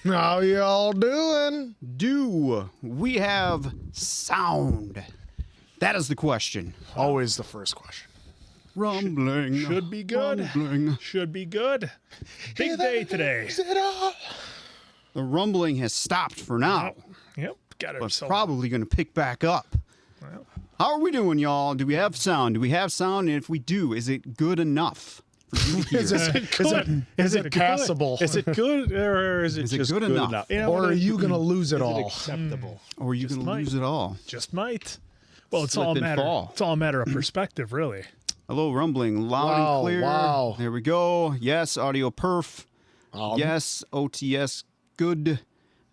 How y'all doing? Do we have sound? That is the question. Always the first question. Rumbling. Should be good. Rumbling. Should be good. Big day today. Is it all? The rumbling has stopped for now, Yep. Got but ourselves. probably going to pick back up. Well, How are we doing, y'all? Do we have sound? Do we have sound? And if we do, is it good enough for you to hear? Is it passable? Is it good or is it Is it just good enough? You know, Or are you going to lose it is all? acceptable? Or are you going to lose it all? just might. Well, it's Slip all and matter. fall. It's all a matter of perspective, really. Hello, rumbling. Loud Wow, and clear. wow. There we go. Yes, audio perf. Yes, OTS good.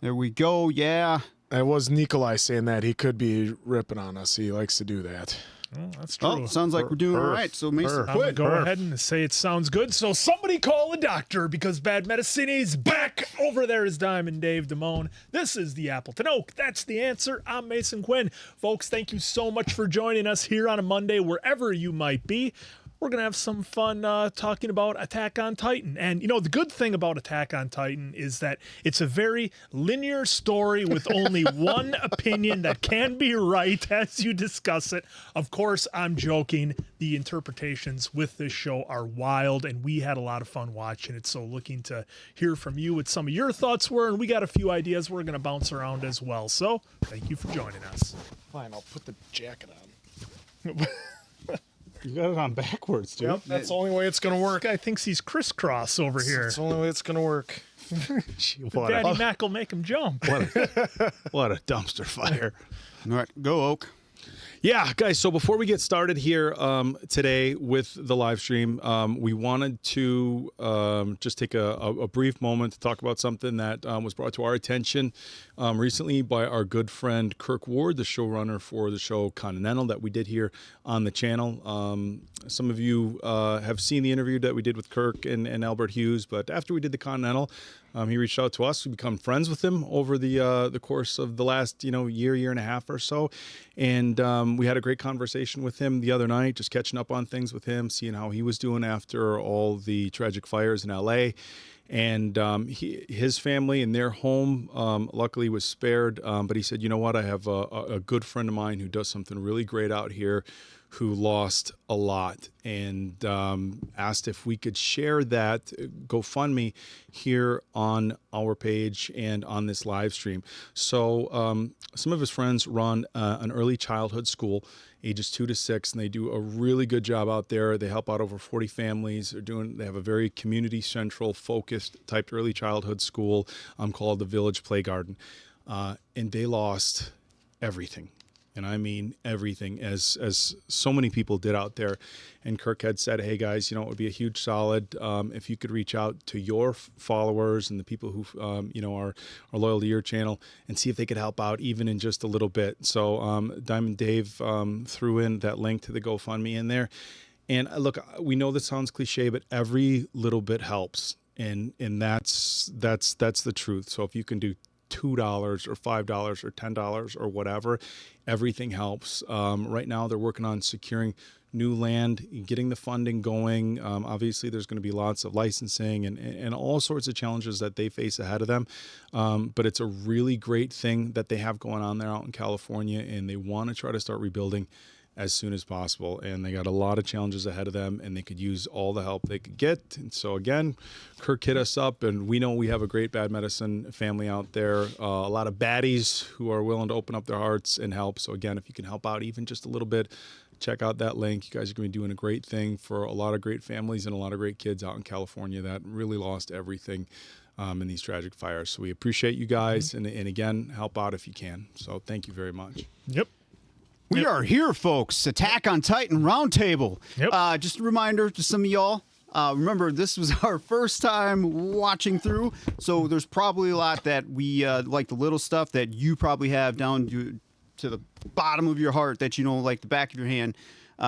There we go. Yeah. It was Nikolai saying that. He could be ripping on us. He likes to do that. Well, that's true. Oh, sounds like we're doing all right. So Mason, I'm going to go ahead and say it sounds good. So somebody call a doctor because bad medicine is back. Over there is Diamond Dave Damone. This is the Appleton Oak. That's the answer. I'm Mason Quinn. Folks, thank you so much for joining us here on a Monday, wherever you might be. We're going to have some fun talking about Attack on Titan. And, you know, the good thing about Attack on Titan is that it's a very linear story with only one opinion that can be right as you discuss it. Of course, I'm joking. The interpretations with this show are wild, and we had a lot of fun watching it. So looking to hear from you what some of your thoughts were, and we got a few ideas we're going to bounce around as well. So thank you for joining us. Fine, I'll put the jacket on. You got it on backwards, dude. Yep, that's the only way it's going to work. Guy thinks he's crisscross over here. That's the only way it's going to work. What Daddy Mac will make him jump. what a dumpster fire. all right, go Oak. Yeah, guys, so before we get started here today with the live stream, we wanted to just take a brief moment to talk about something that was brought to our attention recently by our good friend Kirk Ward, the showrunner for the show Continental that we did here on the channel. Some of you have seen the interview that we did with Kirk and Albert Hughes, but after we did the Continental, he reached out to us. We become friends with him over the course of the last year and a half or so, and we had a great conversation with him the other night, just catching up on things with him, seeing how he was doing after all the tragic fires in LA. And his family and their home luckily was spared, but he said, you know what, I have a good friend of mine who does something really great out here who lost a lot, and asked if we could share that GoFundMe here on our page and on this live stream. So some of his friends run an early childhood school, ages 2 to 6, and they do a really good job out there. They help out over 40 families. They have a very community central focused type early childhood school called the Village Play Garden, and they lost everything. And I mean everything, as so many people did out there. And Kirk had said, hey, guys, it would be a huge solid if you could reach out to your followers and the people who, are loyal to your channel and see if they could help out even in just a little bit. So Diamond Dave threw in that link to the GoFundMe in there. And look, we know this sounds cliche, but every little bit helps. And that's the truth. So if you can do $2 or $5 or $10 or whatever, everything helps. Right now they're working on securing new land, getting the funding going. Obviously there's going to be lots of licensing and all sorts of challenges that they face ahead of them. But it's a really great thing that they have going on there out in California, and they want to try to start rebuilding as soon as possible, and they got a lot of challenges ahead of them, and they could use all the help they could get. And so again, Kirk hit us up, and we know we have a great bad medicine family out there, a lot of baddies who are willing to open up their hearts and help. So again, if you can help out even just a little bit, check out that link. You guys are going to be doing a great thing for a lot of great families and a lot of great kids out in California that really lost everything in these tragic fires. So we appreciate you guys, and again, help out if you can. So thank you very much. Yep. We are here, folks. Attack on Titan Roundtable. Yep. Just a reminder to some of y'all. Remember, this was our first time watching through, so there's probably a lot that we like, the little stuff that you probably have down to the bottom of your heart that like the back of your hand.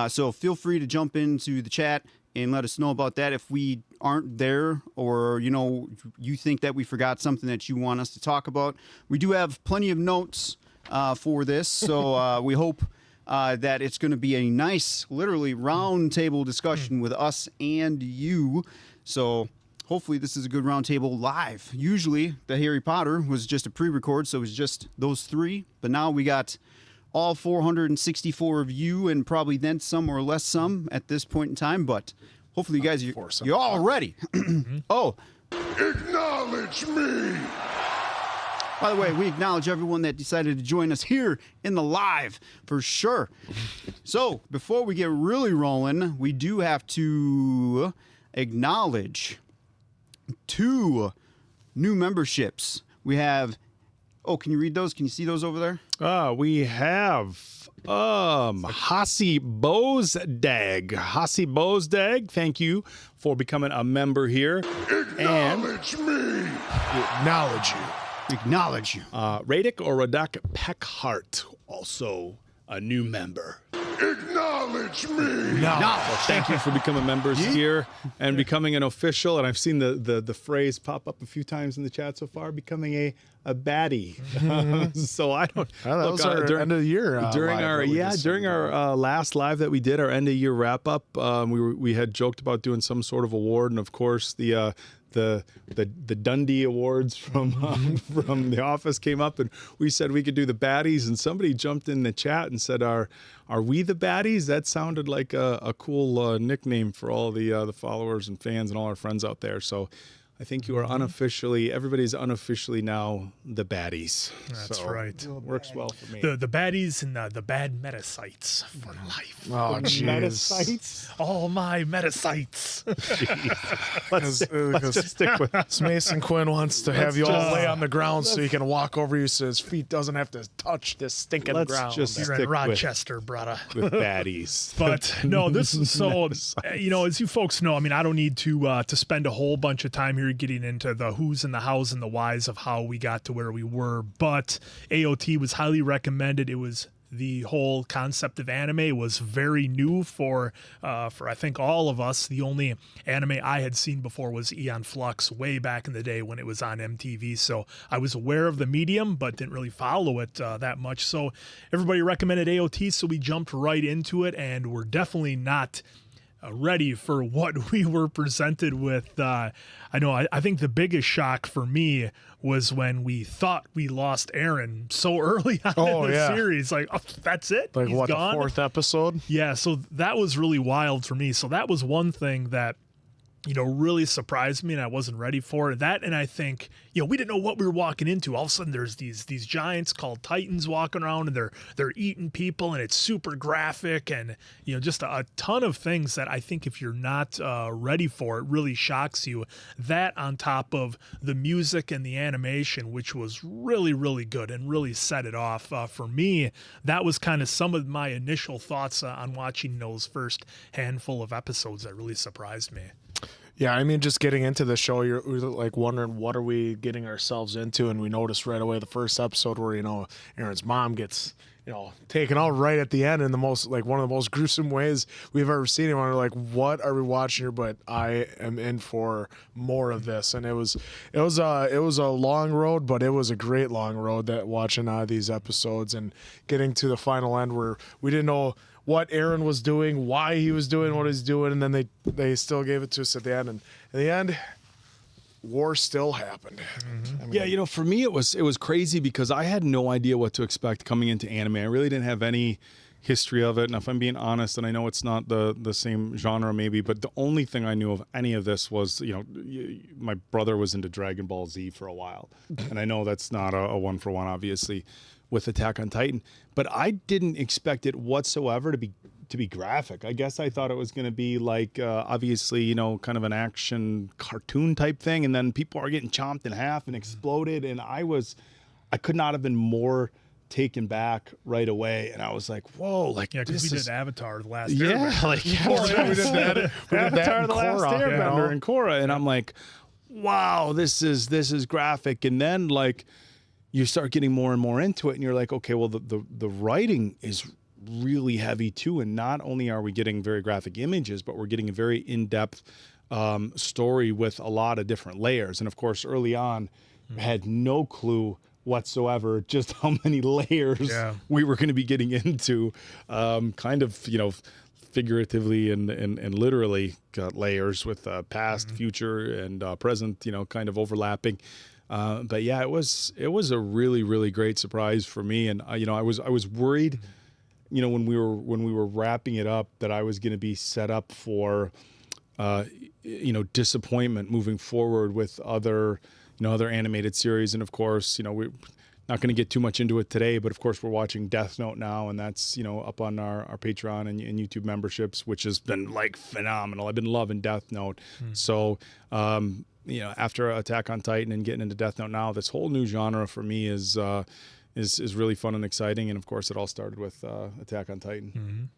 So feel free to jump into the chat and let us know about that if we aren't there, or you think that we forgot something that you want us to talk about. We do have plenty of notes for this, so we hope that it's going to be a nice, literally round table discussion with us and you. So hopefully this is a good roundtable live. Usually the Harry Potter was just a pre-record, so it was just those three. But now we got all 464 of you and probably then some or less some at this point in time. But hopefully you guys, you're all ready. Oh. Acknowledge me! By the way, we acknowledge everyone that decided to join us here in the live, for sure. So, before we get really rolling, we do have to acknowledge 2 new memberships. We have, can you read those? Can you see those over there? We have Hassi Bozdag. Hassi Bozdag, thank you for becoming a member here. Acknowledge me! Acknowledge you. Acknowledge you. Radic or Radak Peckhart, also a new member. Acknowledge me! Thank you for becoming members here and becoming an official. And I've seen the phrase pop up a few times in the chat so far, becoming a baddie. So I don't. That was our end of the year. During our last live that we did, our end of year wrap up, we had joked about doing some sort of award, and of course the Dundee Awards from The Office came up, and we said we could do the baddies, and somebody jumped in the chat and said, "Are we the baddies?" That sounded like a cool nickname for all the followers and fans and all our friends out there. So I think you are everybody's unofficially now the baddies. That's right. Works well for me. The baddies and the bad metasites for life. Oh, jeez. Metasites? All my metasites. Let's just stick with So Mason Quinn wants to have you all lay on the ground so he can walk over you so his feet doesn't have to touch this stinking Let's ground. just You're stick in Rochester, brother. with baddies. But no, this is so, as you folks know, I mean, I don't need to spend a whole bunch of time here getting into the who's and the hows and the whys of how we got to where we were. But AOT was highly recommended. It was the whole concept of anime was very new for I think all of us. The only anime I had seen before was Aeon Flux way back in the day when it was on MTV. So I was aware of the medium, but didn't really follow it that much. So everybody recommended AOT, so we jumped right into it, and we're definitely not ready for what we were presented with. I think the biggest shock for me was when we thought we lost Eren so early on in the series. Like, that's it? Like, He's what, gone? the 4th episode? Yeah, so that was really wild for me. So that was one thing that, really surprised me, and I wasn't ready for that. And I think, we didn't know what we were walking into. All of a sudden, there's these giants called Titans walking around, and they're eating people, and it's super graphic, and just a ton of things that I think if you're not ready for, it really shocks you. That on top of the music and the animation, which was really, really good and really set it off. For me, that was kind of some of my initial thoughts on watching those first handful of episodes that really surprised me. Yeah, I mean, just getting into the show, you're like wondering what are we getting ourselves into, and we noticed right away the first episode where Eren's mom gets taken out right at the end in the most one of the most gruesome ways we've ever seen it. And we're like, what are we watching here? But I am in for more of this, and it was a long road, but it was a great long road that watching these episodes and getting to the final end where we didn't know what Eren was doing, why he was doing what he's doing, and then they still gave it to us at the end. And in the end, war still happened. I mean, for me it was crazy because I had no idea what to expect coming into anime. I really didn't have any history of it, and if I'm being honest, and I know it's not the same genre maybe, but the only thing I knew of any of this was my brother was into Dragon Ball Z for a while, and I know that's not a one-for-one obviously with Attack on Titan, but I didn't expect it whatsoever to be graphic. I guess I thought it was going to be like obviously kind of an action cartoon type thing, and then people are getting chomped in half and exploded, and I could not have been more taken back right away, and I was like, whoa, because we did Avatar the last we did Avatar the Last Airbender and Korra, and I'm like, wow, this is graphic. And then you start getting more and more into it, and you're like, okay, well the writing is really heavy too, and not only are we getting very graphic images, but we're getting a very in-depth story with a lot of different layers. And of course, early on, I had no clue whatsoever just how many layers we were going to be getting into. figuratively and literally got layers with past, future, and present, kind of overlapping. But yeah, it was a really, really great surprise for me. And I was worried, when we were wrapping it up, that I was going to be set up for disappointment moving forward with other animated series. And of course, we're not going to get too much into it today, but of course we're watching Death Note now, and that's, up on our Patreon and YouTube memberships, which has been like phenomenal. I've been loving Death Note. So, after Attack on Titan and getting into Death Note now, this whole new genre for me is really fun and exciting. And of course it all started with Attack on Titan.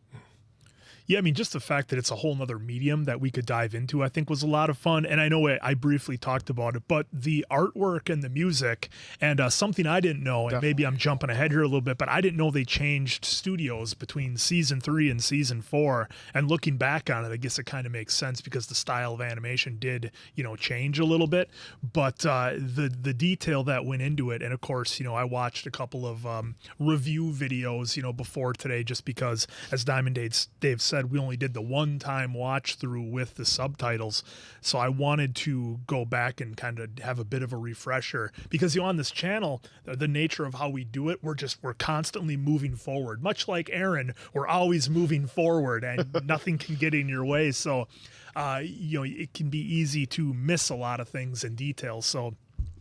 Yeah, I mean, just the fact that it's a whole nother medium that we could dive into, I think was a lot of fun. And I know I briefly talked about it, but the artwork and the music and something I didn't know, and maybe I'm jumping ahead here a little bit, but I didn't know they changed studios between season 3 and season 4. And looking back on it, I guess it kind of makes sense because the style of animation did, change a little bit. But the detail that went into it, and of course, I watched a couple of review videos, before today, just because, as Diamond Dave said, we only did the one-time watch through with the subtitles, so I wanted to go back and kind of have a bit of a refresher because on this channel, the nature of how we do it, we're constantly moving forward, much like Eren. We're always moving forward, and nothing can get in your way. So, it can be easy to miss a lot of things and details. So,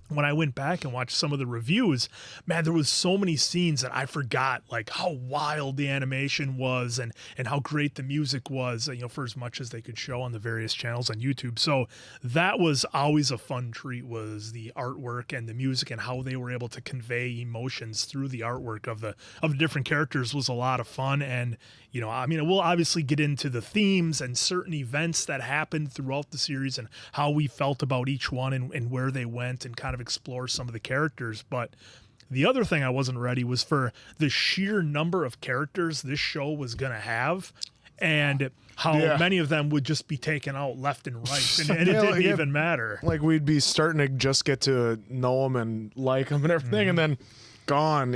when I went back and watched some of the reviews, man, there was so many scenes that I forgot, like how wild the animation was and how great the music was, for as much as they could show on the various channels on YouTube. So that was always a fun treat, was the artwork and the music, and how they were able to convey emotions through the artwork of the different characters was a lot of fun. And, we'll obviously get into the themes and certain events that happened throughout the series and how we felt about each one and where they went, and kind of explore some of the characters. But the other thing I wasn't ready was for the sheer number of characters this show was going to have, and how many of them would just be taken out left and right, and it didn't even matter. Like, we'd be starting to just get to know them and like them and everything, and then gone,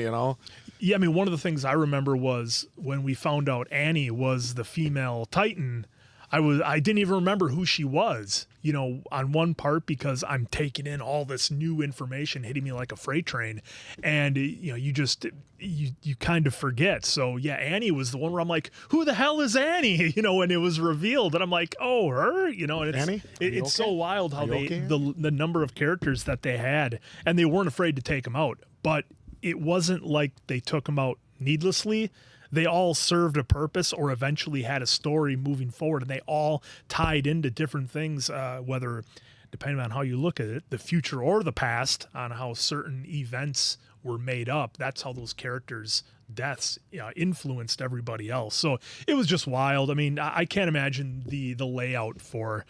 Yeah, I mean, one of the things I remember was when we found out Annie was the female Titan, I didn't even remember who she was, on one part, because I'm taking in all this new information hitting me like a freight train, and you kind of forget. So yeah, Annie was the one where I'm like, who the hell is Annie? And it was revealed, and I'm like, oh, her, and it's Annie? It's so wild how the number of characters that they had, and they weren't afraid to take them out, but it wasn't like they took them out needlessly. They all served a purpose or eventually had a story moving forward, and they all tied into different things, whether, depending on how you look at it, the future or the past, on how certain events were made up. That's how those characters' deaths influenced everybody else. So it was just wild. I mean, I can't imagine the layout for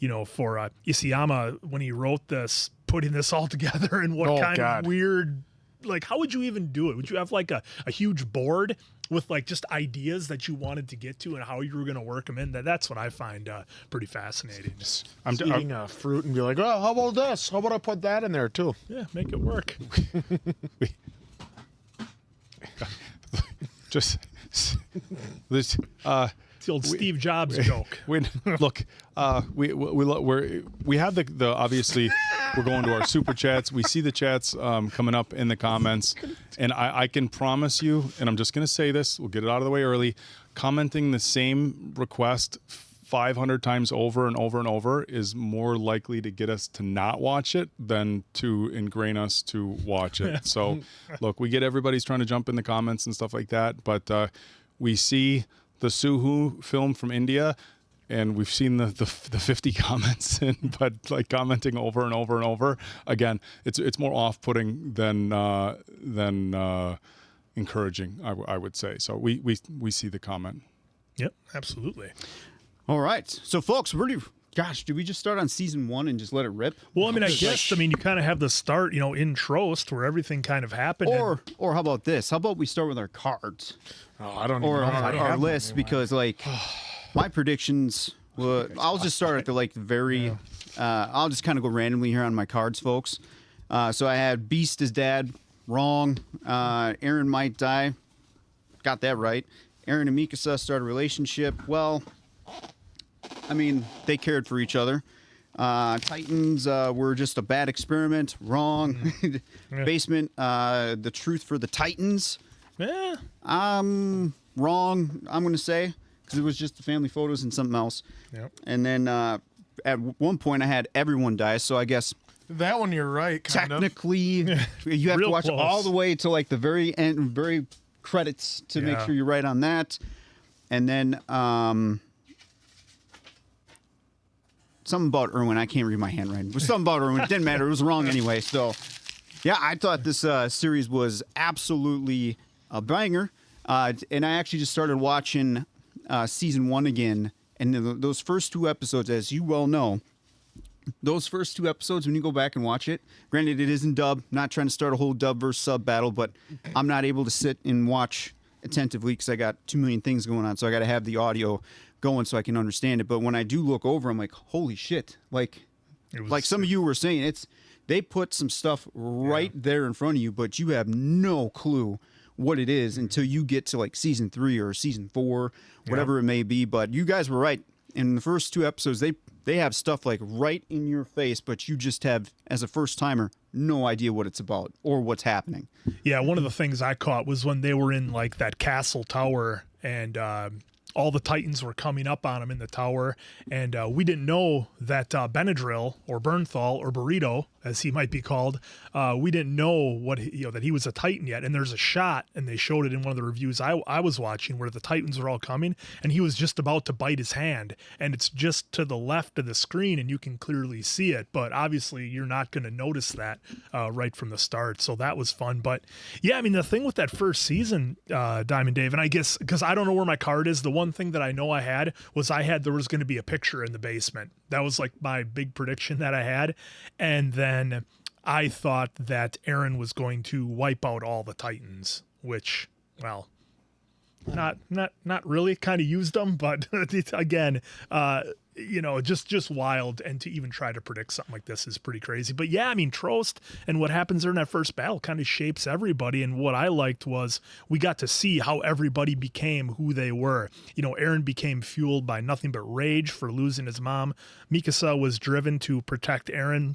Isayama when he wrote this, putting this all together, and what of weird, like, how would you even do it? Would you have like a huge board with like just ideas that you wanted to get to and how you were going to work them in? That's what I find pretty fascinating. I'm eating a fruit and be like, oh, how about this? How about I put that in there too? Yeah, make it work. Just this. It's the old Steve Jobs joke. Look, we have the obviously we're going to our super chats. We see the chats coming up in the comments, and I can promise you, and I'm just going to say this, we'll get it out of the way early, commenting the same request 500 times over and over and over is more likely to get us to not watch it than to ingrain us to watch it. So look, we get everybody's trying to jump in the comments and stuff like that, but we see the Suhu film from India, and we've seen the 50 comments, but like commenting over and over and over again, it's more off-putting than encouraging, I would say. So we see the comment. Yep, absolutely. All right. So, folks, did we just start on season 1 and just let it rip? Well, I mean, I guess, you kind of have the start, in Trost, where everything kind of happened. Or how about this? How about we start with our cards? Oh, I don't even know. Our list, because, like, my predictions, I'll just start at the very, I'll just kind of go randomly here on my cards, folks. So I had Beast as dad, wrong. Eren might die. Got that right. Eren and Mikasa start a relationship. Well, I mean, they cared for each other. Titans were just a bad experiment. Wrong. Basement, the truth for the Titans. Yeah. Wrong, I'm going to say, because it was just the family photos and something else. Yep. And then at one point, I had everyone die, so I guess That one you're right. technically you have to Real watch close. all the way to like the very end, very credits to make Yeah. sure you're right on that. And then something about Irwin. I can't read my handwriting. It was something about Irwin. It didn't matter. It was wrong anyway. So, yeah, I thought this series was absolutely a banger. And I actually just started watching season 1 again. And those first 2 episodes, as you well know, those first 2 episodes, when you go back and watch it, granted, it isn't dub. Not trying to start a whole dub versus sub battle, but I'm not able to sit and watch attentively because I got 2 million things going on. So I got to have the audio going so I can understand it. But when I do look over, I'm like, holy shit. Like some of you were saying, they put some stuff right there in front of you, but you have no clue what it is until you get to like season 3 or season 4, whatever it may be. But you guys were right. In the first 2 episodes, they have stuff like right in your face, but you just have, as a first timer, no idea what it's about or what's happening. Yeah, one of the things I caught was when they were in like that castle tower and all the Titans were coming up on him in the tower, and we didn't know that Benadryl or Bernthal or Burrito, as he might be called, we didn't know that he was a Titan yet. And there's a shot, and they showed it in one of the reviews I was watching, where the Titans were all coming, and he was just about to bite his hand, and it's just to the left of the screen, and you can clearly see it. But obviously, you're not going to notice that right from the start. So that was fun. But yeah, I mean, the thing with that first season, Diamond Dave, and I guess because I don't know where my card is, the one thing that I know I had was there was going to be a picture in the basement. That was like my big prediction that I had. And then I thought that Eren was going to wipe out all the Titans, which, well, not really, kind of used them, but again, just wild. And to even try to predict something like this is pretty crazy. But yeah, I mean, Trost and what happens during that first battle kind of shapes everybody. And what I liked was we got to see how everybody became who they were. Eren became fueled by nothing but rage for losing his mom. Mikasa was driven to protect Eren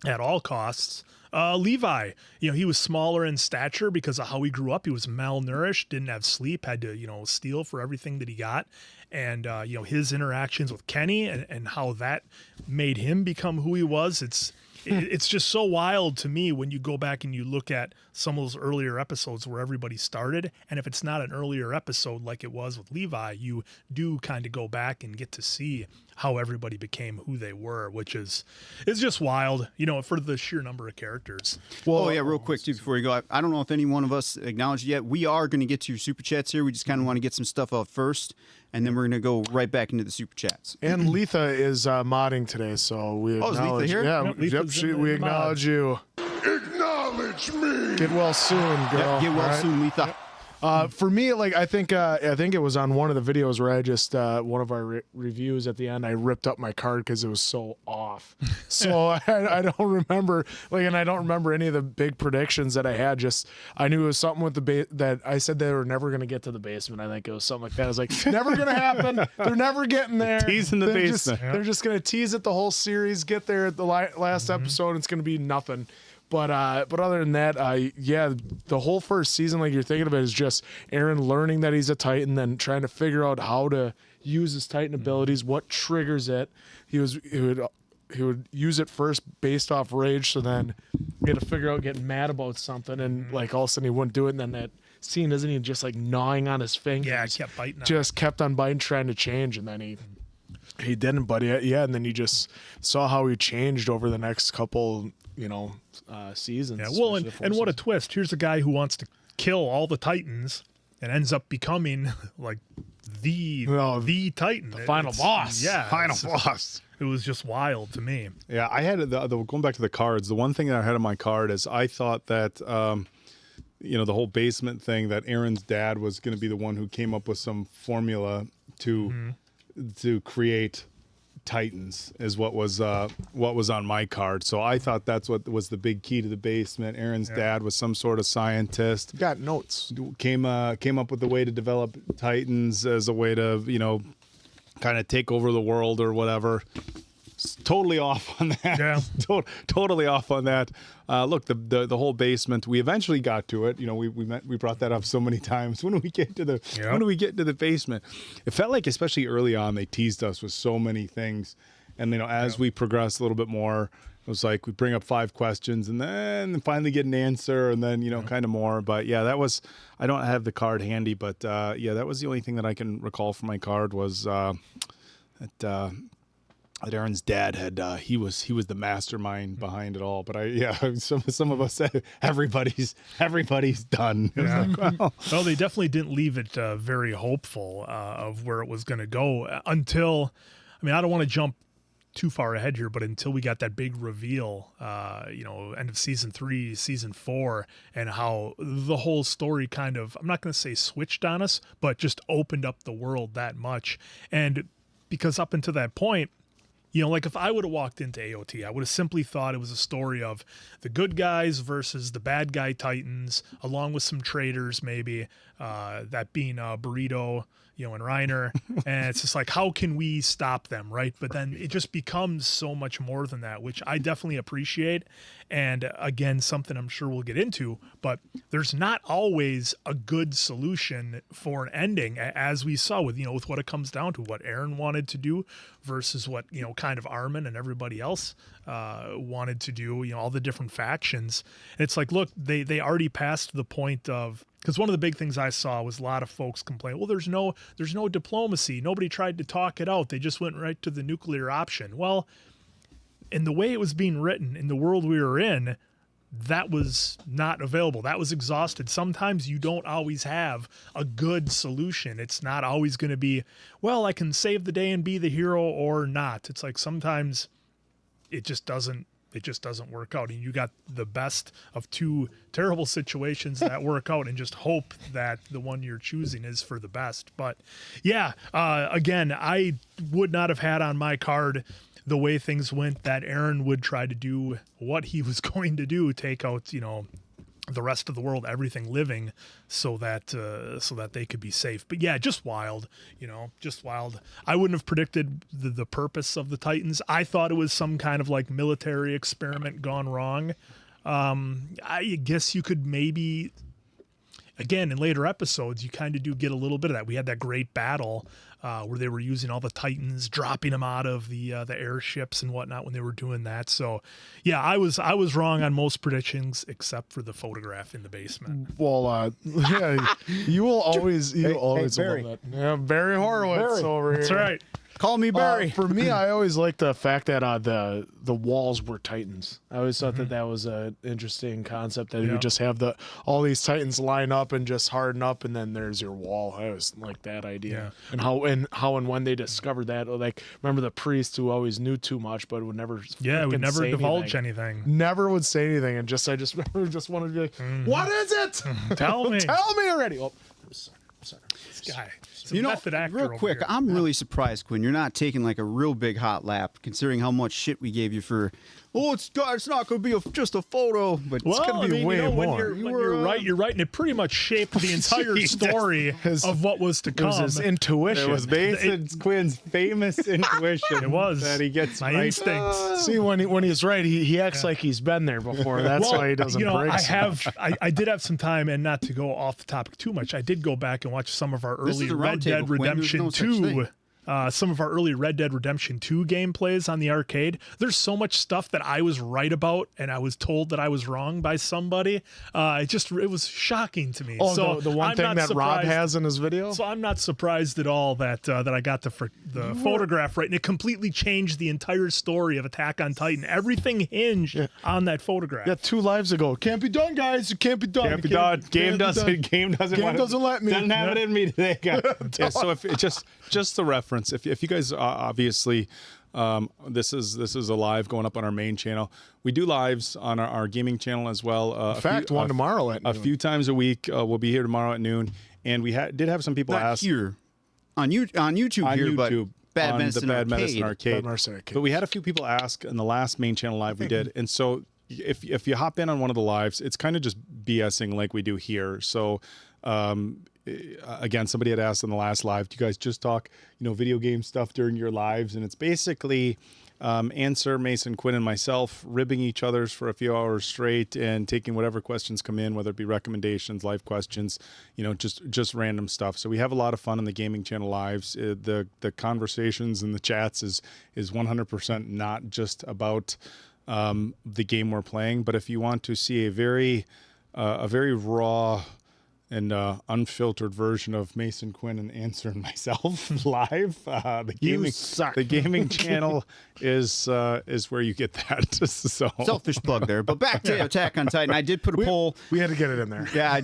at all costs. Levi, he was smaller in stature because of how he grew up. He was malnourished, didn't have sleep, had to, steal for everything that he got. And, his interactions with Kenny and how that made him become who he was. It's just so wild to me when you go back and you look at some of those earlier episodes where everybody started. And if it's not an earlier episode like it was with Levi, you do kind of go back and get to see how everybody became who they were, which is just wild, for the sheer number of characters. Well, real quick, too, before you go, I don't know if any one of us acknowledged yet. We are going to get to your super chats here. We just kind of want to get some stuff out first, and then we're going to go right back into the super chats. And Letha is modding today, so we is Letha acknowledge. here? Yeah, Yep, Letha's in we the acknowledge you. Acknowledge me. Get well soon, girl. Get well all right? soon, Letha. For me, like I think it was on one of the videos where I just one of our reviews at the end, I ripped up my card because it was so off. So I don't remember and I don't remember any of the big predictions that I had. Just I knew it was something with the that I said they were never going to get to the basement. I think it was something like that. I was like, never going to happen. They're never getting there. Teasing the basement. They're just going to tease it the whole series. Get there at the last episode, and it's going to be nothing. But other than that, the whole first season, like you're thinking of it, is just Eren learning that he's a Titan, then trying to figure out how to use his Titan abilities, what triggers it. He would use it first based off rage, so then he had to figure out getting mad about something, and like all of a sudden he wouldn't do it, and then that scene, isn't he just like gnawing on his fingers? Yeah, kept biting. Just kept on biting, trying to change, and then he didn't, but and then you just saw how he changed over the next couple seasons. Yeah, well, and what a twist. Here's a guy who wants to kill all the Titans and ends up becoming like the Titan. The final boss. Yeah. Final boss. It was just wild to me. Yeah, I had going back to the cards. The one thing that I had on my card is I thought that the whole basement thing, that Eren's dad was going to be the one who came up with some formula to create Titans is what was on my card. So I thought that's what was the big key to the basement. Eren's dad was some sort of scientist. Got notes. Came up with a way to develop Titans as a way to, kind of take over the world or whatever. Totally off on that. Yeah. Totally off on that. Look, the whole basement. We eventually got to it. We brought that up so many times. When do we get to the basement? It felt like, especially early on, they teased us with so many things, and as we progressed a little bit more, it was like we bring up 5 questions and then finally get an answer, and then kind of more. But yeah, that was. I don't have the card handy, but that was the only thing that I can recall from my card was that Eren's dad had he was the mastermind behind it all. But some of us said everybody's done. It was like, well, they definitely didn't leave it very hopeful of where it was going to go until, I don't want to jump too far ahead here, but until we got that big reveal, end of season 3, season 4, and how the whole story kind of, I'm not going to say switched on us, but just opened up the world that much. And because up until that point, like if I would have walked into AOT, I would have simply thought it was a story of the good guys versus the bad guy Titans, along with some traitors, maybe, that being Burrito, and Reiner. And it's just like, how can we stop them, right? But then it just becomes so much more than that, which I definitely appreciate. And again, something I'm sure we'll get into, but there's not always a good solution for an ending, as we saw with, with what it comes down to, what Eren wanted to do versus what, kind of Armin and everybody else wanted to do, all the different factions. And it's like, look, they already passed the point of, because one of the big things I saw was a lot of folks complain, well, there's no diplomacy. Nobody tried to talk it out. They just went right to the nuclear option. Well, in the way it was being written, in the world we were in, that was not available. That was exhausted. Sometimes you don't always have a good solution. It's not always going to be, well, I can save the day and be the hero or not. It's like sometimes it just doesn't work out. And you got the best of 2 terrible situations that work out, and just hope that the one you're choosing is for the best. But yeah, again, I would not have had on my card the way things went, that Eren would try to do what he was going to do, take out, the rest of the world, everything living, so that they could be safe. But yeah, just wild, just wild. I wouldn't have predicted the purpose of the Titans. I thought it was some kind of like military experiment gone wrong. I guess you could maybe, again, in later episodes, you kind of do get a little bit of that. We had that great battle where they were using all the Titans, dropping them out of the airships and whatnot when they were doing that. So, yeah, I was wrong on most predictions except for the photograph in the basement. Well, yeah, you will always love that. Yeah, Barry Horowitz over here. That's right. Call me Barry. For me, I always liked the fact that the walls were Titans. I always thought that was an interesting concept, that you would just have all these Titans line up and just harden up, and then there's your wall. I always liked that idea. Yeah. And how and when they discovered that, like, remember the priest who always knew too much but would never would never divulge anything. Never would say anything, and I just remember just wanted to be like, what is it? Tell me. Tell me already. Oh, I'm sorry. This guy. Method actor real quick, I'm really surprised, Quinn, you're not taking like a real big hot lap, considering how much shit we gave you for, it's not going to be just a photo, but it's going to be way more. When you're right, and it pretty much shaped the entire story of what was to come. It was his intuition. It was based on Quinn's famous intuition. It was. That he gets my right. instincts. See, when he's right, he acts like he's been there before. That's why he doesn't break. I did have some time, and not to go off the topic too much, I did go back and watch some of our early Red Dead Redemption 2. Some of our early Red Dead Redemption 2 gameplays on the arcade. There's so much stuff that I was right about, and I was told that I was wrong by somebody. It was shocking to me. Oh, so the one thing that Rob has in his video? So I'm not surprised at all that I got the photograph right, and it completely changed the entire story of Attack on Titan. Everything hinged on that photograph. Yeah, 2 lives ago. Can't be done, guys. It can't be done. Can't be done. Game doesn't let me. Doesn't have it in me today, guys. Yeah, so if it just the reference. If you guys obviously this is a live going up on our main channel. We do lives on our gaming channel as well. In fact, one tomorrow at noon. A few times a week. We'll be here tomorrow at noon, and we did have some people ask here on YouTube, but Bad on Medicine the Bad Arcade. Medicine Arcade. Bad Medicine Arcade. But we had a few people ask in the last main channel live we did, and so if you hop in on one of the lives, it's kind of just BSing like we do here. So again, somebody had asked in the last live, do you guys just talk, video game stuff during your lives? And it's basically Answer, Mason, Quinn, and myself ribbing each other's for a few hours straight and taking whatever questions come in, whether it be recommendations, live questions, just random stuff. So we have a lot of fun in the gaming channel lives. The conversations and the chats is 100% not just about the game we're playing, but if you want to see a very raw and unfiltered version of Mason, Quinn, and Answer and myself live, the gaming channel is where you get that. So Selfish plug there. But back to Attack on Titan. I did put a poll. We had to get it in there. Yeah, I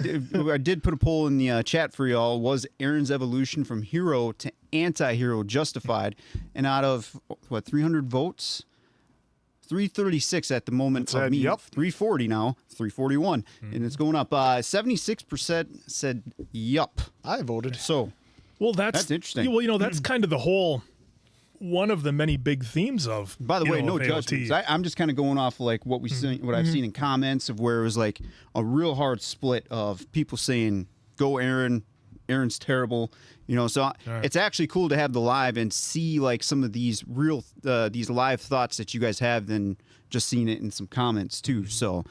did put a poll in the chat for y'all. Was Eren's evolution from hero to anti-hero justified? And out of, 300 votes? 336 at the moment of me. Yep. 340 now. 341. And it's going up. 76% said yup. I voted. So, Well, that's interesting. Well, that's kind of the whole one of the many big themes of. by the way, no of AOT. judgments. I'm just kind of going off like what I've seen in comments of where it was like a real hard split of people saying, go Eren, Eren's terrible. So it's actually cool to have the live and see like some of these real these live thoughts that you guys have than just seeing it in some comments too. So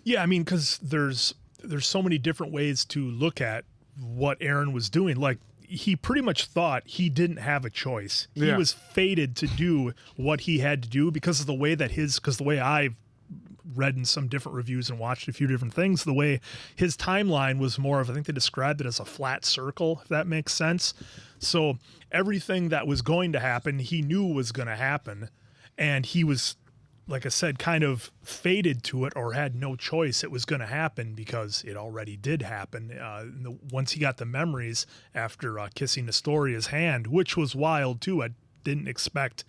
Yeah, I mean, because there's so many different ways to look at what Eren was doing. Like, he pretty much thought he didn't have a choice. He Yeah. was fated to do what he had to do because of the way that the way I've read in some different reviews and watched a few different things, the way his timeline was more of, I think they described it as a flat circle, if that makes sense. So everything that was going to happen, he knew was going to happen. And he was, like I said, kind of fated to it or had no choice. It was going to happen because it already did happen. Once he got the memories after kissing Nestoria's hand, which was wild too. I didn't expect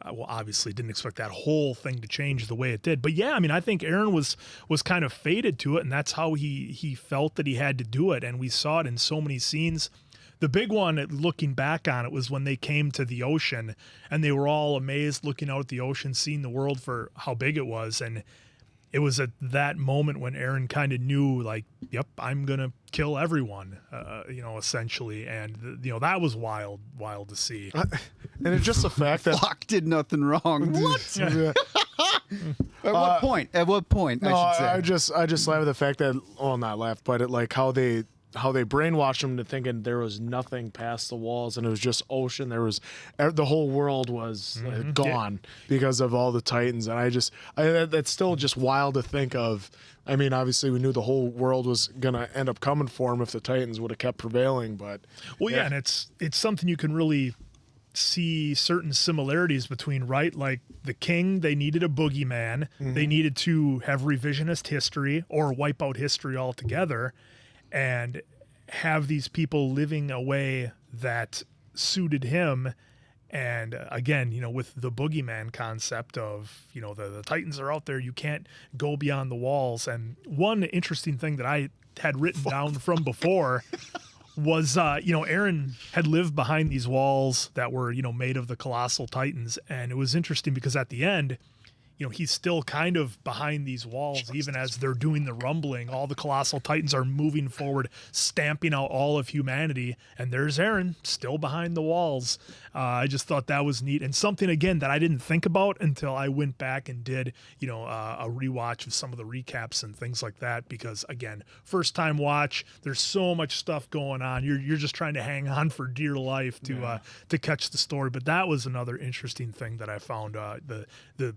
obviously didn't expect that whole thing to change the way it did. But yeah, I mean, I think Eren was kind of fated to it, and that's how he felt that he had to do it. And we saw it in so many scenes. The big one, looking back on it, was when they came to the ocean, and they were all amazed looking out at the ocean, seeing the world for how big it was. And it was at that moment when Eren kind of knew, like, yep, I'm going to kill everyone, essentially. And, that was wild to see. And it's just the fact that Floch did nothing wrong. What? At what point? At what point? No, I should say. I just laugh at the fact that, well, not laugh, but it, like how they brainwashed him to thinking there was nothing past the walls and it was just ocean. There was the whole world was gone because of all the Titans, and that's still just wild to think of. I mean, obviously we knew the whole world was gonna end up coming for him if the Titans would have kept prevailing, but and it's something you can really see certain similarities between, right? Like the king, they needed a boogeyman. They needed to have revisionist history or wipe out history altogether and have these people living a way that suited him. And again, with the boogeyman concept of, the Titans are out there, you can't go beyond the walls. And one interesting thing that I had written down from before was, Eren had lived behind these walls that were, made of the colossal Titans. And it was interesting because at the end, he's still kind of behind these walls, even as they're doing the rumbling. All the colossal Titans are moving forward, stamping out all of humanity. And there's Eren still behind the walls. I just thought that was neat. And something, again, that I didn't think about until I went back and did, a rewatch of some of the recaps and things like that. Because, again, first time watch, there's so much stuff going on. You're just trying to hang on for dear life to catch the story. But that was another interesting thing that I found. The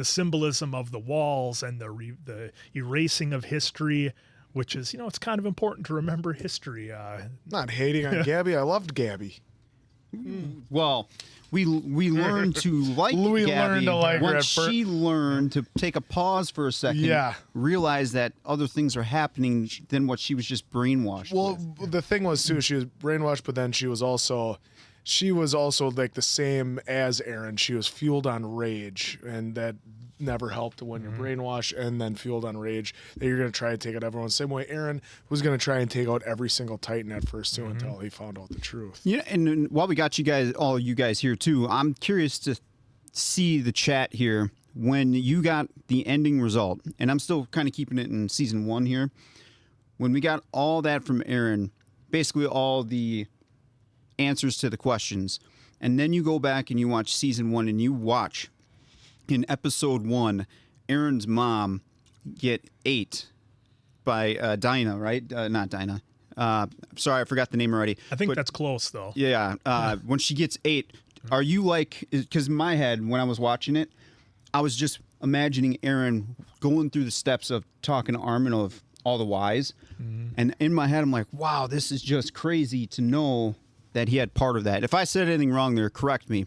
symbolism of the walls and the erasing of history, which is, it's kind of important to remember history. not hating on Gabi. I loved Gabi. Well, we learned to like We Gabi learned to like her at once she learned to take a pause for a second, realize that other things are happening than what she was just brainwashed Well, with. the thing was too, she was brainwashed, but then she was also like the same as Eren. She was fueled on rage, and that never helped when you're brainwashed and then fueled on rage, that you're going to try and take out everyone. Same way Eren was going to try and take out every single Titan at first too until he found out the truth. Yeah, and while we got you guys, all you guys here too, I'm curious to see the chat here when you got the ending result, and I'm still kind of keeping it in season 1 here. When we got all that from Eren, basically all the answers to the questions, and then you go back and you watch season 1 and you watch in episode 1, Eren's mom get ate by Dinah, right? Not Dinah. Sorry, I forgot the name already. I think that's close, though. Yeah. When she gets ate, are you like, because in my head, when I was watching it, I was just imagining Eren going through the steps of talking to Armin of all the whys. And in my head, I'm like, wow, this is just crazy to know that he had part of that. If I said anything wrong there, correct me.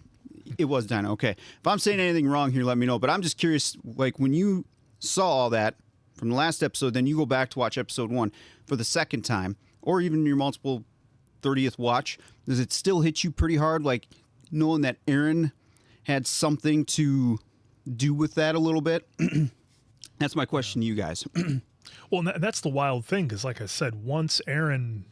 It was Dinah. Okay. If I'm saying anything wrong here, let me know. But I'm just curious, like when you saw all that from the last episode, then you go back to watch episode 1 for the second time, or even your multiple 30th watch, does it still hit you pretty hard, like knowing that Eren had something to do with that a little bit? That's my question to you guys. Well, and that's the wild thing, because like I said, once Eren,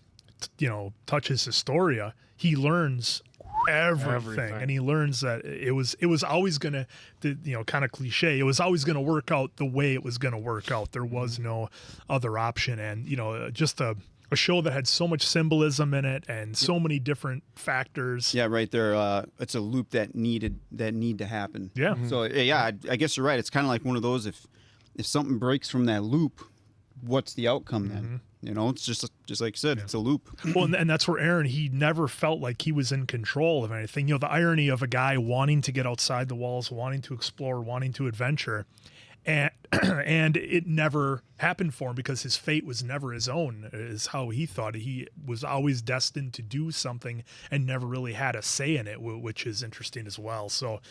touches Historia, he learns everything, and he learns that it was always gonna, kind of cliche, it was always gonna work out the way it was gonna work out. There was no other option, and just a show that had so much symbolism in it and so many different factors. Yeah, right there. It's a loop that need to happen. Yeah. So yeah, I guess you're right. It's kind of like one of those. If something breaks from that loop, what's the outcome then? It's just like you said, it's a loop. Well, and that's where Eren, he never felt like he was in control of anything. The irony of a guy wanting to get outside the walls, wanting to explore, wanting to adventure, and it never happened for him because his fate was never his own, is how he thought. He was always destined to do something and never really had a say in it, which is interesting as well. So,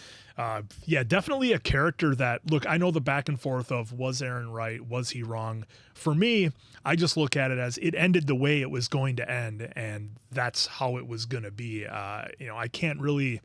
yeah, definitely a character that, look, I know the back and forth of, was Eren right? Was he wrong? For me, I just look at it as it ended the way it was going to end, and that's how it was going to be. I can't really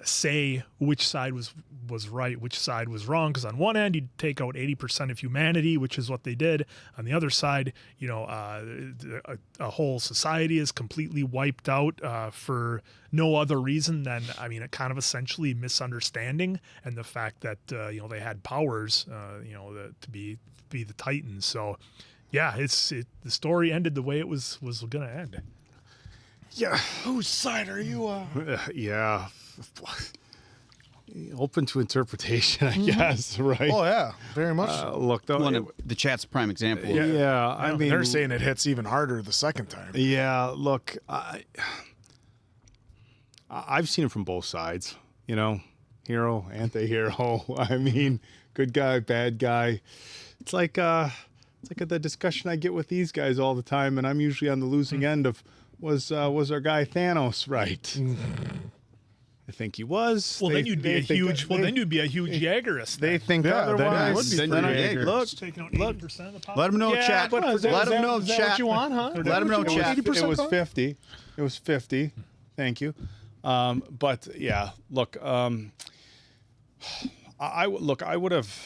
say which side was right, which side was wrong, because on one end, you'd take out 80% of humanity, which is what they did. On the other side, a whole society is completely wiped out for no other reason than, a kind of essentially misunderstanding and the fact that, they had powers, to be the Titans. So, yeah, the story ended the way it was going to end. Yeah, whose side are you on? Yeah. Open to interpretation, I guess, right? Oh, yeah, very much. Look, though, the chat's a prime example. Yeah, I mean, they're saying it hits even harder the second time. Yeah, look, I've seen it from both sides, hero, anti-hero. I mean, good guy, bad guy. It's like the discussion I get with these guys all the time, and I'm usually on the losing end of, was our guy Thanos right? I think he was. Well, then you'd be a huge Jaegerist. They think otherwise. Then Look, taking out 80% of the population. let them know, chat. but Let them know, Is that chat. what you want, huh? Let them know, chat. It was 50. It was 50. Thank you. But yeah, look, I would have.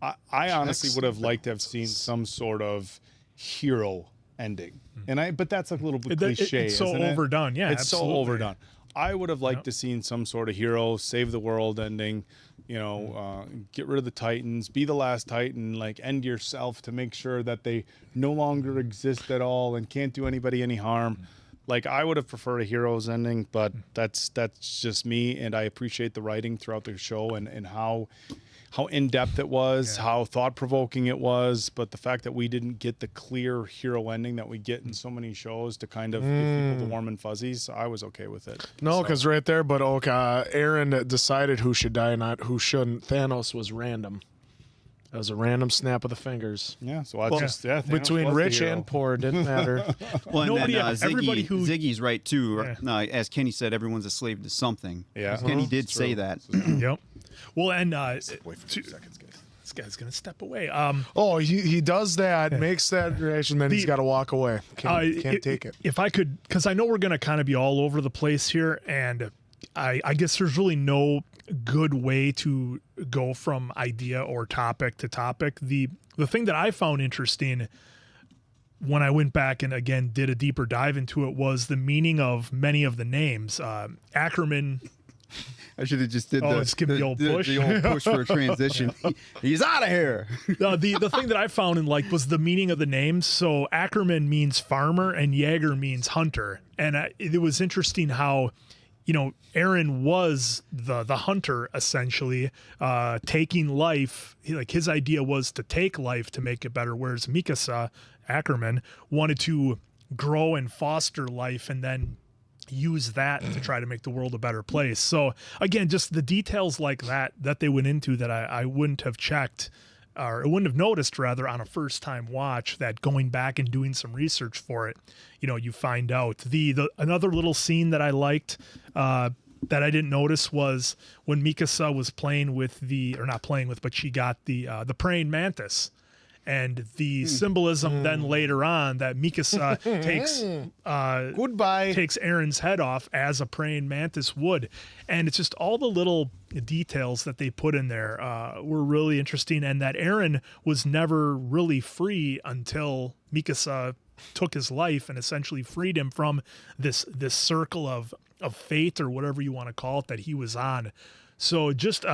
I honestly would have liked to have seen some sort of hero ending, but that's a little bit cliche. It's so isn't it? overdone. Yeah, it's absolutely. so overdone. I would have liked to seen some sort of hero save the world ending. Get rid of the Titans, be the last Titan, like end yourself to make sure that they no longer exist at all and can't do anybody any harm. Like, I would have preferred a hero's ending, but that's just me, and I appreciate the writing throughout the show and how in-depth it was, how thought-provoking it was, but the fact that we didn't get the clear hero ending that we get in so many shows to kind of give people the warm and fuzzies, I was okay with it. No, because right there, but Eren decided who should die and not who shouldn't. Thanos was random. That was a random snap of the fingers. Yeah, so Thanos Between was the rich hero. and poor, it didn't matter. Well, and Nobody- then everybody who- Ziggy's right too. As Kenny said, everyone's a slave to something. Yeah. Kenny did It's say true. that. Yep. Well, and Wait for 2 seconds, guys. this guy's gonna step away. Oh, he does that, makes that reaction, then he's got to walk away. Can't take it. If I could, because I know we're gonna kind of be all over the place here, and I guess there's really no good way to go from idea or topic to topic. The thing that I found interesting when I went back and again did a deeper dive into it was the meaning of many of the names. Ackerman. I should have just did let's give the old push. The old push for a transition. He's out of here. The thing that I found and liked was the meaning of the names. So Ackerman means farmer and Jaeger means hunter. And it was interesting how, Eren was the hunter essentially, taking life. His idea was to take life to make it better, whereas Mikasa, Ackerman, wanted to grow and foster life and then use that to try to make the world a better place. So again, just the details like that they went into that I wouldn't have checked or I wouldn't have noticed rather on a first time watch, that going back and doing some research for it, you find out. The another little scene that I liked that I didn't notice was when Mikasa was playing with but she got the praying mantis. And the symbolism then later on that Mikasa takes Eren's head off as a praying mantis would. And it's just all the little details that they put in there were really interesting, and that Eren was never really free until Mikasa took his life and essentially freed him from this circle of fate or whatever you want to call it that he was on. So just,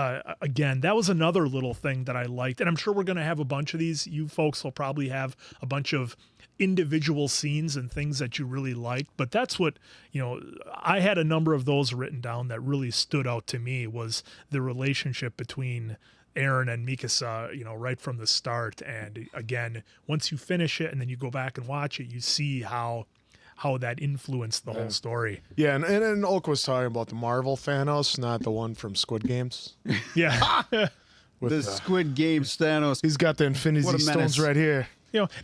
again, that was another little thing that I liked. And I'm sure we're going to have a bunch of these. You folks will probably have a bunch of individual scenes and things that you really liked. But that's what, I had a number of those written down that really stood out to me was the relationship between Eren and Mikasa, right from the start. And again, once you finish it and then you go back and watch it, you see how that influenced the whole story. Yeah, and Oak was talking about the Marvel Thanos, not the one from Squid Games. Yeah. The Squid Games Thanos. He's got the Infinity Stones right here.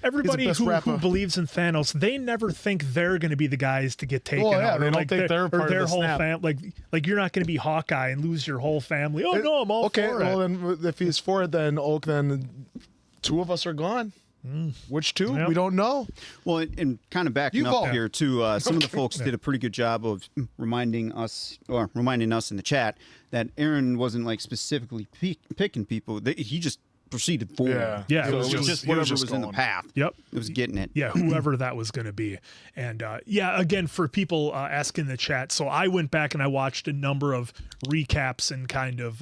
Everybody who believes in Thanos, they never think they're going to be the guys to get taken out. They don't think they're part of the whole snap. family. Like you're not going to be Hawkeye and lose your whole family. Oh, no, I'm all for it. Okay, well, then if he's for it, then Oak, then two of us are gone. Which two? Yep. We don't know. Well, and kind of backing up here too, some of the folks did a pretty good job of reminding us in the chat that Eren wasn't like specifically picking people. He just proceeded forward. Yeah. So it was just whatever was in the going. path. Yep. It was getting it. Yeah, whoever that was going to be. And again, for people asking in the chat, so I went back and I watched a number of recaps and kind of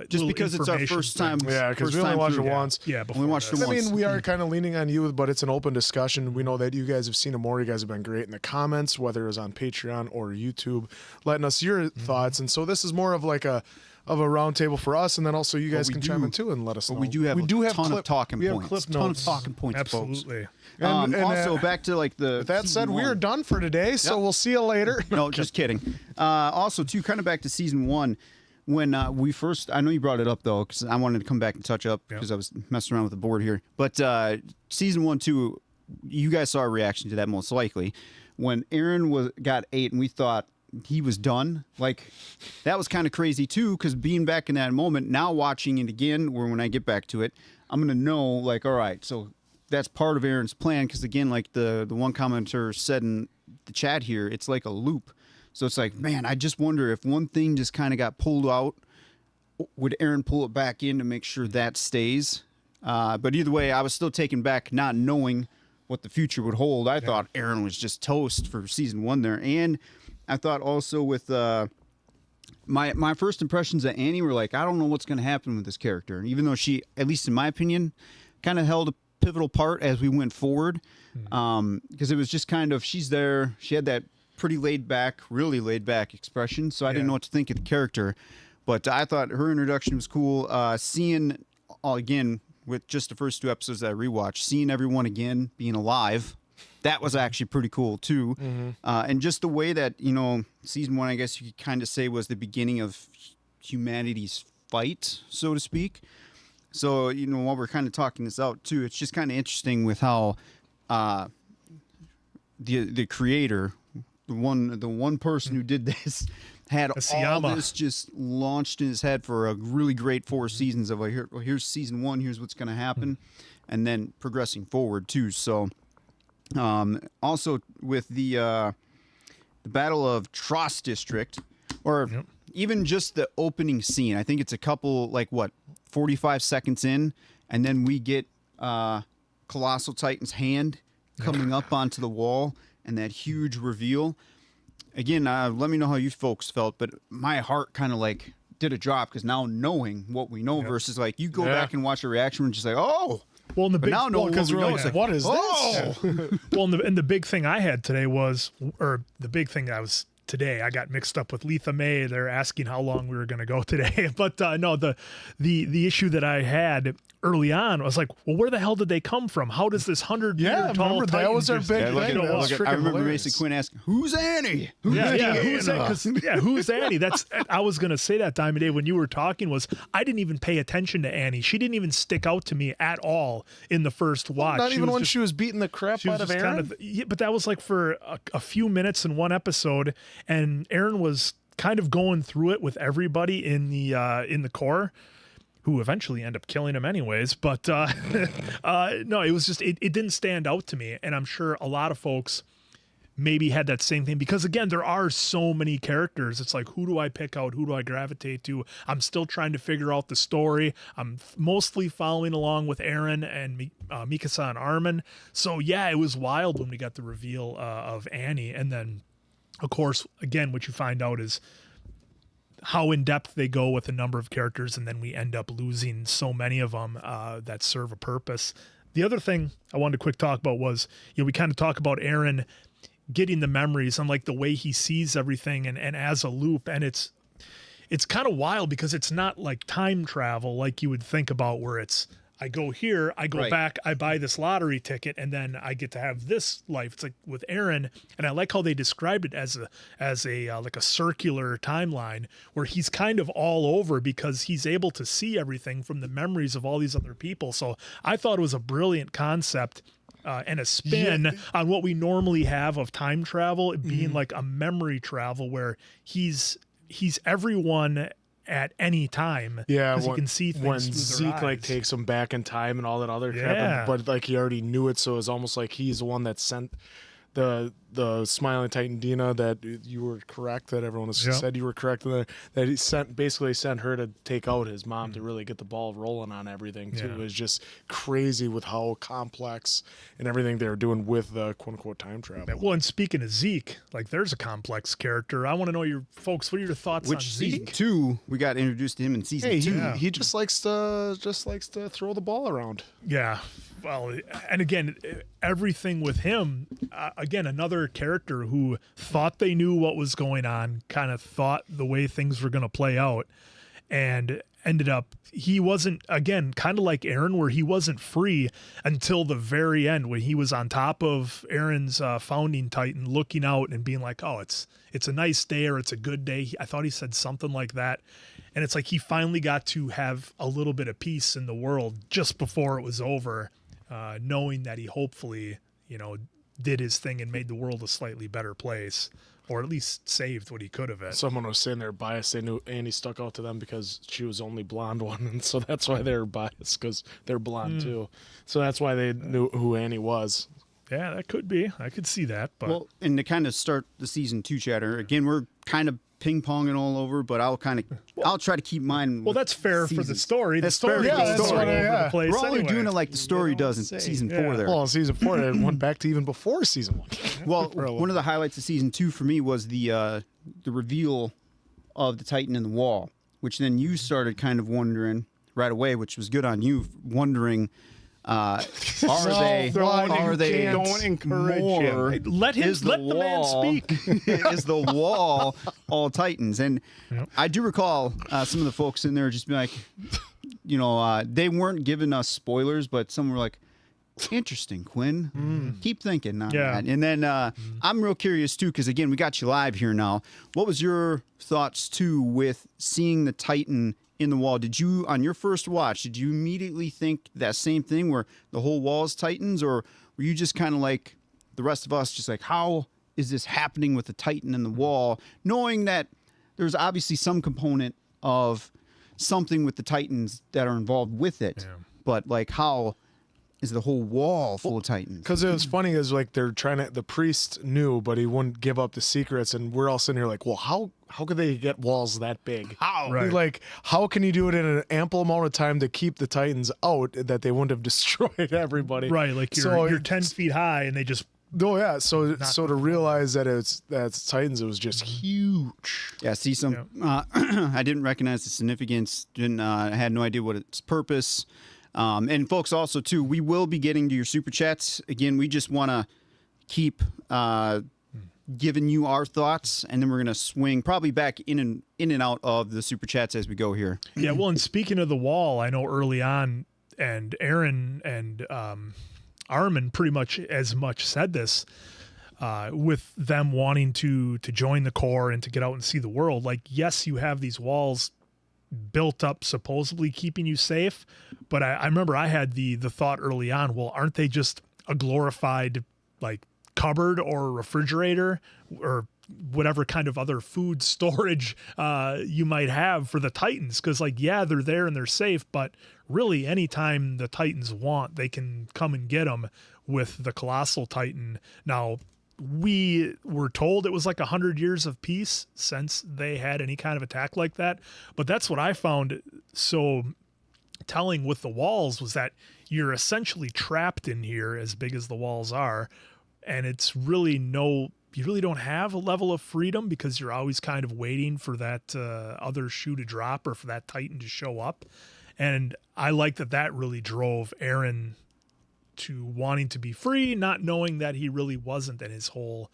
just because it's our first time. Yeah, because we only watched it once. Yeah, before we watched it I once. mean, we are kind of leaning on you, but it's an open discussion. We know that you guys have seen it more. You guys have been great in the comments, whether it was on Patreon or YouTube, letting us your thoughts. And so this is more of like a roundtable for us, and then also you guys can chime in too and let us know. We do have a ton of talking points. We have clip ton of notes. talking points, Absolutely. folks. And also, back to like the. With that said, season we are one. done for today, so we'll see you later. No, just kidding. Also, too, kind of back to season one. When we first, I know you brought it up though, because I wanted to come back and touch up because I was messing around with the board here. But season 1, 2, you guys saw a reaction to that most likely when Eren got 8, and we thought he was done. Like that was kind of crazy too, because being back in that moment, now watching it again, or when I get back to it, I'm gonna know like, all right, so that's part of Eren's plan. Because again, like the one commenter said in the chat here, it's like a loop. So it's like, man, I just wonder if one thing just kind of got pulled out, would Eren pull it back in to make sure that stays? But either way, I was still taken back not knowing what the future would hold. I thought Eren was just toast for season 1 there. And I thought also with my first impressions of Annie were like, I don't know what's going to happen with this character. And even though she, at least in my opinion, kind of held a pivotal part as we went forward, because it was just kind of, she's there. She had that pretty really laid back expression. So I didn't know what to think of the character. But I thought her introduction was cool. Seeing, again, with just the first 2 episodes that I rewatched, seeing everyone again being alive, that was actually pretty cool too. And just the way that, season 1, I guess you could kind of say, was the beginning of humanity's fight, so to speak. So, while we're kind of talking this out too, it's just kind of interesting with how the creator, the one person who did this, had all this just launched in his head for a really great 4 seasons of here's season 1, here's what's going to happen, and then progressing forward too. So also with the Battle of Trost District, or even just the opening scene, I think it's a couple, like what, 45 seconds in, and then we get Colossal Titan's hand coming up onto the wall and that huge reveal. Again, let me know how you folks felt, but my heart kind of like did a drop because now knowing what we know versus like you go back and watch a reaction and just like, oh. Well, and the big now knowing because what we we're know, like, it's like, what is oh. this? Well, and the big thing I had today was, or the big thing I was today, I got mixed up with Letha May. They're asking how long we were going to go today, but no, the issue that I had early on, I was like, well, where the hell did they come from? How does this 100-year tall remember, that Titan was our just- big Yeah, look thing. at- That was look at- I freaking remember hilarious. Mason Quinn asking, "Who's Annie?" Yeah, who's that? 'Cause, who's Annie? That's I was gonna say that time of day when you were talking was I didn't even pay attention to Annie. She didn't even stick out to me at all in the first watch. Not even was when just- she was beating the crap she was out of just Eren. kind of, yeah, but that was like for a few minutes in one episode, and Eren was kind of going through it with everybody in the core, who eventually end up killing him anyways. But no, it was just it didn't stand out to me, and I'm sure a lot of folks maybe had that same thing because again there are so many characters. It's like, who do I pick out, who do I gravitate to? I'm still trying to figure out the story. I'm mostly following along with Eren and Mikasa and Armin. So yeah, it was wild when we got the reveal of Annie, and then of course again what you find out is how in depth they go with a number of characters, and then we end up losing so many of them that serve a purpose. The other thing I wanted to quick talk about was, we kind of talk about Eren getting the memories and like the way he sees everything and as a loop, and it's kind of wild because it's not like time travel like you would think about, where it's I go here, I go back, I buy this lottery ticket, and then I get to have this life. It's like with Eren, and I like how they described it as a like a circular timeline where he's kind of all over because he's able to see everything from the memories of all these other people. So I thought it was a brilliant concept. And a spin on what we normally have of time travel, it being like a memory travel where he's everyone at any time. Yeah, because he can see things when through Zeke their like eyes. takes him back in time and all that other crap, Yeah. but like he already knew it, so it's almost like he's the one that sent the smiling Titan Dina, that you were correct, that everyone has Yep. said you were correct, that he basically sent her to take out his mom to really get the ball rolling on everything too. Yeah. It was just crazy with how complex and everything they were doing with the quote unquote time travel. Well, and speaking of Zeke, like there's a complex character. I want to know your folks. What are your thoughts on Which season Zeke? 2 we got introduced to him in season 2. He just likes to throw the ball around. Yeah. Well, and again, everything with him, again, another character who thought they knew what was going on, kind of thought the way things were going to play out, and ended up, he wasn't, again, kind of like Eren, where he wasn't free until the very end when he was on top of Eren's founding Titan, looking out and being like, oh, it's a nice day, or it's a good day. I thought he said something like that. And it's like he finally got to have a little bit of peace in the world just before it was over. Knowing that he hopefully, did his thing and made the world a slightly better place, or at least saved what he could of it. Someone was saying they're biased. They knew Annie stuck out to them because she was the only blonde one, and so that's why they're biased, because they're blonde too. So that's why they knew who Annie was. Yeah, that could be. I could see that. But Well, and to kind of start the season 2 chatter, again, we're kind of ping-ponging all over, but I'll try to keep mine. well, that's fair for the seasons. story. The That's story fair for goes the all story. over Yeah. the place. We're only anyway. doing it like the story does in season 4 Yeah. there. Well, in season 4, it went back to even before season 1. Well, one of the highlights of season 2 for me was the reveal of the Titan in the wall, which then you started kind of wondering right away, which was good on you, wondering are they Don't encourage more? him. Let him. Is the Let the man wall- speak. Is the wall all Titans? And I do recall some of the folks in there just being like, they weren't giving us spoilers, but some were like, interesting, Quinn. Keep thinking on Yeah. that. And then I'm real curious too, because again, we got you live here now. What was your thoughts too with seeing the Titan in the wall? Did you, on your first watch, did you immediately think that same thing where the whole wall is Titans, or were you just kind of like the rest of us, just like, how is this happening with the Titan in the wall, knowing that there's obviously some component of something with the Titans that are involved with it, but like how is the whole wall full of Titans. Because it was funny, is like they're trying to. The priest knew, but he wouldn't give up the secrets, and we're all sitting here like, well, how could they get walls that big? How? Right. Like, how can you do it in an ample amount of time to keep the Titans out that they wouldn't have destroyed everybody? Right, like you're 10 feet high and they just Oh yeah, so to realize that that's Titans, it was just huge. Yeah, see some. I didn't recognize the significance. I had no idea what its purpose. And folks, also too, we will be getting to your super chats again. We just want to keep giving you our thoughts, and then we're gonna swing probably back in and out of the super chats as we go here. Yeah, well, and speaking of the wall, I know early on, and Eren and Armin pretty much said this with them wanting to join the core and to get out and see the world. Like, yes, you have these walls built up supposedly keeping you safe, but I remember I had the thought early on, well, aren't they just a glorified like cupboard or refrigerator or whatever kind of other food storage you might have for the Titans? Because like, yeah, they're there and they're safe, but really anytime the Titans want, they can come and get them with the Colossal Titan. Now, we were told it was like 100 years of peace since they had any kind of attack like that, but that's what I found so telling with the walls, was that you're essentially trapped in here as big as the walls are, and it's really you really don't have a level of freedom because you're always kind of waiting for that other shoe to drop or for that Titan to show up. And I like that really drove Eren to wanting to be free, not knowing that he really wasn't, and his whole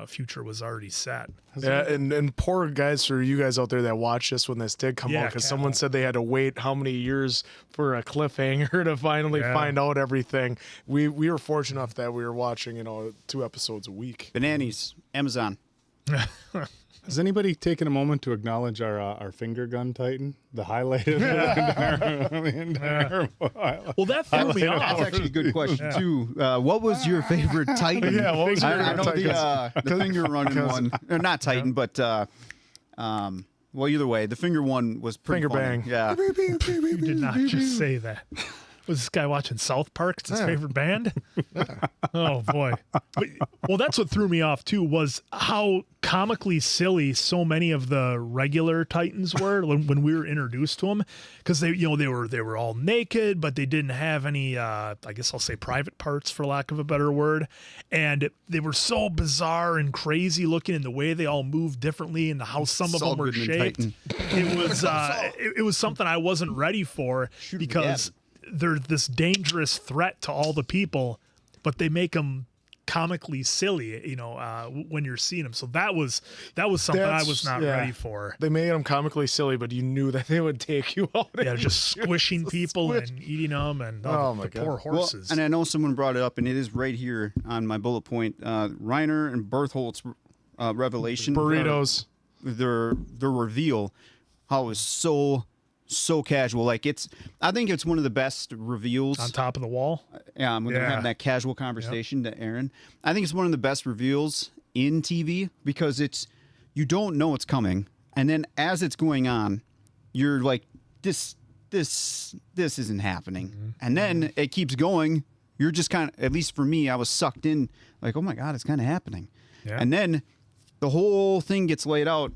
future was already set. Yeah, and poor guys, for you guys out there that watched this when this did come out, because someone said they had to wait how many years for a cliffhanger to finally find out everything. We were fortunate enough that we were watching 2 episodes a week. Bananas, Amazon. Has anybody taken a moment to acknowledge our finger gun Titan? The highlight of the entire Well, that threw me off. That's actually a good question too. What was your favorite Titan? Yeah, what was your I know the finger running one, or not Titan, but well, either way, the finger one was pretty Finger funny. bang. Yeah, You did not just say that. Was this guy watching South Park? It's his favorite band? Oh, boy. Well, that's what threw me off, too, was how comically silly so many of the regular Titans were when we were introduced to them. Because they were all naked, but they didn't have any, I guess I'll say private parts, for lack of a better word. And they were so bizarre and crazy looking in the way they all moved differently and how some of them were shaped. It was something I wasn't ready for because they're this dangerous threat to all the people, but they make them comically silly, when you're seeing them. So that was something I was not ready for. They made them comically silly, but you knew that they would take you out. Yeah, just squishing people and eating them, and the poor horses. Well, and I know someone brought it up, and it is right here on my bullet point. Reiner and Bertholdt's revelation, Burritos, their reveal, how it was so casual. Like, I think it's one of the best reveals. On top of the wall? When they're having that casual conversation to Eren. I think it's one of the best reveals in TV because you don't know it's coming. And then as it's going on, you're like, this isn't happening. Mm-hmm. And then it keeps going. You're just kind of, at least for me, I was sucked in like, oh my God, it's kind of happening. Yeah. And then the whole thing gets laid out.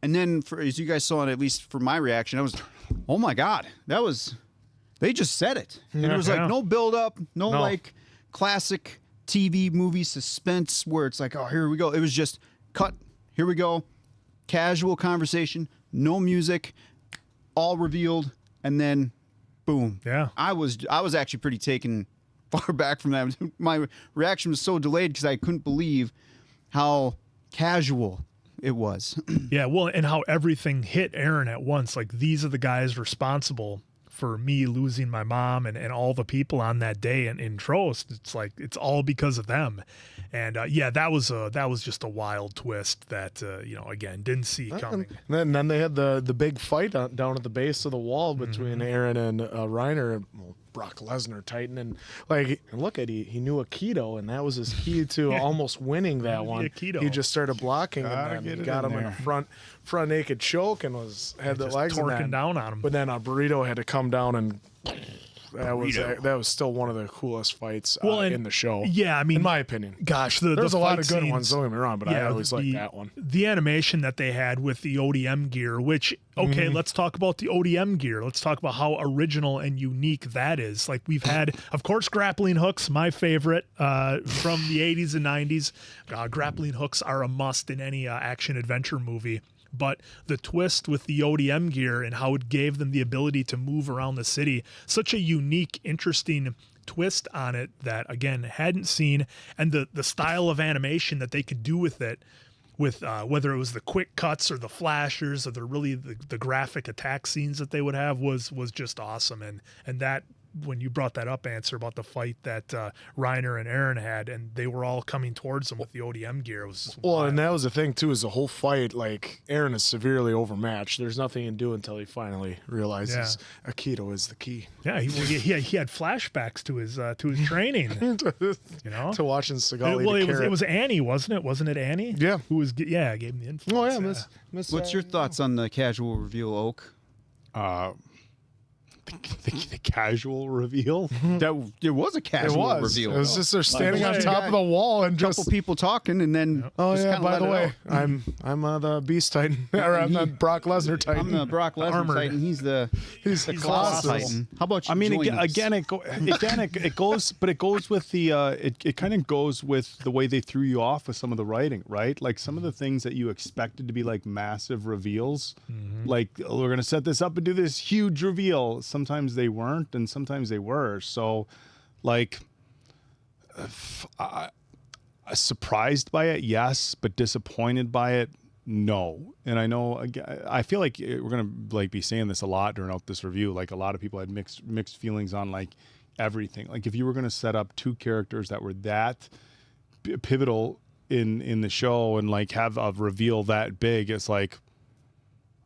And then as you guys saw it, at least for my reaction, I was, oh my God, they just said it. And there was like no build up, no like classic TV movie suspense where it's like, oh, here we go. It was just cut. Here we go. Casual conversation, no music, all revealed. And then boom. Yeah. I was actually pretty taken far back from that. My reaction was so delayed because I couldn't believe how casual it was. Yeah, well, and how everything hit Eren at once. Like, these are the guys responsible for me losing my mom and all the people on that day in Trost. It's like, it's all because of them. And that was just a wild twist that again, didn't see coming. And then they had the big fight down at the base of the wall between Eren and Reiner. Brock Lesnar Titan, and look at he knew Aikido, and that was his key to almost winning that one. Aikido. He just started blocking, and then he got him in a front naked choke and had the legs torquing down on him. But then a Burrito had to come down and that was still one of the coolest fights in the show. Yeah, I mean, in my opinion. Gosh, there's a lot of good scenes, ones, don't get me wrong, but I always like that one. The animation that they had with the ODM gear, which, okay, let's talk about the ODM gear. Let's talk about how original and unique that is. Like, we've had, of course, grappling hooks, my favorite from the 80s and 90s. Grappling hooks are a must in any action-adventure movie. But the twist with the ODM gear and how it gave them the ability to move around the city, such a unique, interesting twist on it that, again, hadn't seen. And the style of animation that they could do with it, with whether it was the quick cuts or the flashers or the graphic attack scenes that they would have was just awesome. And that, when you brought that up, Answer, about the fight that Reiner and Eren had, and they were all coming towards them with the ODM gear. It was wild. And that was the thing too, is the whole fight, like, Eren is severely overmatched. There's nothing he can do until he finally realizes Aikido is the key. Yeah, he had flashbacks to his training. To watching Seagal. It was Annie, wasn't it? Wasn't it Annie? Yeah, who was gave him the influence. Oh yeah, Miss. What's your thoughts on the casual reveal, Oak? The casual reveal. That it was a casual reveal. It was just they're standing on top of the wall and a couple people talking, and then by the way, I'm the Beast Titan, or I'm the Brock Lesnar Titan. I'm the Brock Lesnar Titan. He's the Colossus Titan. How about you? I mean, it goes with the it kind of goes with the way they threw you off with some of the writing, right? Like some of the things that you expected to be like massive reveals, like we're gonna set this up and do this huge reveal. Sometimes they weren't, and sometimes they were. So, like, surprised by it, yes, but disappointed by it, no. And I know, I feel like we're gonna like be saying this a lot during this review. Like, a lot of people had mixed feelings on like everything. Like, if you were gonna set up two characters that were that pivotal in the show and like have a reveal that big, it's like,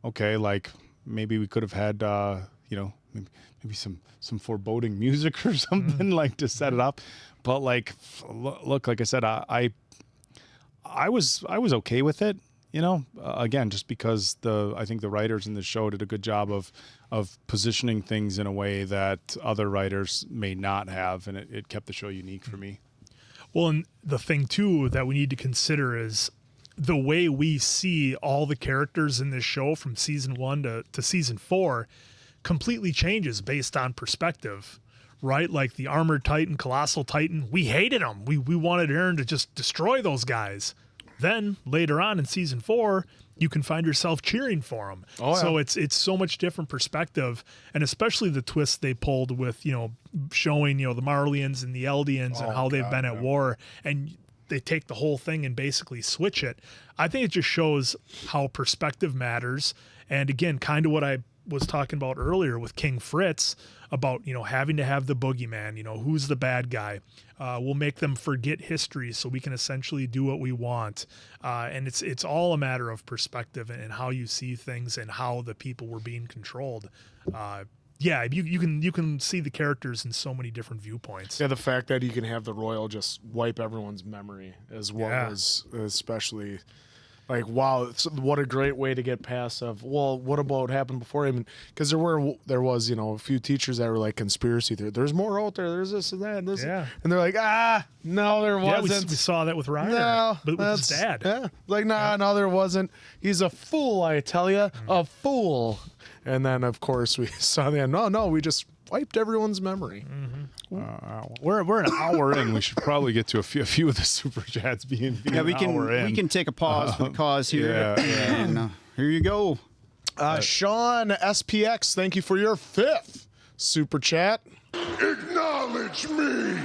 okay, like maybe we could have had maybe some foreboding music or something like to set it up. But like, look, like I said, I was okay with it, again, just because I think the writers in the show did a good job of positioning things in a way that other writers may not have, and it kept the show unique for me. Well, and the thing too that we need to consider is the way we see all the characters in this show from season 1 to season 4 completely changes based on perspective, right? Like the Armored Titan, Colossal Titan, we hated them. We wanted Eren to just destroy those guys. Then later on in season 4, you can find yourself cheering for them. Oh, yeah. So it's so much different perspective, and especially the twist they pulled with, showing, the Marlians and the Eldians and how they've been at war, and they take the whole thing and basically switch it. I think it just shows how perspective matters. And again, kind of what I was talking about earlier with King Fritz about, having to have the boogeyman, who's the bad guy. We'll make them forget history so we can essentially do what we want. And it's all a matter of perspective and how you see things and how the people were being controlled. You can see the characters in so many different viewpoints. Yeah, the fact that you can have the Royal just wipe everyone's memory is what was especially like, wow, what a great way to get past what about happened before him? Because there was a few teachers that were like conspiracy theory. There's more out there. There's this and that. And this. Yeah. And they're like, no, there wasn't. We saw that with Reiner. But with his dad. Yeah. Like, no, there wasn't. He's a fool, I tell you. A fool. And then, of course, we saw the end. No, we just wiped everyone's memory. We're an hour in. We should probably get to a few of the super chats being we can take a pause for the cause here. And here you go. Sean SPX, thank you for your 5th super chat. Acknowledge me.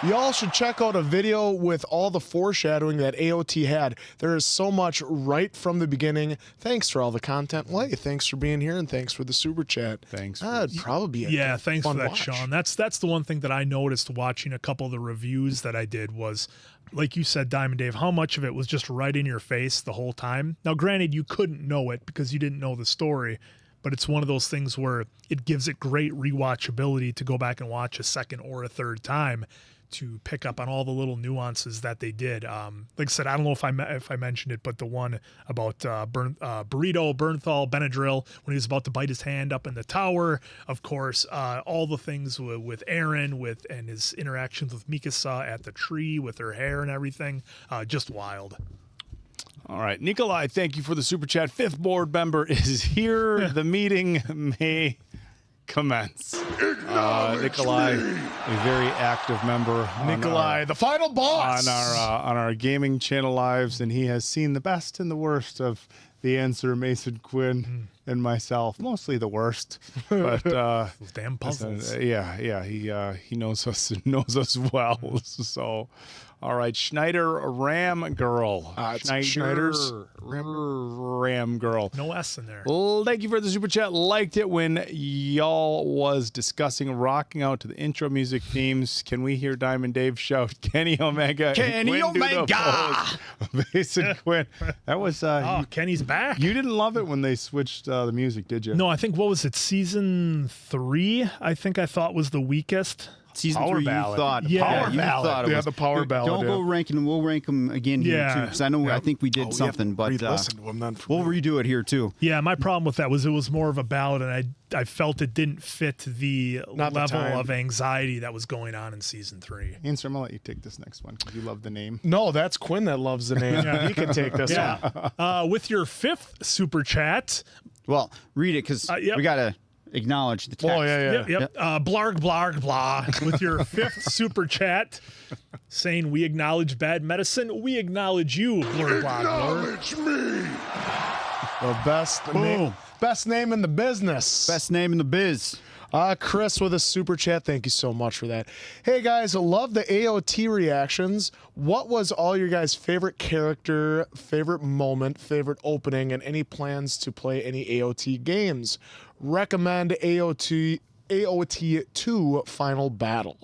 Y'all should check out a video with all the foreshadowing that AOT had. There is so much right from the beginning. Thanks for all the content. Well, hey, thanks for being here, and thanks for the super chat. Thanks. It'd probably be thanks for that, watch. Sean. That's the one thing that I noticed watching a couple of the reviews that I did was, like you said, Diamond Dave, how much of it was just right in your face the whole time. Now, granted, you couldn't know it because you didn't know the story, but it's one of those things where it gives it great rewatchability to go back and watch a second or a third time to pick up on all the little nuances that they did. Like I said, I don't know if I mentioned it, but the one about Burrito, Bernthal, Benadryl, when he was about to bite his hand up in the tower, of course, all the things with Eren, and his interactions with Mikasa at the tree with her hair and everything, just wild. All right, Nikolai, thank you for the super chat. 5th board member is here. The meeting may commence. Nikolai, a very active member. Nikolai, the final boss on our gaming channel lives, and he has seen the best and the worst of the answer, Mason Quinn and myself. Mostly the worst, but Those damn puzzles. he knows us well. So. All right, Schneider Ram Girl. Schneider's Ram Girl. No S in there. Well, thank you for the super chat. Liked it when y'all was discussing rocking out to the intro music themes. Can we hear Diamond Dave shout Kenny Omega? Kenny Omega! Mason Quinn. That was. Kenny's back. You didn't love it when they switched the music, did you? No, I think, what was it, season 3? I think I thought was the weakest. Season Power 3, ballad. you thought. Yeah. You thought it Yeah, was. the power ballad, Don't go ranking. We'll rank them again here, too. Because I think we did something, but listen to him then. we'll redo it here, too. Yeah, my problem with that was it was more of a ballad, and I felt it didn't fit the Not the level time. of anxiety that was going on in season 3. Answer, I'm going to let you take this next one because you love the name. No, that's Quinn that loves the name. He can take this one. With your 5th super chat. Well, read it because Yep. we got to acknowledge the text. Oh, yeah. Yep. Blarg, blarg, blah. With your 5th super chat saying, we acknowledge bad medicine. We acknowledge you, blurg, blah, blur. Acknowledge me. The best name in the business. Best name in the biz. Chris with a super chat. Thank you so much for that. Hey guys, I love the AOT reactions. What was all your guys' favorite character, favorite moment, favorite opening, and any plans to play any AOT games? Recommend AOT 2 Final Battle.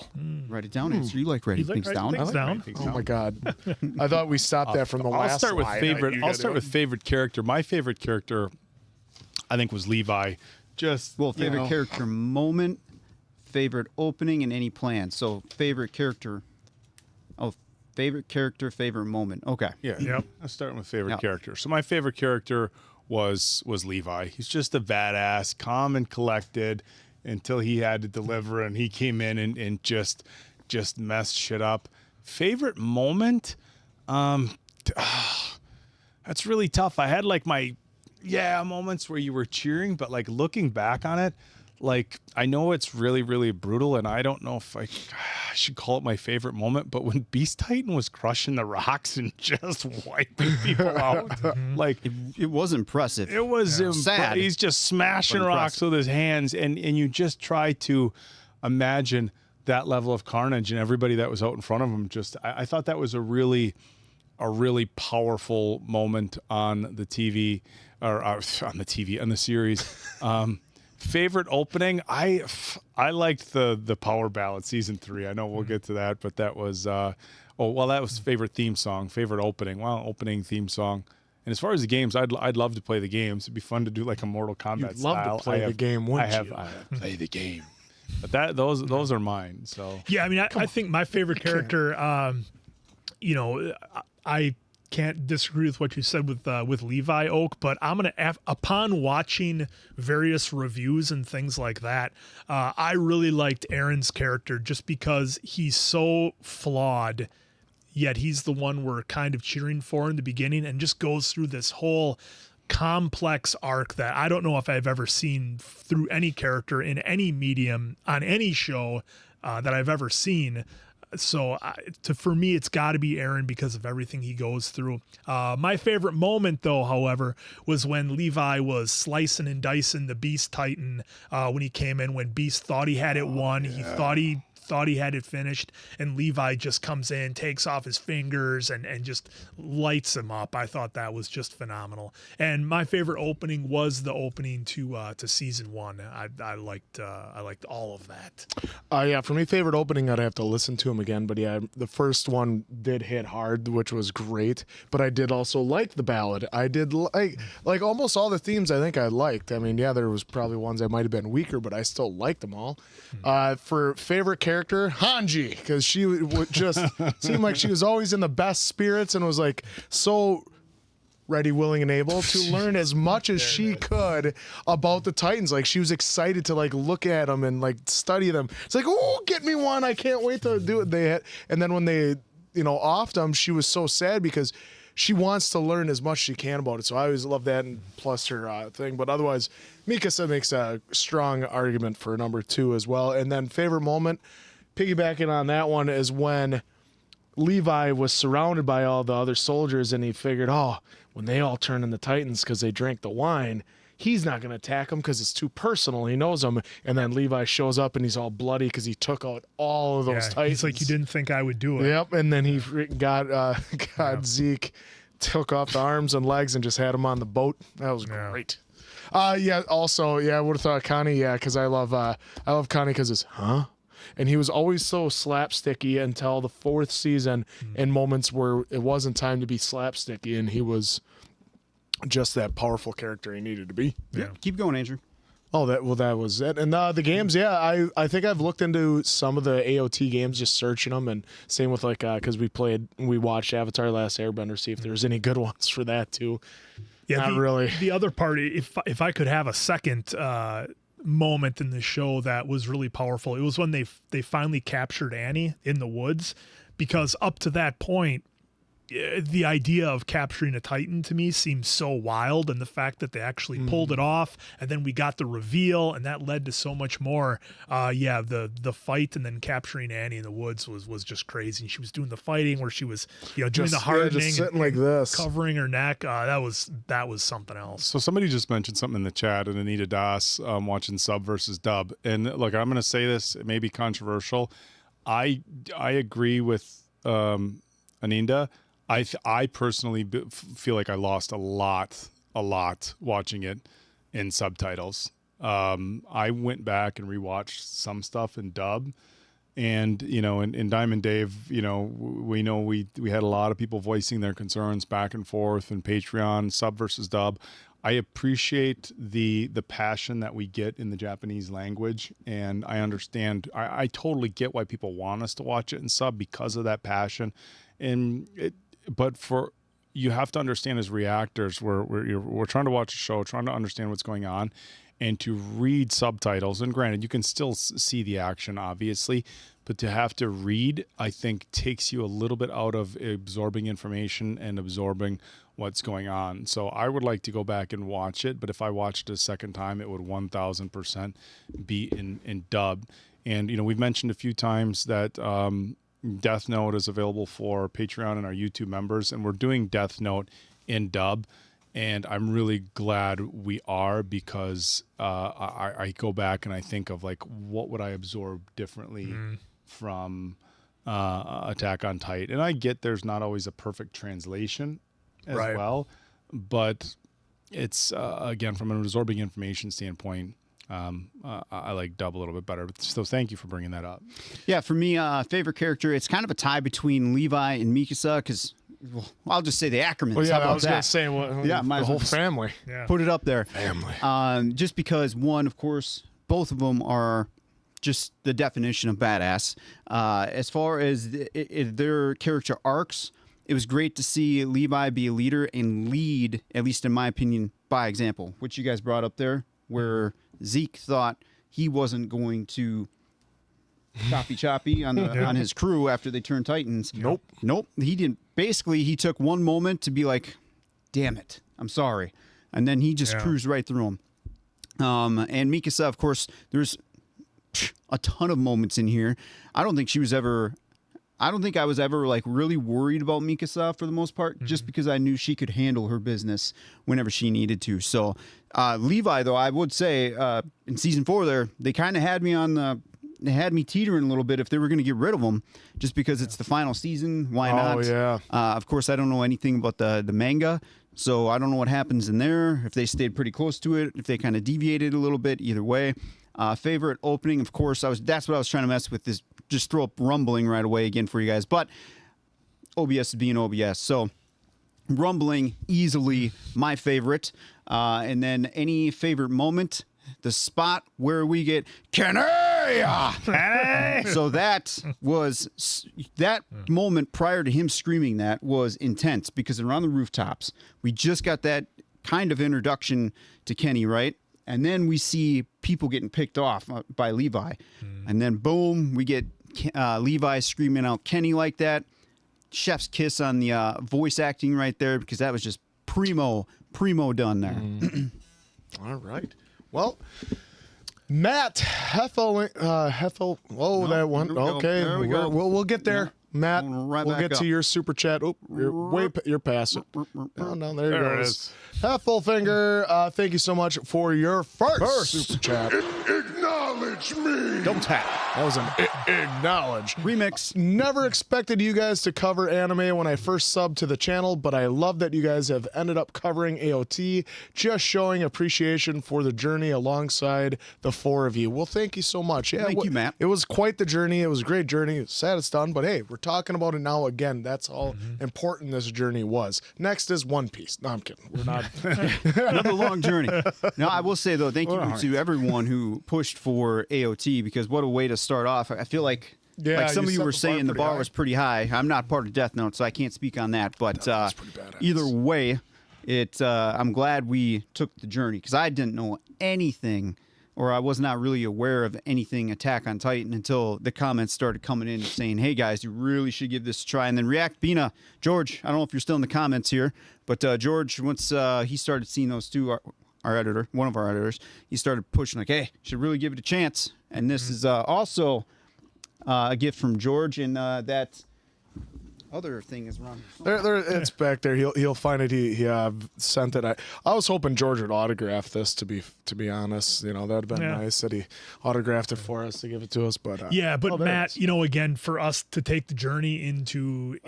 Write it down. Answer. You like writing like things writing down. things down. Oh my God. I thought we stopped that from the last I'll start with line. favorite. I'll start with favorite character. My favorite character, I think, was Levi. Just Favorite character moment, favorite opening, and any plans. So favorite character. Oh, favorite character, favorite moment. Okay. Yeah. Yep. I'm starting with favorite Yep. character. So my favorite character was Levi. He's just a badass, calm and collected until he had to deliver, and he came in and just messed shit up. Favorite moment? That's really tough. I had like my moments where you were cheering, but like looking back on it, like I know it's really, really brutal, and I don't know if I should call it my favorite moment, but when Beast Titan was crushing the rocks and just wiping people out, like It was impressive. it was Sad, he's just smashing but rocks with his hands, and you just try to imagine that level of carnage and everybody that was out in front of him. Just I thought that was a really powerful moment on the TV or on the series. Favorite opening? I liked the Power Ballad season 3. I know we'll get to that, but that was that was favorite theme song. Favorite opening? Well, opening theme song. And as far as the games, I'd love to play the games. It'd be fun to do like a Mortal Kombat You'd love style. to play the game, wouldn't you? I have play the game. But those are mine. So Yeah, I mean, I think my favorite character, I can't disagree with what you said with Levi Oak, but I'm gonna upon watching various reviews and things like that, I really liked Eren's character just because he's so flawed, yet he's the one we're kind of cheering for in the beginning, and just goes through this whole complex arc that I don't know if I've ever seen through any character in any medium on any show that I've ever seen. So for me, it's got to be Eren because of everything he goes through. My favorite moment, though, however, was when Levi was slicing and dicing the Beast Titan when he came in, when Beast thought he had it won. He thought he thought he had it finished, and Levi just comes in, takes off his fingers, and just lights him up. I thought that was just phenomenal. And my favorite opening was the opening to season 1. I liked all of that. Yeah, for me, favorite opening, I'd have to listen to him again. But yeah, the first one did hit hard, which was great. But I did also like the ballad. I did like almost all the themes I think I liked. I mean, yeah, there was probably ones that might have been weaker, but I still liked them all. For favorite character, Hanji, because she would just seemed like she was always in the best spirits and was like so ready, willing, and able to learn as much as she could about the Titans. Like, she was excited to like look at them and like study them. It's like, oh, get me one! I can't wait to do it. And then when they, offed them, she was so sad because she wants to learn as much as she can about it. So I always love that, and plus her thing. But otherwise, Mikasa makes a strong argument for number 2 as well. And then favorite moment, piggybacking on that one, is when Levi was surrounded by all the other soldiers, and he figured, when they all turn in the Titans because they drank the wine, he's not going to attack them because it's too personal. He knows them. And then Levi shows up and he's all bloody because he took out all of those Titans. He's like, you didn't think I would do it. Yep. And then he got Zeke, took off the arms and legs and just had him on the boat. That was great. Also, I would have thought Connie, because I love Connie because it's, and he was always so slapsticky until the 4th season in moments where it wasn't time to be slapsticky, and he was just that powerful character he needed to be. Yeah. Keep going, Andrew. Oh, that was it. And the games, I think I've looked into some of the AOT games, just searching them, and same with because we watched Avatar: Last Airbender, see if there's any good ones for that too. Yeah, not really. The other part, if I could have a second moment in the show that was really powerful, it was when they finally captured Annie in the woods, because up to that point, the idea of capturing a Titan to me seems so wild, and the fact that they actually pulled it off, and then we got the reveal, and that led to so much more. The fight and then capturing Annie in the woods was just crazy. She was doing the fighting where she was doing the hardening, just sitting like this, covering her neck. That was something else. So somebody just mentioned something in the chat, and Anita Das watching sub versus dub, and look, I'm going to say this, it may be controversial. I agree with Anita. I personally feel like I lost a lot watching it in subtitles. I went back and rewatched some stuff in dub, and in Diamond Dave, we had a lot of people voicing their concerns back and forth in Patreon, sub versus dub. I appreciate the passion that we get in the Japanese language, and I understand. I totally get why people want us to watch it in sub because of that passion, but you have to understand as reactors, we're trying to watch a show, trying to understand what's going on, and to read subtitles. And granted, you can still see the action, obviously, but to have to read, I think, takes you a little bit out of absorbing information and absorbing what's going on. So I would like to go back and watch it, but if I watched it a second time, it would 1,000% be in dub. And we've mentioned a few times that Death Note is available for Patreon and our YouTube members, and we're doing Death Note in dub, and I'm really glad we are, because I go back and I think of like, what would I absorb differently from Attack on Titan? And I get there's not always a perfect translation as well, but it's again, from an absorbing information standpoint, I like dub a little bit better. So thank you for bringing that up. Yeah, for me, favorite character, it's kind of a tie between Levi and Mikasa, because I'll just say the Ackermans. Well, yeah, How about I was that? going to say the whole family. Yeah. Put it up there. Family. Just because, one, of course, both of them are just the definition of badass. As far as their character arcs, it was great to see Levi be a leader and lead, at least in my opinion, by example, which you guys brought up there, where Zeke thought he wasn't going to choppy on his crew after they turned Titans. Nope. He didn't. Basically, he took one moment to be like, damn it, I'm sorry. And then he just cruised right through him. And Mikasa, of course, there's a ton of moments in here. I don't think I was ever like really worried about Mikasa for the most part, just because I knew she could handle her business whenever she needed to. So Levi, though, I would say in season 4 there, they kind of had me on the had me teetering a little bit if they were going to get rid of them, just because it's the final season. Why not? Oh, yeah. Of course, I don't know anything about the manga, so I don't know what happens in there, if they stayed pretty close to it, if they kind of deviated a little bit, either way. Favorite opening, of course, that's what I was trying to mess with, is just throw up Rumbling right away again for you guys. But OBS is being OBS, so Rumbling, easily my favorite. And then any favorite moment, the spot where we get Kenny! So that moment prior to him screaming that was intense, because they're on the rooftops. We just got that kind of introduction to Kenny, right? And then we see people getting picked off by Levi. And then boom, we get Levi screaming out Kenny like that. Chef's kiss on the voice acting right there, because that was just primo done there. All right. Well, Matt Heffel. Oh, that one. Okay, There we go. We'll get there. Yeah. Matt, Right we'll back get up. to your super chat. Oh, you're past it. Oh, no, there There it it goes. is. Heffelfinger, thank you so much for your first super chat. Acknowledge me. Double tap. That was an acknowledge. Remix. Never expected you guys to cover anime when I first subbed to the channel, but I love that you guys have ended up covering AOT, just showing appreciation for the journey alongside the four of you. Well, thank you so much. Yeah, Thank you, Matt. It was quite the journey. It was a great journey. It's sad it's done, but hey, we're talking about it now again. That's how important this journey was. Next is One Piece. No, I'm kidding. We're not. Another long journey. Now, I will say, though, thank you to everyone who pushed for AOT, because what a way to start off. I feel like, Yeah, some you of you set were the bar saying the pretty bar high. was pretty high. I'm not part of Death Note, so I can't speak on that. But That's pretty badass. either way, I'm glad we took the journey, because I didn't know anything, or I was not really aware of anything Attack on Titan until the comments started coming in saying, hey guys, you really should give this a try. And then React Bina, George, I don't know if you're still in the comments here, but George, once he started seeing those two, our editor, one of our editors, he started pushing like, hey, you should really give it a chance. And this is also a gift from George, and that other thing is wrong. There, it's back there. He'll find it. He sent it. I was hoping George would autograph this. To be honest, that'd have been nice that he autographed it for us to give it to us. But Yeah, but there it Matt, is. again, for us to take the journey into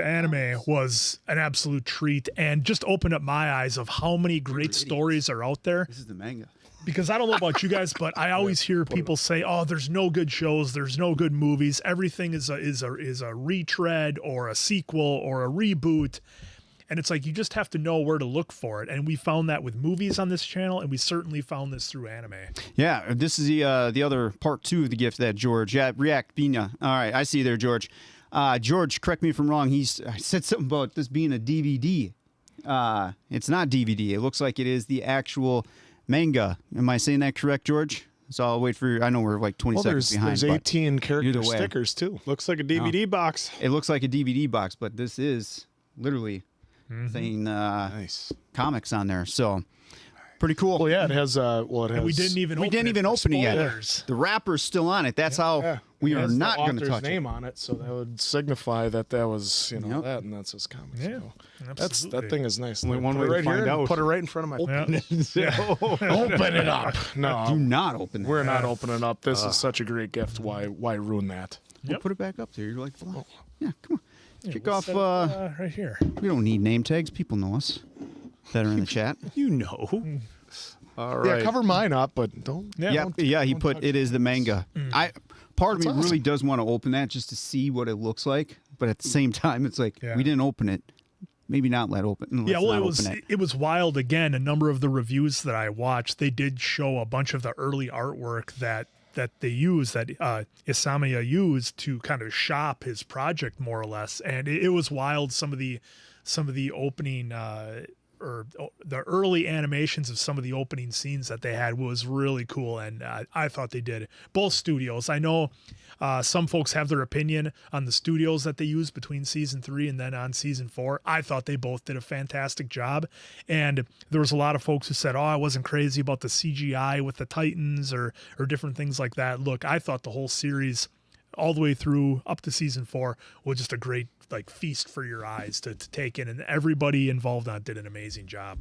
anime was an absolute treat, and just opened up my eyes of how many great stories are out there. This is the manga. Because I don't know about you guys, but I always hear people say, "Oh, there's no good shows, there's no good movies. Everything is a retread or a sequel or a reboot." And it's like, you just have to know where to look for it. And we found that with movies on this channel, and we certainly found this through anime. Yeah, this is the other part 2 of the gift that George. Yeah, React Bina. All right, I see you there, George. George, correct me if I'm wrong. I said something about this being a DVD. It's not DVD. It looks like it is the actual manga. Am I saying that correct, George? So I'll wait for. I know we're like 20 well, seconds behind. there's but 18 character either way. stickers too. Looks like a DVD box. It looks like a DVD box, but this is literally saying Nice. comics on there. So pretty cool. Well, yeah, it has. Well, it has. And we didn't even for open it yet. spoilers. The wrapper's still on it. That's how we It are has not the going to author's touch name on it, so that would signify that was Yep. that, and that's his comic. Yeah, So that absolutely. thing is nice. Only one Put way it to right find here and out. Put it right in front of my. Yeah. Open it up. Do No, not open it. we're not opening up. This is such a great gift. Why ruin that? We'll put it back up there. You're like, yeah, come on. Kick We'll off. set it, right here. We don't need name tags. People know us that are in the chat. You know. All right. Yeah, cover mine up, but don't. Yeah, he put it is the manga. Part of me really does want to open that just to see what it looks like, but at the same time, it's like we didn't open it. Maybe not let open. Yeah, well, let's not open it was wild. Again, a number of the reviews that I watched, they did show a bunch of the early artwork that they used, that Isamiya used to kind of shop his project more or less, and it was wild. Some of the opening or the early animations of some of the opening scenes that they had was really cool, and I thought they did. Both studios. I know some folks have their opinion on the studios that they used between season 3 and then on season 4. I thought they both did a fantastic job, and there was a lot of folks who said, "Oh, I wasn't crazy about the CGI with the Titans or different things like that." Look, I thought the whole series, all the way through up to season 4, was just a great feast for your eyes to take in, and everybody involved on it did an amazing job.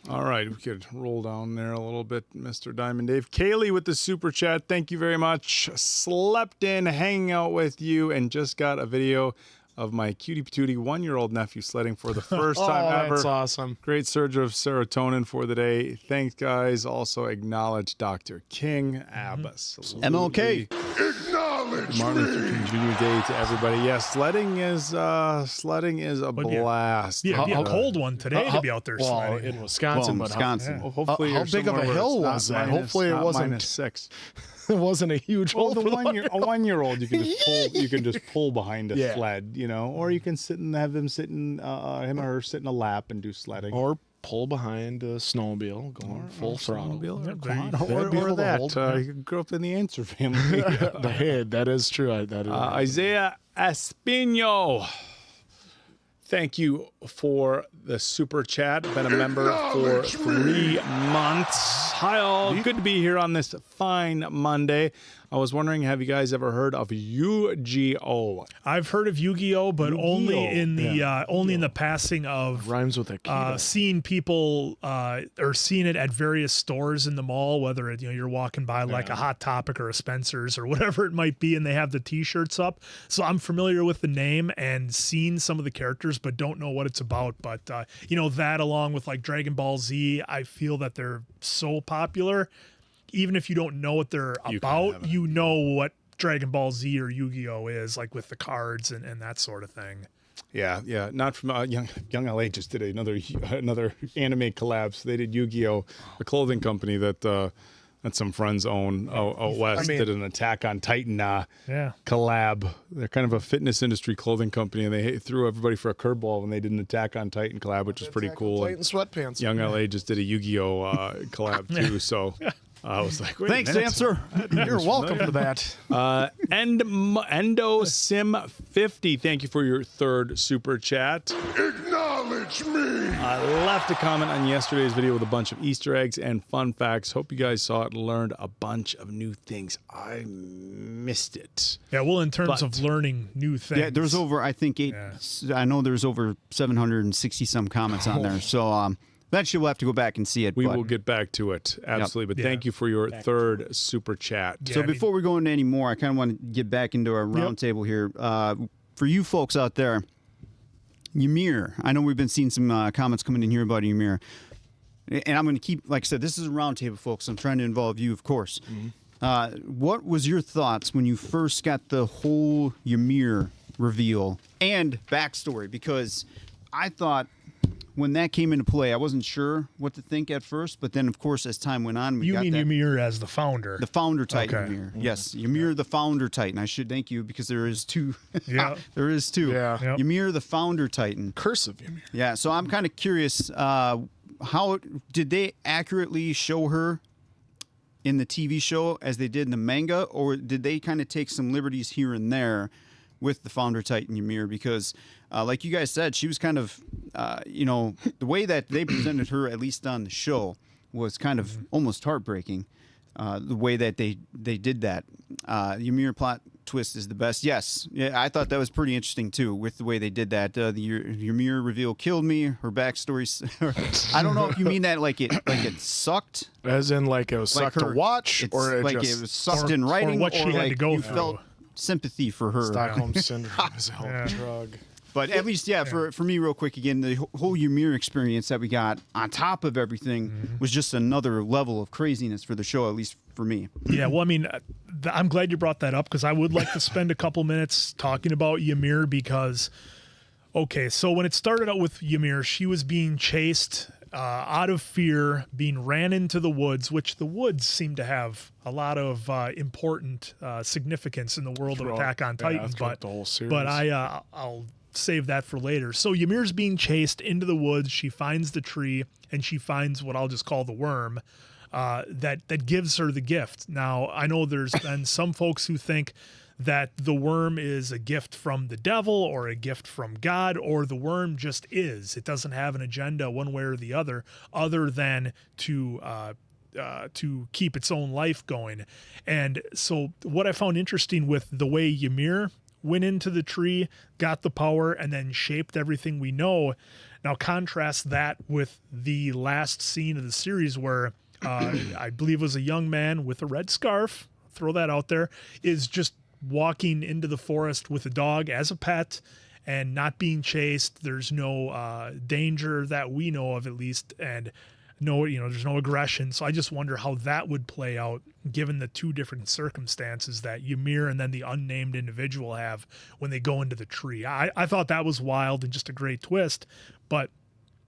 All right, we could roll down there a little bit, Mr. Diamond Dave. Kaylee with the super chat, thank you very much. Slept in, hanging out with you, and just got a video of my cutie patootie 1-year-old nephew sledding for the first time ever. That's awesome. Great surge of serotonin for the day. Thanks, guys. Also acknowledge Dr. King. Absolutely. MLK. Acknowledge Martin Luther me. King Jr. Day to everybody. Yes, sledding is a blast. Yeah, it'd be a cold one today to be out there Well, sledding. in Wisconsin, Well, but Wisconsin. Well, hopefully how you're big of a somewhere where hill it's was not that? minus- Hopefully it not wasn't- -6. it wasn't a huge Well, hole. the for a 1-year-old, you can just pull. You can just pull behind a Yeah. sled, or you can sit and have him sit in him or her sit in a lap and do sledding. Or pull behind a snowmobile going full throttle. Yeah, Or there you quad, go. That'd be able to that. hold. You grew up in the Answer family. The head, that is true. That is Isaiah Espino. Thank you for the super chat. Been a member for 3 months. Hi all. Good to be here on this fine Monday. I was wondering, have you guys ever heard of Yu-Gi-Oh? I've heard of Yu-Gi-Oh, but only in the in the passing of rhymes with a key. seeing people or seeing it at various stores in the mall, whether you're walking by like a Hot Topic or a Spencer's or whatever it might be, and they have the T-shirts up. So I'm familiar with the name and seen some of the characters, but don't know what it's about. But that along with like Dragon Ball Z, I feel that they're so popular. Even if you don't know what they're about, you know what Dragon Ball Z or Yu-Gi-Oh is, like with the cards and that sort of thing. Yeah. Not from Young LA just did another anime collab. So they did Yu-Gi-Oh, a clothing company that some friends own out west. Did an Attack on Titan collab. They're kind of a fitness industry clothing company, and they threw everybody for a curveball when they did an Attack on Titan collab, which is pretty cool. Titan sweatpants. Young LA just did a Yu-Gi-Oh collab too. So I was like, wait Thanks, a minute. Dancer. You're welcome for that. Endo Sim 50, thank you for your 3rd super chat. Acknowledge me. I left a comment on yesterday's video with a bunch of Easter eggs and fun facts. Hope you guys saw it and learned a bunch of new things. I missed it. Yeah, well, in terms But- of learning new things. Yeah, there's over, I think, I know there's over 760 some comments on there. So eventually we'll have to go back and see it. We but- will get back to it. Absolutely. But thank you for your 3rd super chat. So before we go into any more, I kind of want to get back into our roundtable here. For you folks out there, Ymir. I know we've been seeing some comments coming in here about Ymir. And I'm going to keep, like I said, this is a roundtable, folks. I'm trying to involve you, of course. What was your thoughts when you first got the whole Ymir reveal and backstory? Because I thought when that came into play, I wasn't sure what to think at first. But then, of course, as time went on, we you got mean that. Ymir as the founder? The founder Titan Okay. Ymir. Yes, Ymir the founder Titan. I should thank you because there is 2. Yeah. There is 2. Yeah. Yep. Ymir the founder Titan. Curse of Ymir. Yeah, so I'm kind of curious, how did they accurately show her in the TV show as they did in the manga, or did they kind of take some liberties here and there with the founder Titan Ymir? Because like you guys said, she was kind of, the way that they presented her, at least on the show, was kind of almost heartbreaking. The way that they did that. Ymir plot twist is the best. Yes. Yeah, I thought that was pretty interesting too with the way they did that. The Ymir reveal killed me. Her backstory. I don't know if you mean that like it sucked. As in, like, it was Like sucked to her- watch, It's or it like just it was sucked or- in or writing, what she had to like go you through. felt sympathy for her. Stockholm syndrome is a hell of a drug. But at least, for me, real quick again, the whole Ymir experience that we got on top of everything was just another level of craziness for the show, at least for me. Yeah, well, I mean, I'm glad you brought that up because I would like to spend a couple minutes talking about Ymir because, okay, so when it started out with Ymir, she was being chased out of fear, being ran into the woods, which the woods seem to have a lot of important significance in the world of Throughout- Attack on yeah, Titan, throughout the whole series. but I'll save that for later. So Ymir's being chased into the woods. She finds the tree and she finds what I'll just call the worm that gives her the gift. Now, I know there's been some folks who think that the worm is a gift from the devil or a gift from God, or the worm just is. It doesn't have an agenda one way or the other than to keep its own life going. And so what I found interesting with the way Ymir went into the tree, got the power, and then shaped everything we know, Now contrast that with the last scene of the series where I believe it was a young man with a red scarf, throw that out there, is just walking into the forest with a dog as a pet and not being chased. There's no danger that we know of, at least, and there's no aggression. So I just wonder how that would play out given the two different circumstances that Ymir and then the unnamed individual have when they go into the tree. I thought that was wild and just a great twist. But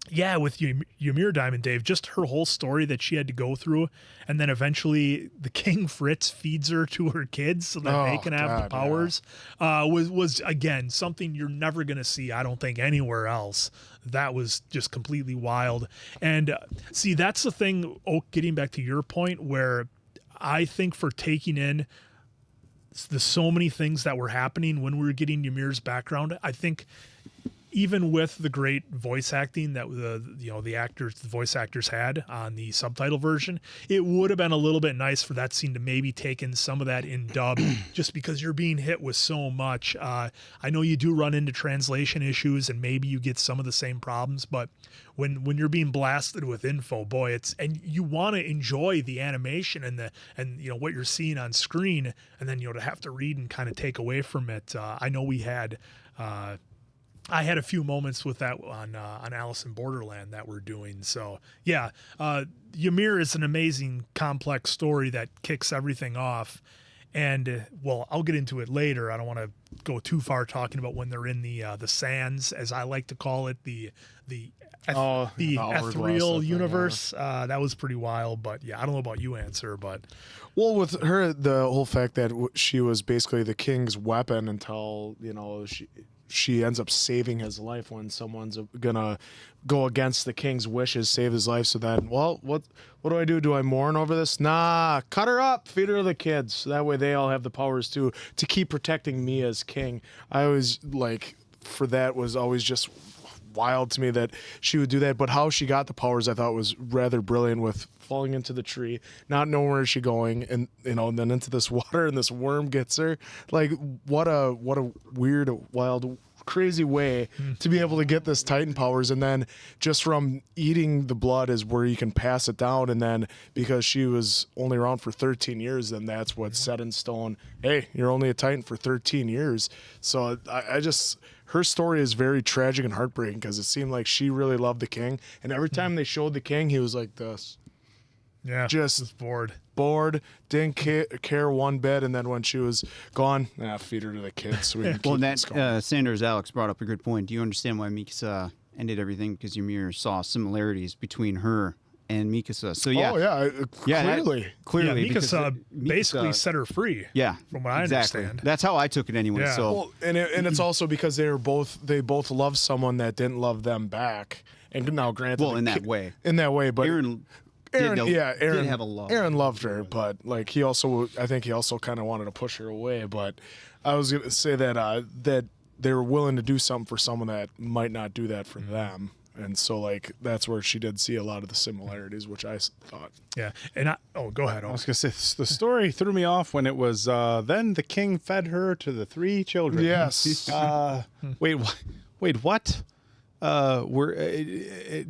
yeah, with Ymir Diamond Dave, just her whole story that she had to go through, and then eventually the King Fritz feeds her to her kids so that they can have the powers, was again something you're never gonna see, I don't think, anywhere else. That was just completely wild. And see, that's the thing, Oak, getting back to your point, where I think for taking in the so many things that were happening when we were getting Ymir's background, I think even with the great voice acting that the voice actors had on the subtitle version, it would have been a little bit nice for that scene to maybe take in some of that in dub, just because you're being hit with so much. I know you do run into translation issues and maybe you get some of the same problems, but when you're being blasted with info, boy, and you want to enjoy the animation and what you're seeing on screen, and then to have to read and kind of take away from it. I know I had a few moments with that on Alice in Borderland that we're doing. So yeah, Ymir is an amazing, complex story that kicks everything off. And well, I'll get into it later. I don't want to go too far talking about when they're in the sands, as I like to call it, the ethereal universe. That was pretty wild. But yeah, I don't know about you, Answer, but well, with her, the whole fact that she was basically the king's weapon until she ends up saving his life when someone's gonna go against the king's wishes, save his life. So then, well, what do I do? Do I mourn over this? Nah, cut her up, feed her to the kids. So that way they all have the powers too, to keep protecting me as king. I always for that was always just wild to me that she would do that. But how she got the powers, I thought was rather brilliant, with falling into the tree, not knowing where she's going, and and then into this water, and this worm gets her. Like, what a weird, wild, crazy way to be able to get this Titan powers. And then just from eating the blood is where you can pass it down. And then because she was only around for 13 years, then that's what's set in stone. Hey, you're only a Titan for 13 years. So I just, her story is very tragic and heartbreaking, because it seemed like she really loved the king. And every time they showed the king, he was like this. Yeah, just bored, didn't care one bit. And then when she was gone, feed her to the kids. So we can Well, keep that this going. Sanders Alex brought up a good point. Do you understand why Mikasa ended everything? Because Ymir saw similarities between her and Mikasa. So yeah, clearly. Yeah, Mikasa basically set her free. Yeah, from what I exactly. understand. That's how I took it anyway. Yeah. So Well, and it's also because they both loved someone that didn't love them back. And now, granted, in that way, but Eren did have a love. Eren loved her, but I think he also kind of wanted to push her away. But I was going to say that that they were willing to do something for someone that might not do that for them. And so, that's where she did see a lot of the similarities, which I thought. Yeah. And go ahead. I was going to say, the story threw me off when it was, then the king fed her to the 3 children. Yes. Wait, what? It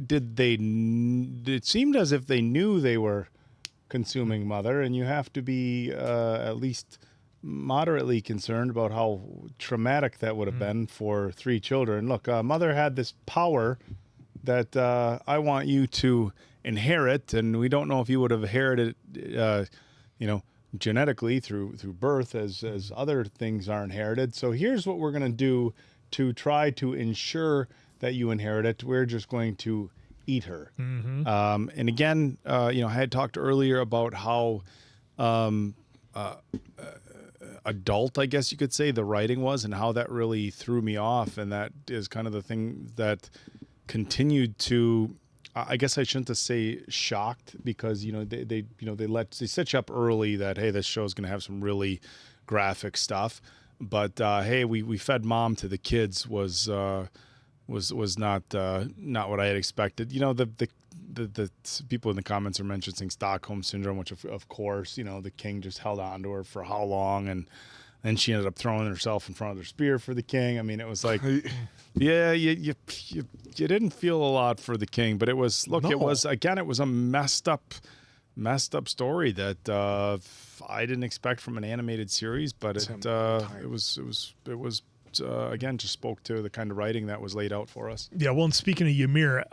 seemed as if they knew they were consuming mother, and you have to be at least moderately concerned about how traumatic that would have been for 3 children. Look, mother had this power that I want you to inherit, and we don't know if you would have inherited genetically through birth as other things are inherited. So here's what we're going to do to try to ensure that you inherit it. We're just going to eat her. And again, I had talked earlier about how adult, I guess you could say, the writing was, and how that really threw me off. And that is kind of the thing that continued to, I guess I shouldn't say shocked, because they set you up early that, hey, this show's going to have some really graphic stuff, but hey, we fed mom to the kids was not what I had expected. The people in the comments are mentioning Stockholm syndrome, which of course, the king just held on to her for how long, and and she ended up throwing herself in front of the spear for the king. I mean, it was like, yeah, you didn't feel a lot for the king, but it was it was a messed up story that I didn't expect from an animated series, but it was again just spoke to the kind of writing that was laid out for us. Yeah, well, and speaking of Ymir,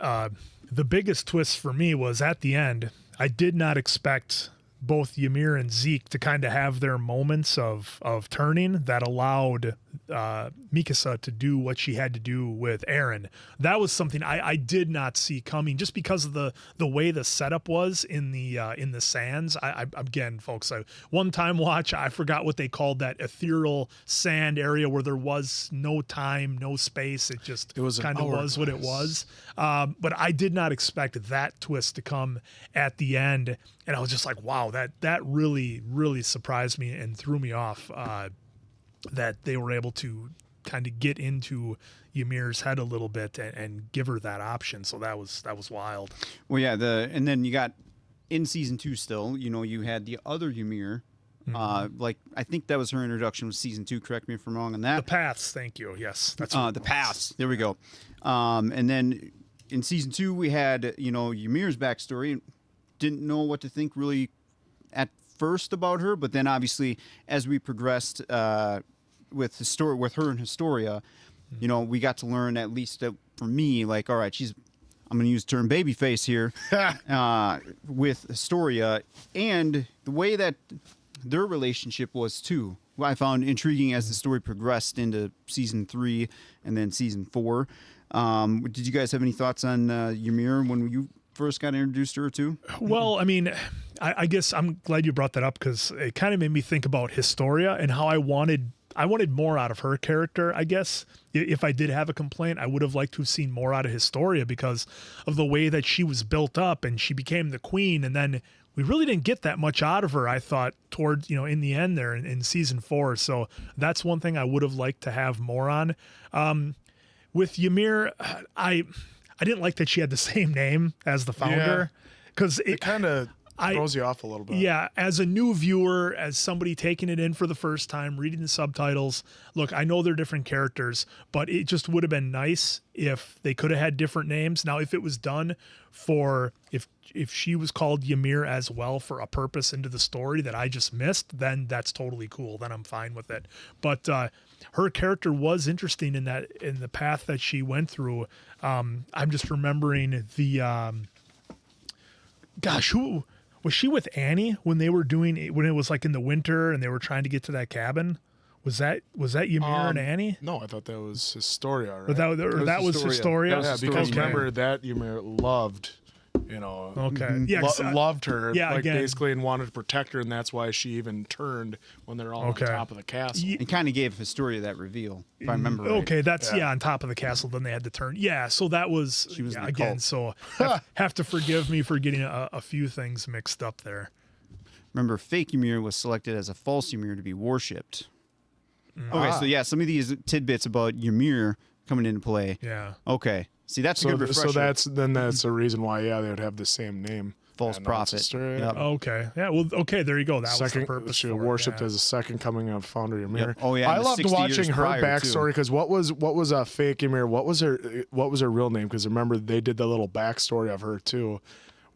the biggest twist for me was at the end. I did not expect both Ymir and Zeke to kind of have their moments of turning that allowed Mikasa to do what she had to do with Eren. That was something I did not see coming, just because of the way the setup was in the sands. I again, folks, one time watch, I forgot what they called that ethereal sand area where there was no time, no space. It was kind of was what it was. But I did not expect that twist to come at the end. And I was just like, wow, that really, really surprised me and threw me off that they were able to kind of get into Ymir's head a little bit and give her that option. So that was wild. Well, yeah, and then you got in season 2 still, you had the other Ymir. Like, I think that was her introduction was season 2. Correct me if I'm wrong on that. The paths, thank you. Yes, that's the paths. There we go. And then in season 2 we had Ymir's backstory. Didn't know what to think really at first about her, but then obviously as we progressed with her and Historia, we got to learn, at least for me, like, all right, I'm going to use the term babyface here with Historia, and the way that their relationship was too. What I found intriguing as the story progressed into season 3 and then season 4. Did you guys have any thoughts on Ymir when you first got introduced to her too? Well, I mean, I guess I'm glad you brought that up, because it kind of made me think about Historia and how I wanted more out of her character. I guess if I did have a complaint, I would have liked to have seen more out of Historia because of the way that she was built up and she became the queen, and then we really didn't get that much out of her, I thought, towards, in the end there in season 4. So that's one thing I would have liked to have more on. With Ymir, I didn't like that she had the same name as the founder, because it kind of throws you off a little bit. Yeah, as a new viewer, as somebody taking it in for the first time, reading the subtitles, look, I know they're different characters, but it just would have been nice if they could have had different names. Now, if it was done for, if she was called Ymir as well for a purpose into the story that I just missed, then that's totally cool. Then I'm fine with it. But her character was interesting in the path that she went through. I'm just remembering who was she with Annie when they were when it was like in the winter and they were trying to get to that cabin? Was that Ymir and Annie? No, I thought that was Historia, right? Or that was Historia. Yeah, because remember that Ymir loved, Okay. Yeah. loved her, yeah, like again, basically, and wanted to protect her, and that's why she even turned when they're all on top of the castle. And kind of gave Historia that reveal, if I remember right. Okay, that's on top of the castle. Then they had to turn. Yeah, so that was she was again. So have to forgive me for getting a few things mixed up there. Remember, fake Ymir was selected as a false Ymir to be worshipped. Okay, so yeah, some of these tidbits about Ymir coming into play. Yeah. Okay. See, that's a good refresher. So that's a reason why they would have the same name. False prophet. Yep. Okay. Yeah. Well. Okay. There you go. That was the purpose. She was worshipped as a second coming of founder Ymir. Yep. Oh yeah. I loved watching her backstory because what was a fake Ymir? What was her real name? Because remember they did the little backstory of her too,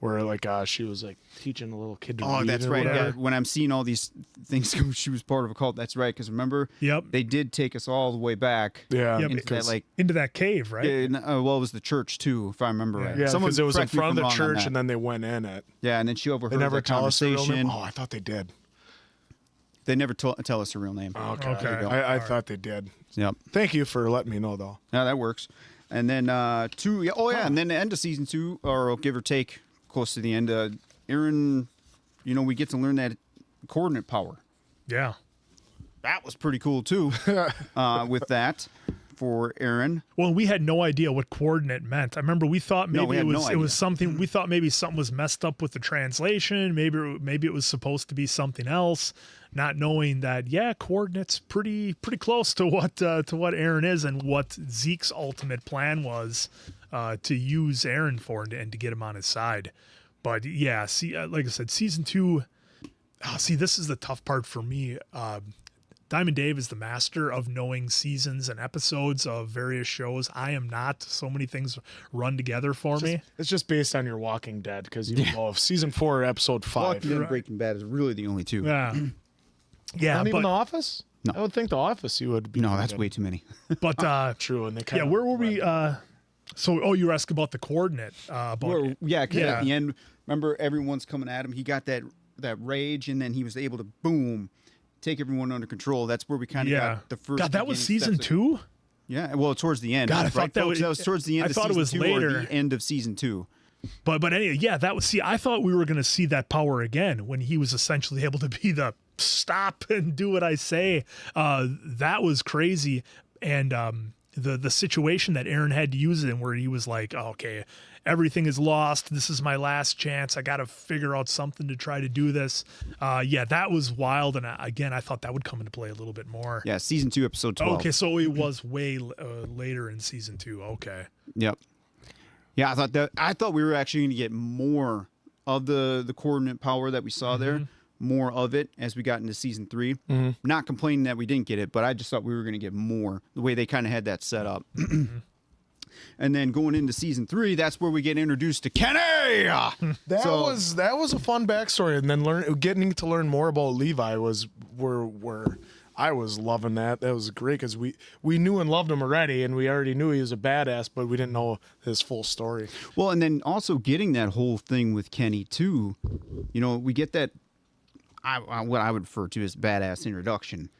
where like she was like teaching a little kid to read. Oh, that's right. Yeah. When I'm seeing all these things, she was part of a cult. That's right. Because remember, they did take us all the way back. Yeah, into that cave, right? It was the church too, if I remember right. Yeah, because it was in front of the church, and then they went in it. Yeah, and then she overheard never the tell us her real conversation. name. Oh, I thought they did. They never tell us her real name. Okay. I thought they did. Yep. Thank you for letting me know, though. Yeah, that works. And then two. Yeah, and then the end of season 2, or give or take, close to the end. Eren, we get to learn that coordinate power. Yeah. That was pretty cool too. With that for Eren. Well, we had no idea what coordinate meant. I remember we thought maybe it was something. We thought maybe something was messed up with the translation. Maybe it was supposed to be something else. Not knowing that, coordinates pretty close to what Eren is and what Zeke's ultimate plan was to use Eren for and to get him on his side. But yeah, see, like I said, season 2. This is the tough part for me. Diamond Dave is the master of knowing seasons and episodes of various shows. I am not. So many things run together for me. It's just based on your Walking Dead because you don't know if season 4 or episode 5. Walking Dead and Breaking Bad is really the only two. Yeah. Yeah. Not but, even The Office? No. I would think The Office you would be. No, that's way too many. but true. And they yeah, where were we? So, you were asking about the coordinate. About Yeah, 'cause Yeah. at the end, remember everyone's coming at him. He got that rage, and then he was able to boom, take everyone under control. That's where we kind of got the first. God, that was beginning season steps 2? Yeah, well, towards the end. God, I right, thought that folks? was- towards the end. I of thought it season was 2 or later. the end of season 2. But anyway, yeah, that was. See, I thought we were going to see that power again when he was essentially able to be the stop and do what I say. That was crazy, and the situation that Eren had to use it in, where he was like, oh, "Okay, everything is lost. This is my last chance. I got to figure out something to try to do this." Yeah, that was wild, and again, I thought that would come into play a little bit more. Yeah, season 2, episode 12. Okay, so it was way later in season 2. Okay. Yep. Yeah, I thought we were actually going to get more of the coordinate power that we saw there, more of it as we got into season 3. Not complaining that we didn't get it, but I just thought we were going to get more the way they kind of had that set up. And then going into season 3, that's where we get introduced to Kenny. That was a fun backstory, and then getting to learn more about Levi was where I was loving that. That was great because we knew and loved him already, and we already knew he was a badass, but we didn't know his full story. Well, and then also getting that whole thing with Kenny too. We get that what I would refer to as badass introduction,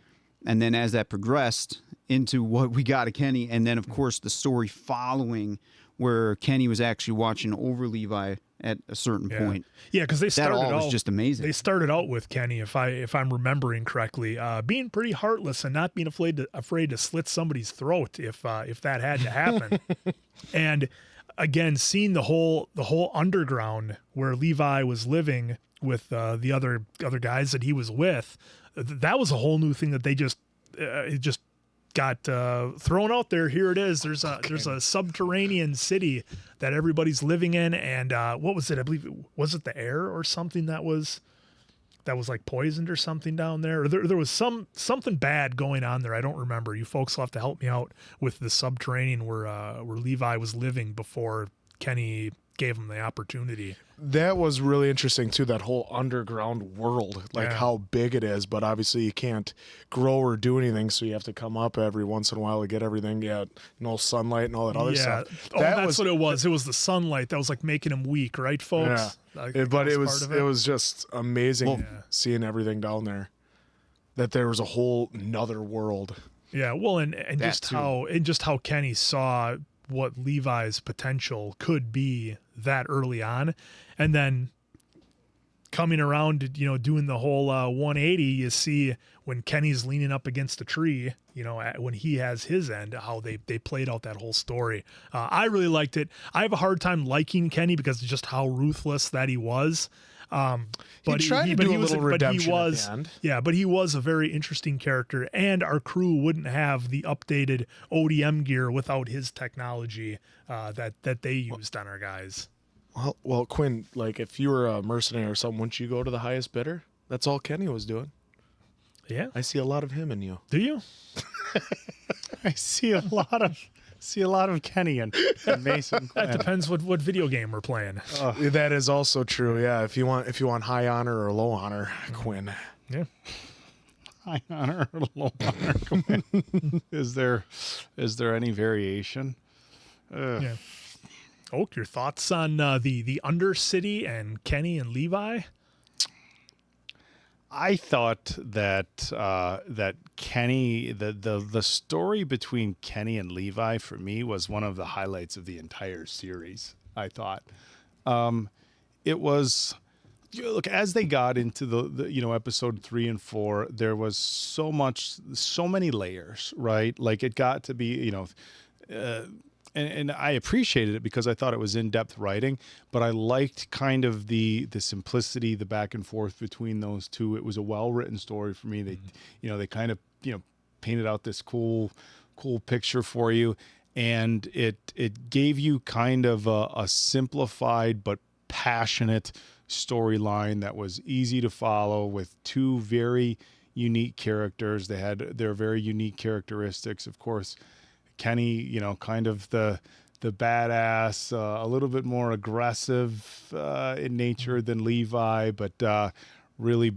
and then as that progressed into what we got of Kenny, and then of course the story following where Kenny was actually watching over Levi at a certain point. Yeah, because they started all was out just amazing. They started out with Kenny, if I'm remembering correctly, being pretty heartless and not being afraid to slit somebody's throat if that had to happen. And again, seeing the whole underground where Levi was living with the other guys that he was with, that was a whole new thing that they just it just got thrown out there. Here it is. There's a subterranean city that everybody's living in, and what was it? I believe was it the air or something that was like poisoned or something down there. Or there was something bad going on there. I don't remember. You folks will have to help me out with the subterranean where Levi was living before Kenny gave him the opportunity. That was really interesting too, that whole underground world, like how big it is, but obviously you can't grow or do anything, so you have to come up every once in a while to get everything. Yeah, no sunlight and all that other stuff. Oh, that's what it was. It was the sunlight that was like making him weak, right, folks? Yeah. But it was just amazing seeing everything down there. That there was a whole another world. Yeah, well, and just how Kenny saw what Levi's potential could be that early on, and then coming around to, doing the whole 180, you see when Kenny's leaning up against a tree, when he has his end, how they played out that whole story. I really liked it. I have a hard time liking Kenny because of just how ruthless that he was. But he tried to do a little redemption at the end. Yeah, but he was a very interesting character, and our crew wouldn't have the updated ODM gear without his technology that they used on our guys. Well, Quinn, like if you were a mercenary or something, wouldn't you go to the highest bidder? That's all Kenny was doing. Yeah, I see a lot of him in you. Do you? I see a lot of Kenny and Mason. That depends what video game we're playing. That is also true. Yeah, if you want high honor or low honor, Quinn. Yeah. High honor or low honor. Quinn. Is there any variation? Yeah. Oak, your thoughts on the Undercity and Kenny and Levi? I thought that Kenny, the story between Kenny and Levi for me was one of the highlights of the entire series. I thought it was. Look, as they got into the episode 3 and 4, there was so many layers, right? Like it got to be and I appreciated it because I thought it was in-depth writing, but I liked kind of the simplicity, the back and forth between those two. It was a well-written story for me. They kind of painted out this cool picture for you, and it gave you kind of a simplified but passionate storyline that was easy to follow with two very unique characters. They had their very unique characteristics. Of course, Kenny, kind of the badass, a little bit more aggressive in nature than Levi, but really,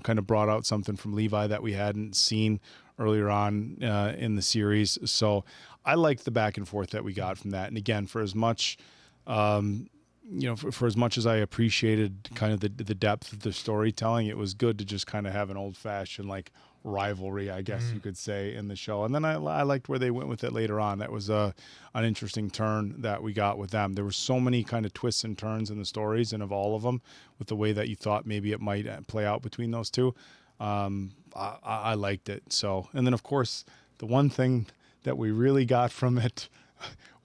kind of brought out something from Levi that we hadn't seen earlier on in the series. So I liked the back and forth that we got from that. And again, for as much, for as much as I appreciated kind of the depth of the storytelling, it was good to just kind of have an old fashioned like rivalry, I guess you could say, in the show. And then I liked where they went with it later on. That was an interesting turn that we got with them. There were so many kind of twists and turns in the stories, and of all of them, with the way that you thought maybe it might play out between those two. I liked it. So, and then of course, the one thing that we really got from it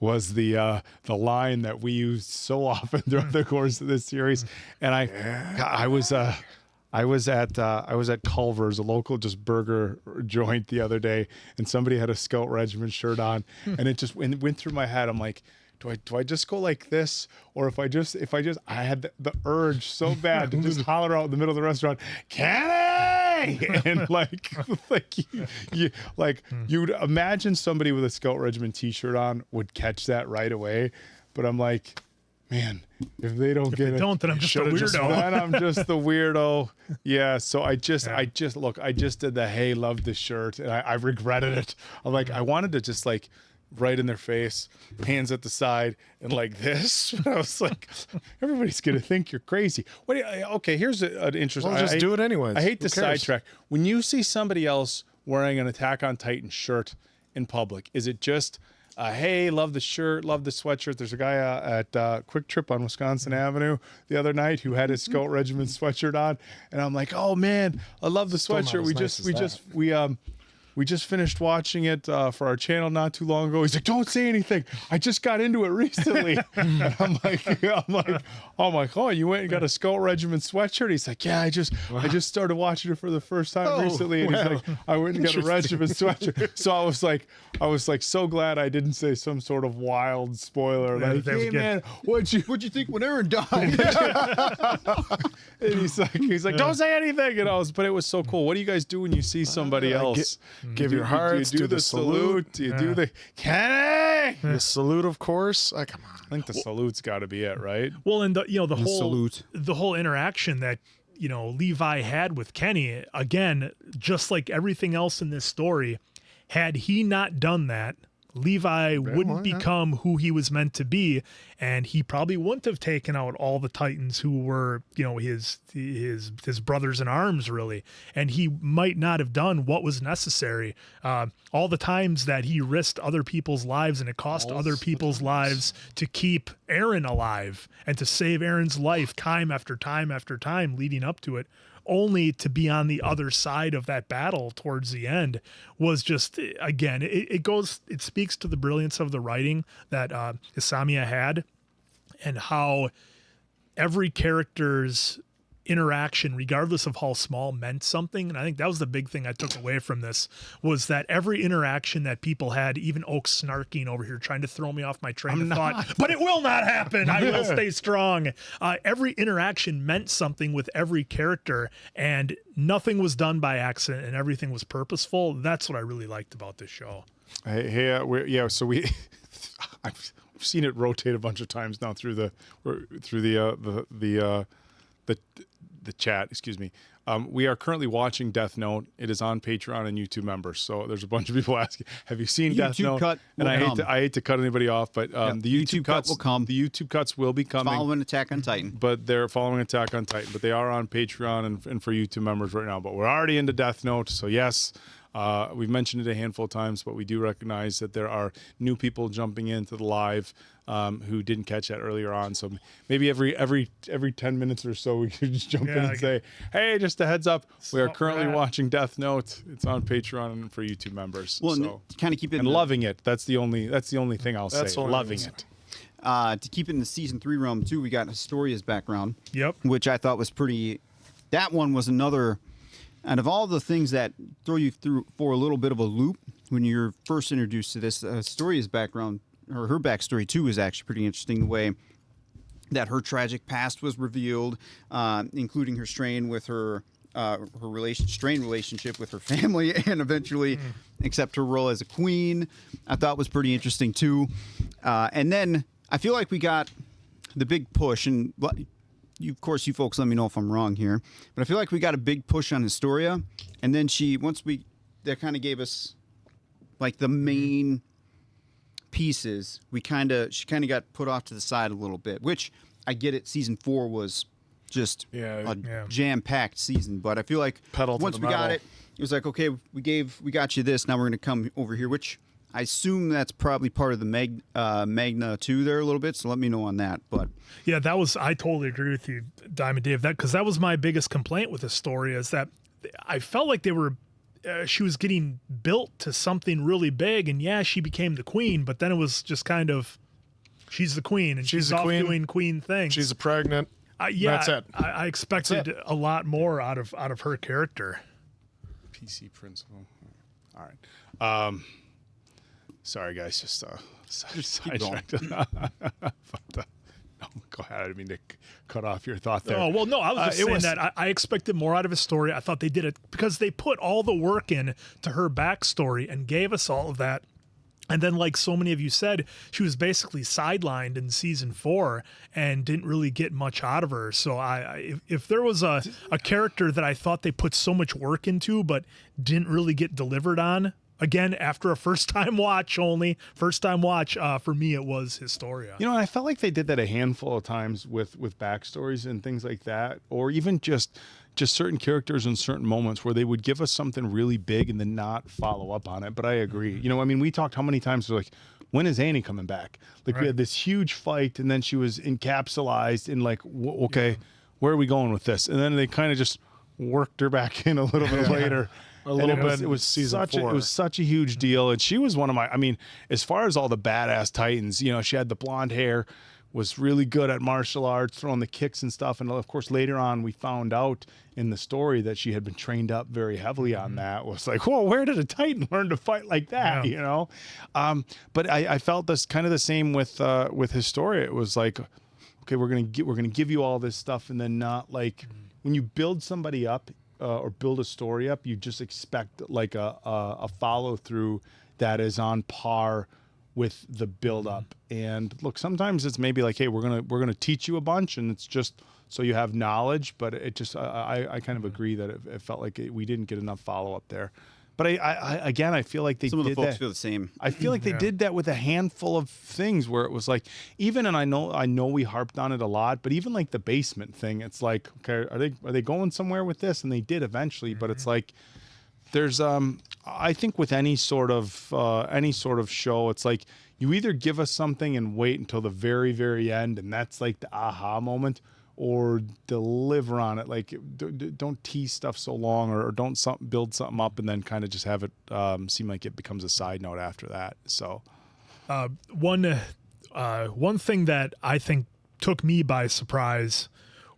was the line that we used so often throughout the course of this series. And I was at Culver's, a local just burger joint, the other day, and somebody had a Scout Regiment shirt on, and it just went through my head. I'm like, do I just go like this, or if I had the urge so bad to just holler out in the middle of the restaurant, Kenny, and you'd imagine somebody with a Scout Regiment T-shirt on would catch that right away, but I'm like, man, if they don't get it, then I'm just a weirdo. Then I'm just the weirdo. Yeah. So I just did the hey, love this shirt, and I regretted it. I'm like, I wanted to just like right in their face, hands at the side, and like this. But I was like, everybody's gonna think you're crazy. Okay, here's an interesting. Well, just do it anyways. I hate Who to cares? sidetrack. When you see somebody else wearing an Attack on Titan shirt in public, is it just hey, love the shirt, love the sweatshirt? There's a guy at Quick Trip on Wisconsin Avenue the other night who had his Scout Regiment sweatshirt on, and I'm like, oh man, I love the Still not sweatshirt. as We just finished watching it for our channel not too long ago. He's like, don't say anything. I just got into it recently. And I'm like, oh, you went and got a Scout Regiment sweatshirt? He's like, yeah, I just started watching it for the first time recently. And he's like, I went and got a regiment sweatshirt. So I was like so glad I didn't say some sort of wild spoiler. Yeah, Like, that was hey good. man, what'd you think when Eren died? And he's like, don't say anything. But it was so cool. What do you guys do when you see somebody else? Give your hearts, Do you do the salute? Do you do the Kenny? The salute, of course. Come on. I think the salute's got to be it, right? Well, and salute. the whole interaction that Levi had with Kenny, again, just like everything else in this story, had he not done that, Levi wouldn't become who he was meant to be, and he probably wouldn't have taken out all the Titans who were, his brothers in arms, really, and he might not have done what was necessary. All the times that he risked other people's lives, and it cost other people's lives to keep Eren alive and to save Eren's life time after time after time leading up to it, only to be on the other side of that battle towards the end, was just, again, it speaks to the brilliance of the writing that Isamiya had, and how every character's interaction, regardless of how small, meant something. And I think that was the big thing I took away from this, was that every interaction that people had, even Oak snarking over here trying to throw me off my train of thought, but it will not happen, I will stay strong. Every interaction meant something with every character, and nothing was done by accident, and everything was purposeful. That's what I really liked about this show. So I've seen it rotate a bunch of times now through the chat, excuse me. We are currently watching Death Note. It is on Patreon and YouTube members. So there's a bunch of people asking, have you seen Death Note? Cut and will I hate to cut anybody off, but the YouTube cuts will come. The YouTube cuts will be coming. Following Attack on Titan. But they're following Attack on Titan, but they are on Patreon and for YouTube members right now. But we're already into Death Note, so yes. We've mentioned it a handful of times, but we do recognize that there are new people jumping into the live who didn't catch that earlier on. So maybe every 10 minutes or so, we could just jump in and say, hey, just a heads up, we are currently watching Death Note. It's on Patreon and for YouTube members. Well, so, to kind of keep it and loving it. That's the only thing I'll say. Loving it. To keep it in the season 3 realm too, we got Historia's background. Yep. Which I thought was pretty. That one was another. And of all the things that throw you through for a little bit of a loop when you're first introduced to this, Historia's background, or her backstory too, is actually pretty interesting. The way that her tragic past was revealed, including her strain with her strained relationship with her family, and eventually accept her role as a queen. I thought was pretty interesting too. And then I feel like we got the big push, and of course, you folks let me know if I'm wrong here, but I feel like we got a big push on Historia, and then that kind of gave us like the main pieces. She kind of got put off to the side a little bit, which I get it. Season 4 was just a jam-packed season, but I feel like once we got it, it was like, okay, we got you this. Now we're going to come over here, which I assume that's probably part of the Magna too there a little bit. So let me know on that. But yeah, I totally agree with you, Diamond Dave. Because that was my biggest complaint with Astoria, is that I felt like she was getting built to something really big, and yeah, she became the queen, but then it was just kind of, she's the queen, and she's off doing queen things. She's pregnant. That's it. I expected a lot more out of her character. PC principle. All right. Sorry, guys. Just sidetracked. No, go ahead. I didn't mean to cut off your thought there. Oh, well, no, I was just saying that I expected more out of his story. I thought they did it because they put all the work in to her backstory and gave us all of that. And then, like so many of you said, she was basically sidelined in season 4 and didn't really get much out of her. So if there was a character that I thought they put so much work into but didn't really get delivered on, again, after a first-time watch, for me, it was Historia. You know, I felt like they did that a handful of times with backstories and things like that, or even just certain characters in certain moments where they would give us something really big and then not follow up on it. But I agree. You know, I mean, we talked how many times we're like, when is Annie coming back? Like, we had this huge fight, and then she was encapsulated in like, okay, where are we going with this? And then they kind of just worked her back in a little bit later. It was season 4. It was such a huge deal, and she was one of my. I mean, as far as all the badass Titans, you know, she had the blonde hair, was really good at martial arts, throwing the kicks and stuff. And of course, later on, we found out in the story that she had been trained up very heavily on that. It was like, whoa, where did a Titan learn to fight like that? Yeah. You know, but I felt this kind of the same with Historia. It was like, okay, we're gonna give you all this stuff, and then not like when you build somebody up. Or build a story up, you just expect like a follow through that is on par with the build up. And look, sometimes it's maybe like, hey, we're gonna teach you a bunch, and it's just so you have knowledge. But it just I kind of agree that it felt like we didn't get enough follow up there. But I feel like they some did of the folks that. feel the same. I feel like they did that with a handful of things where it was like, even, and I know we harped on it a lot, but even like the basement thing, it's like, okay, are they going somewhere with this? And they did eventually, but it's like there's I think with any sort of show, it's like you either give us something and wait until the very, very end, and that's like the aha moment, or deliver on it. Like, don't tease stuff so long, or don't build something up and then kind of just have it seem like it becomes a side note after that. So one thing that I think took me by surprise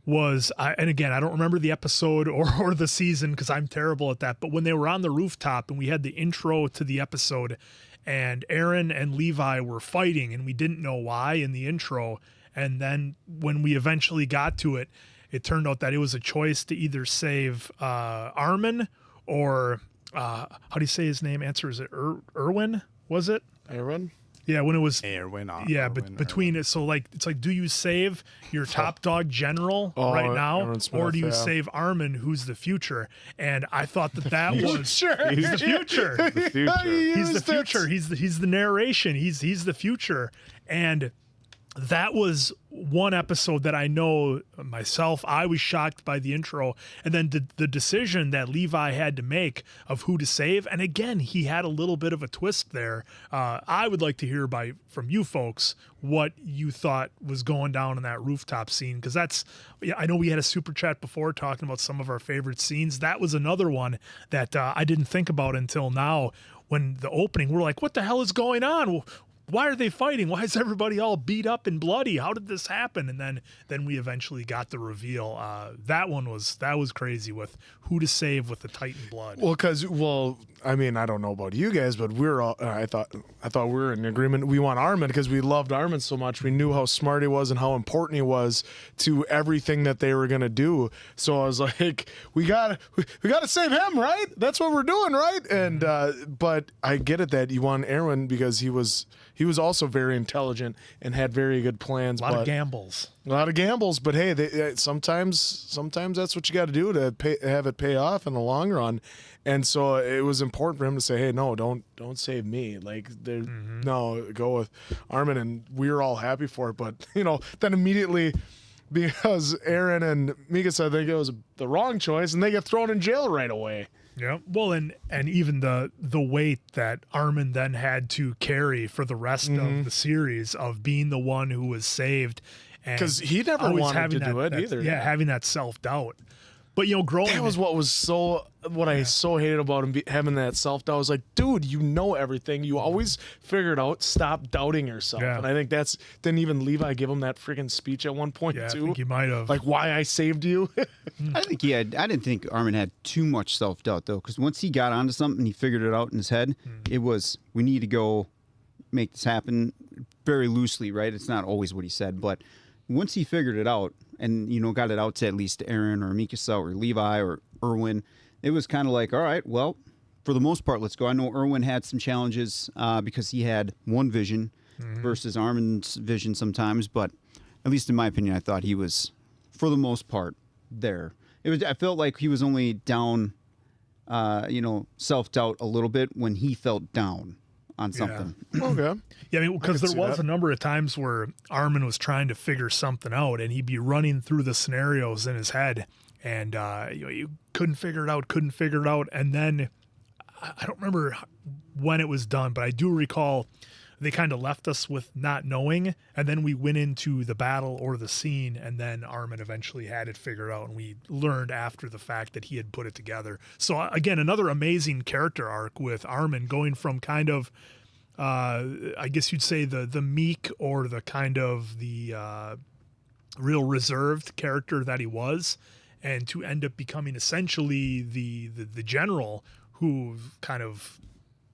was, and again, I don't remember the episode or the season because I'm terrible at that, but when they were on the rooftop and we had the intro to the episode and Eren and Levi were fighting and we didn't know why in the intro. And then when we eventually got to it, it turned out that it was a choice to either save Armin or how do you say his name? Answer, is it Erwin? Was it? Eren? Yeah, when it was Erwin. Yeah, but between it, so like it's like, do you save your top dog general right now, Aaron Smith, or do you save Armin, who's the future? And I thought that was He's the future. the future. He's the future. He's the narration. He's the future. And that was one episode that I know myself, I was shocked by the intro, and then the decision that Levi had to make of who to save. And again, he had a little bit of a twist there. I would like to hear from you folks what you thought was going down in that rooftop scene, because I know we had a super chat before talking about some of our favorite scenes. That was another one that I didn't think about until now. When the opening, we're like, what the hell is going on? Why are they fighting? Why is everybody all beat up and bloody? How did this happen? And then we eventually got the reveal. That was crazy with who to save with the Titan blood. Well, because I mean, I don't know about you guys, but we're all. I thought we were in agreement. We want Armin because we loved Armin so much. We knew how smart he was and how important he was to everything that they were gonna do. So I was like, we gotta save him, right? That's what we're doing, right? And but I get it that you want Eren because he was also very intelligent and had very good plans. A lot of gambles. A lot of gambles, but hey, sometimes that's what you got to do to have it pay off in the long run. And so it was important for him to say, "Hey, no, don't save me. Like, no, go with Armin." And we were all happy for it. But then immediately, because Eren and Mikasa, I think it was the wrong choice, and they get thrown in jail right away. Yeah. Well, and even the weight that Armin then had to carry for the rest of the series of being the one who was saved. Because he never always wanted to do it either. Yeah, having that self-doubt. But, growing... That was what I so hated about him, having that self-doubt. I was like, dude, you know everything. You always figure it out. Stop doubting yourself. Yeah. And I think didn't even Levi give him that freaking speech at one point, Yeah, too? I think he might have. Like, why I saved you? I didn't think Armin had too much self-doubt, though, because once he got onto something, he figured it out in his head. It was, we need to go make this happen, very loosely, right? It's not always what he said, but once he figured it out and, got it out to at least Eren or Mikasa or Levi or Erwin, it was kind of like, all right, well, for the most part, let's go. I know Erwin had some challenges because he had one vision versus Armin's vision sometimes, but at least in my opinion, I thought he was, for the most part, there. I felt like he was only down, self-doubt a little bit when he felt down on something. Okay. Yeah, because there was a number of times where Armin was trying to figure something out, and he'd be running through the scenarios in his head, and you couldn't figure it out. And then I don't remember when it was done, but I do recall they kind of left us with not knowing, and then we went into the battle or the scene, and then Armin eventually had it figured out, and we learned after the fact that he had put it together. So again, another amazing character arc with Armin going from kind of I guess you'd say the meek or the kind of the real reserved character that he was, and to end up becoming essentially the general who kind of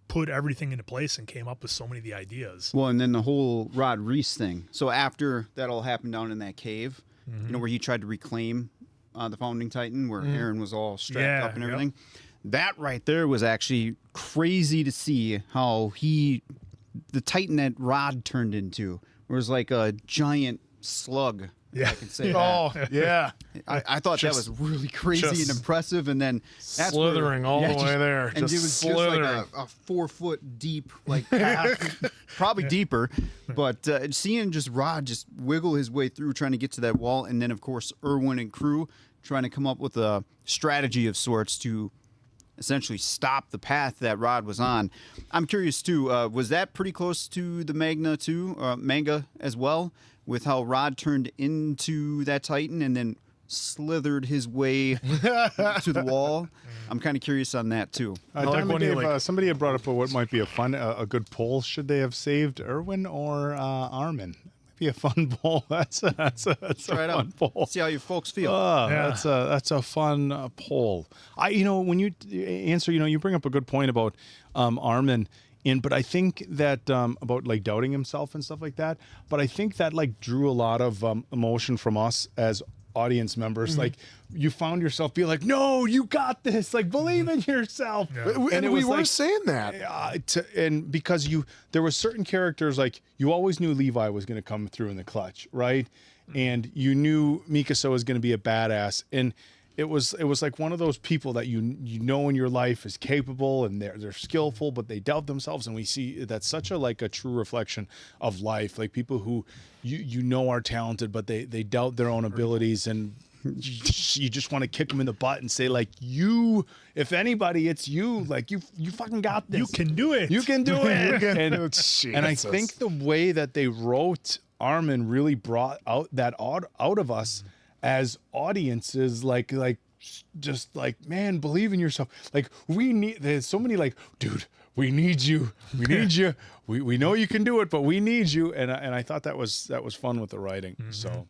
put everything into place and came up with so many of the ideas. Well, and then the whole Rod Reese thing. So after that all happened down in that cave, where he tried to reclaim the Founding Titan, where Eren was all strapped up and everything. That right there was actually crazy to see how the Titan that Rod turned into was like a giant slug. Yeah. I can say that. Oh, yeah. I thought that was really crazy and impressive, and then that's slithering all the way there. And it was just like a 4 foot deep, like path, probably deeper. But seeing just Rod just wiggle his way through, trying to get to that wall, and then of course Erwin and crew trying to come up with a strategy of sorts to essentially stop the path that Rod was on. I'm curious too. Was that pretty close to the manga as well? With how Rod turned into that Titan and then slithered his way to the wall. I'm kind of curious on that too. Somebody had brought up what might be a good poll. Should they have saved Erwin or Armin? Be a fun poll. That's a fun poll. See how you folks feel. That's a fun poll. When you answer, you bring up a good point about Armin. But I think that about like doubting himself and stuff like that. But I think that like drew a lot of emotion from us as audience members. Like you found yourself being like, "No, you got this! Like believe in yourself." Yeah. And we were saying that. And because there were certain characters like you always knew Levi was going to come through in the clutch, right? And you knew Mikasa was going to be a badass, and it was like one of those people that you know in your life is capable and they're skillful, but they doubt themselves. And we see that's such a true reflection of life. Like people who you know are talented, but they doubt their own abilities, and you just want to kick them in the butt and say like, if anybody, it's you. Like you fucking got this. You can do it. You can do it. And I think the way that they wrote Armin really brought out that out of us as audiences, like just like, man, believe in yourself. Like there's so many like, dude, we need you. We need you. We know you can do it, but we need you. And I thought that was fun with the writing. So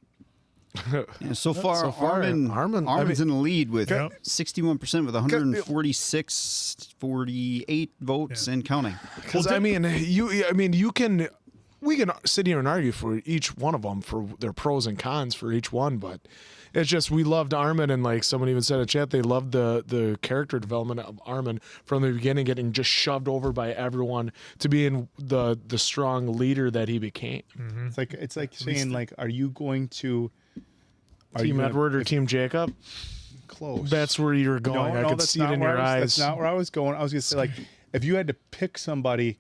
And so far, Armin's in the lead with 61% with 146, 48 votes and counting. Because we can sit here and argue for each one of them for their pros and cons for each one, but it's just we loved Armin, and like someone even said in chat, they loved the character development of Armin from the beginning, getting just shoved over by everyone to being the strong leader that he became. Mm-hmm. It's like saying like, are you going to Team Edward or Team Jacob? Close. That's where you're going. I could see it in your eyes. That's not where I was going. I was going to say, like, if you had to pick somebody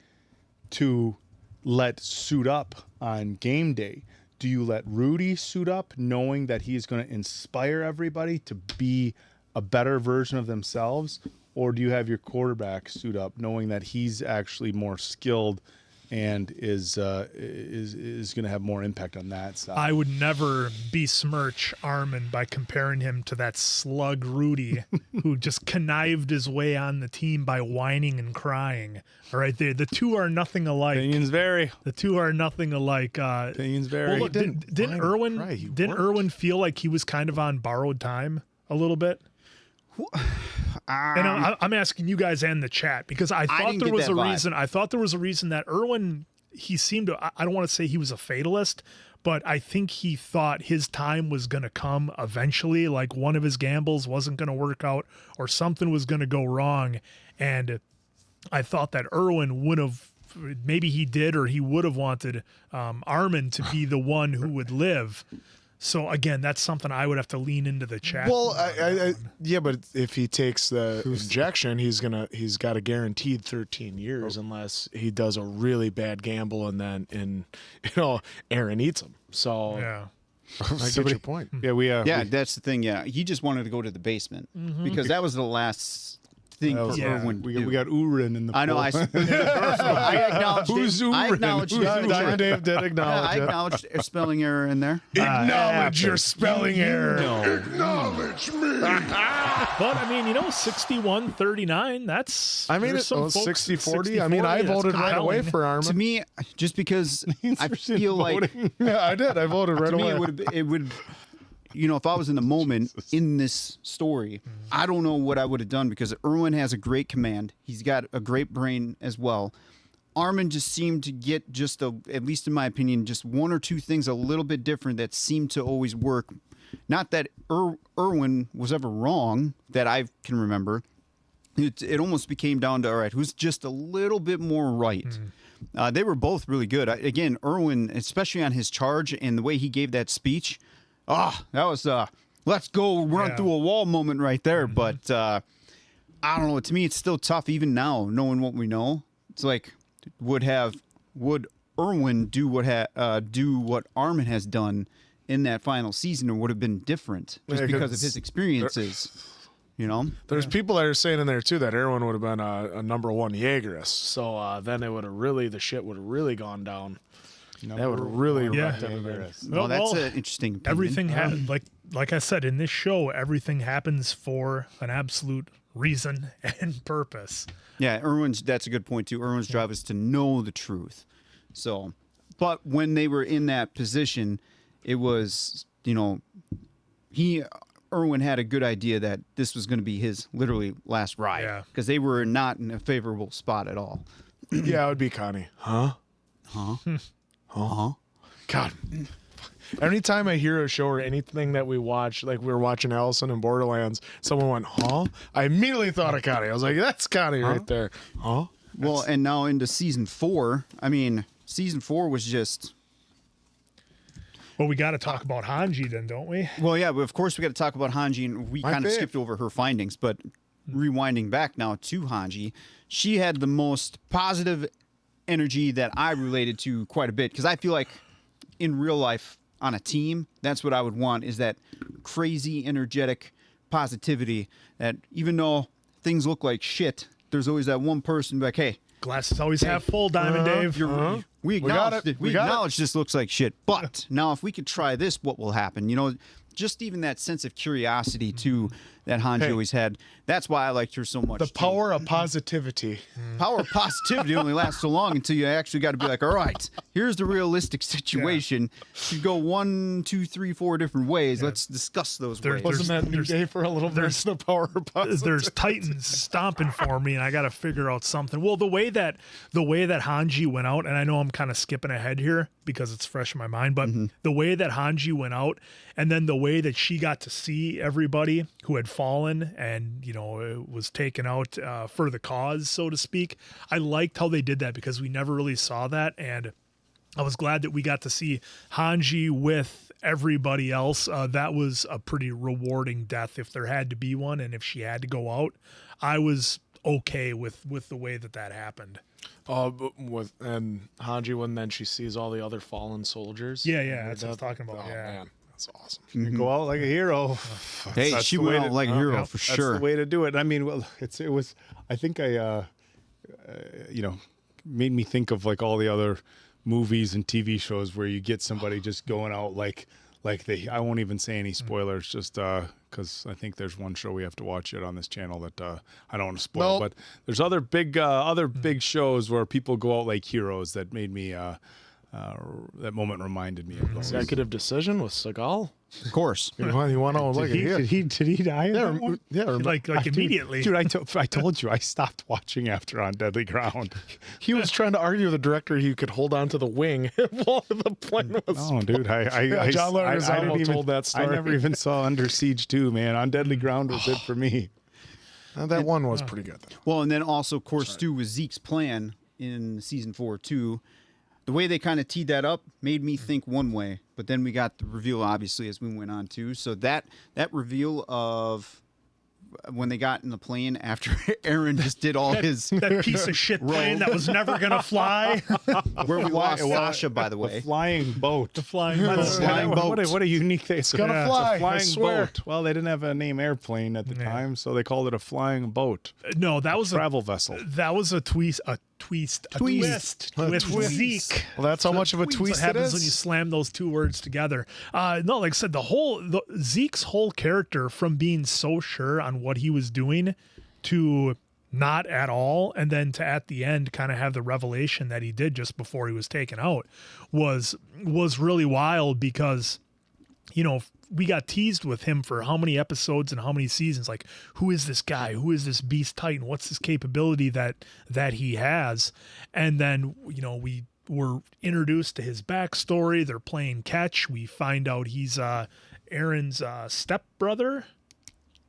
to let suit up on game day, do you let Rudy suit up knowing that he's going to inspire everybody to be a better version of themselves? Or do you have your quarterback suit up knowing that he's actually more skilled and is going to have more impact on that side? I would never besmirch Armin by comparing him to that slug Rudy who just connived his way on the team by whining and crying. All right, the two are nothing alike. Opinions vary. The two are nothing alike. Opinions vary. Well, look, didn't Erwin feel like he was kind of on borrowed time a little bit? And I'm asking you guys and the chat because I thought there was a reason. I thought there was a reason that Erwin, he seemed to, I don't want to say he was a fatalist, but I think he thought his time was going to come eventually. Like one of his gambles wasn't going to work out or something was going to go wrong. And I thought that Erwin would have, maybe he did, or he would have wanted Armin to be the one who would live. So again, that's something I would have to lean into the chat. Well, yeah, but if he takes the injection, he's got a guaranteed 13 years unless he does a really bad gamble and then Eren eats him. So yeah. I get your point. Yeah, that's the thing. Yeah, he just wanted to go to the basement because that was the last thing for Erwin. We got Urin in the. I know. I acknowledged. Who's Urin? I acknowledged. Dave did acknowledge. I acknowledged a spelling error in there. Acknowledge your spelling error. Acknowledge me. But I mean, 61-39. That's. I mean, it's 60-40. I mean, I voted right away for Armin. To me, just because I feel like yeah, I did. I voted right away. It would. If I was in the moment in this story, I don't know what I would have done because Erwin has a great command. He's got a great brain as well. Armin just seemed to get at least in my opinion, just one or two things a little bit different that seemed to always work. Not that Erwin was ever wrong that I can remember. It almost became down to, all right, who's just a little bit more right. They were both really good. Again, Erwin, especially on his charge and the way he gave that speech, that was let's go run through a wall moment right there. But I don't know. To me, it's still tough even now, knowing what we know. It's like, would Erwin do what Armin has done in that final season, or would have been different just because of his experiences? There's people that are saying in there too that Erwin would have been a number one Jaegerist. So then it would have the shit would have really gone down. That would really wrecked everybody. Well, that's an interesting opinion. Everything happened, like I said, in this show, everything happens for an absolute reason and purpose. Yeah, that's a good point too. Erwin's job is to know the truth. So, but when they were in that position, it was, Erwin had a good idea that this was going to be his literally last ride because they were not in a favorable spot at all. Yeah, it would be Connie. Huh? God. Anytime I hear a show or anything that we watch, like we were watching Allison in Borderlands, someone went, huh? I immediately thought of Connie. I was like, that's Connie right there. Huh? Well, and now into season 4. I mean, season 4 was just... Well, we got to talk about Hanji then, don't we? Well, yeah, but of course we got to talk about Hanji, and we kind of skipped over her findings, but rewinding back now to Hanji, she had the most positive energy that I related to quite a bit, because I feel like in real life on a team, that's what I would want, is that crazy energetic positivity that even though things look like shit, there's always that one person like, hey, glass is always half full, Diamond Dave. We acknowledge this looks like shit, but now if we could try this, what will happen? Just even that sense of curiosity to that Hanji always had. That's why I liked her so much. The power of positivity. Power of positivity only lasts so long until you actually got to be like, all right, here's the realistic situation. You go 1, 2, 3, 4 different ways. Let's discuss those ways. Wasn't that New Day for a little bit? There's the power of positivity. There's Titans stomping for me, and I got to figure out something. Well, the way that Hanji went out, and I know I'm kind of skipping ahead here because it's fresh in my mind, but the way that Hanji went out, and then the way that she got to see everybody who had fallen and was taken out for the cause, so to speak. I liked how they did that because we never really saw that, and I was glad that we got to see Hanji with everybody else. That was a pretty rewarding death if there had to be one, and if she had to go out, I was okay with the way that happened. And Hanji, when then she sees all the other fallen soldiers. Yeah, that's what I was talking about. Oh, yeah. man, that's awesome. You go out like a hero. Hey, That's she the way went out like a hero for sure. That's the way to do it. I mean, well, it was. I think made me think of like all the other movies and TV shows where you get somebody just going out like they. I won't even say any spoilers, just because I think there's one show we have to watch yet on this channel that I don't want to spoil. But there's other big shows where people go out like heroes that made me. That moment reminded me of those. Executive Decision with Seagal. Of course. You want to look at here? Did he die? Like immediately. Dude, I told you I stopped watching after On Deadly Ground. He was trying to argue with the director he could hold on to the wing while the plane was. Oh, dude, John Leguizamo told that story. I never even saw Under Siege 2, man. On Deadly Ground was it for me. That one was pretty good. Well, and then also, of course, Stu was Zeke's plan in season 4 too. The way they kind of teed that up made me think one way, but then we got the reveal, obviously, as we went on too. So that reveal of when they got in the plane after Eren just did all that piece of shit plane that was never gonna fly. Where we lost Sasha, by the way. The flying boat. The flying boat. Flying boat. What a unique thing. It's gonna fly, It's a I flying swear. boat. Well, they didn't have a name airplane at the time, so they called it a flying boat. No, that was Travel vessel. That was a twist with Zeke. Well, that's how much of a What twist it happens when you is. slam those two words together. No, like I said, Zeke's whole character, from being so sure on what he was doing to not at all, and then to at the end kind of have the revelation that he did just before he was taken out, was really wild because, we got teased with him for how many episodes and how many seasons. Like, who is this guy? Who is this beast titan? What's his capability that he has? And then, we were introduced to his backstory. They're playing catch. We find out he's Eren's stepbrother.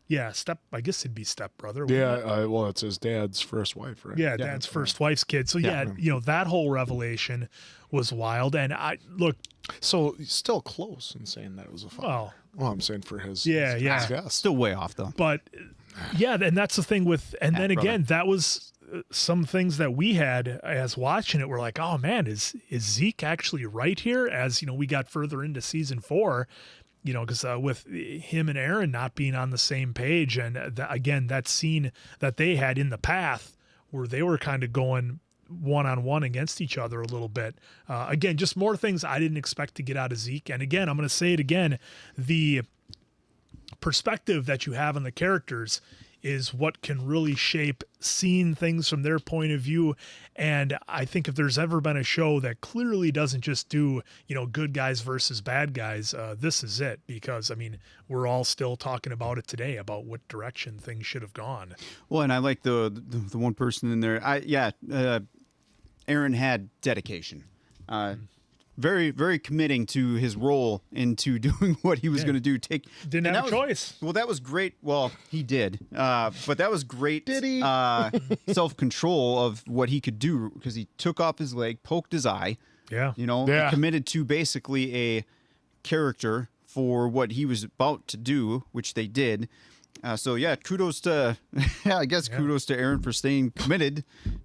Yeah, I guess it'd be stepbrother. Yeah, well, it's his dad's first wife, right? Yeah, dad's first wife's kid. So yeah, that whole revelation was wild. And So still close in saying that it was a father. Well, I'm saying for his. Yeah. his guess. Still way off, though. But yeah, and that's the thing with, and then again, that was some things that we had as watching it. We're like, oh man, is Zeke actually right here? As we got further into season 4, because with him and Eren not being on the same page, and again, that scene that they had in the path where they were kind of going one-on-one against each other a little bit. Again, just more things I didn't expect to get out of Zeke. And again, I'm going to say it again, the perspective that you have on the characters is what can really shape seeing things from their point of view. And I think if there's ever been a show that clearly doesn't just do, good guys versus bad guys, this is it. Because, we're all still talking about it today, about what direction things should have gone. Well, and I like the one person in there. Eren had dedication. Very, very committing to his role into doing what he was going to do. Didn't have a choice. Well, that was great. Well, he did. But that was great. Did he? Self-control of what he could do, because he took off his leg, poked his eye. Yeah. Yeah. Committed to basically a character for what he was about to do, which they did. Kudos to, kudos to Eren for staying committed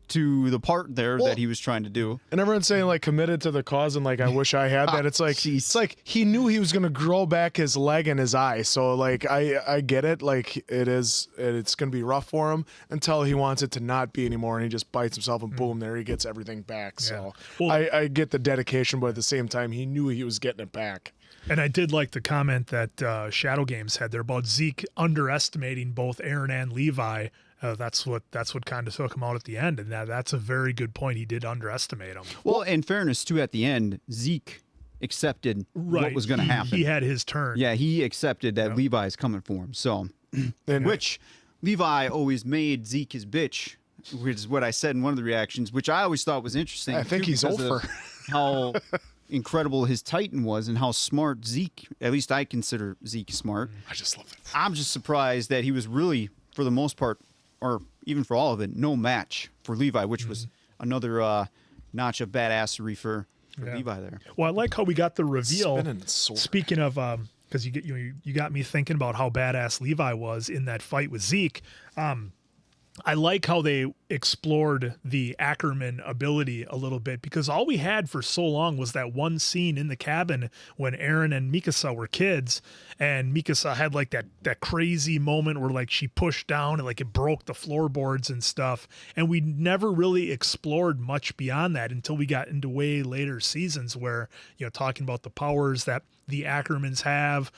to the part there that he was trying to do. And everyone's saying like committed to the cause and like I wish I had that. It's like he knew he was gonna grow back his leg and his eye. So like I get it. Like it's gonna be rough for him until he wants it to not be anymore, and he just bites himself and boom, there he gets everything back. So Well, I get the dedication, but at the same time he knew he was getting it back. And I did like the comment that Shadow Games had there about Zeke underestimating both Eren and Levi. That's what kind of took him out at the end, and that's a very good point. He did underestimate him. Well, in fairness, too, at the end, Zeke accepted what was going to happen. He had his turn. Yeah, he accepted that Levi's coming for him. So, which Levi always made Zeke his bitch, which is what I said in one of the reactions, which I always thought was interesting. I think he's over. How incredible his Titan was and how smart Zeke, at least I consider Zeke smart. I just love it. I'm just surprised that he was really, for the most part, or even for all of it, no match for Levi, which was another notch of badassery for Levi there. Well, I like how we got the reveal. Spinning sword. Speaking of, because you got me thinking about how badass Levi was in that fight with Zeke. I like how they explored the Ackerman ability a little bit, because all we had for so long was that one scene in the cabin when Eren and Mikasa were kids, and Mikasa had like that crazy moment where like she pushed down and like it broke the floorboards and stuff, and we never really explored much beyond that until we got into way later seasons where, talking about the powers that the Ackermans have,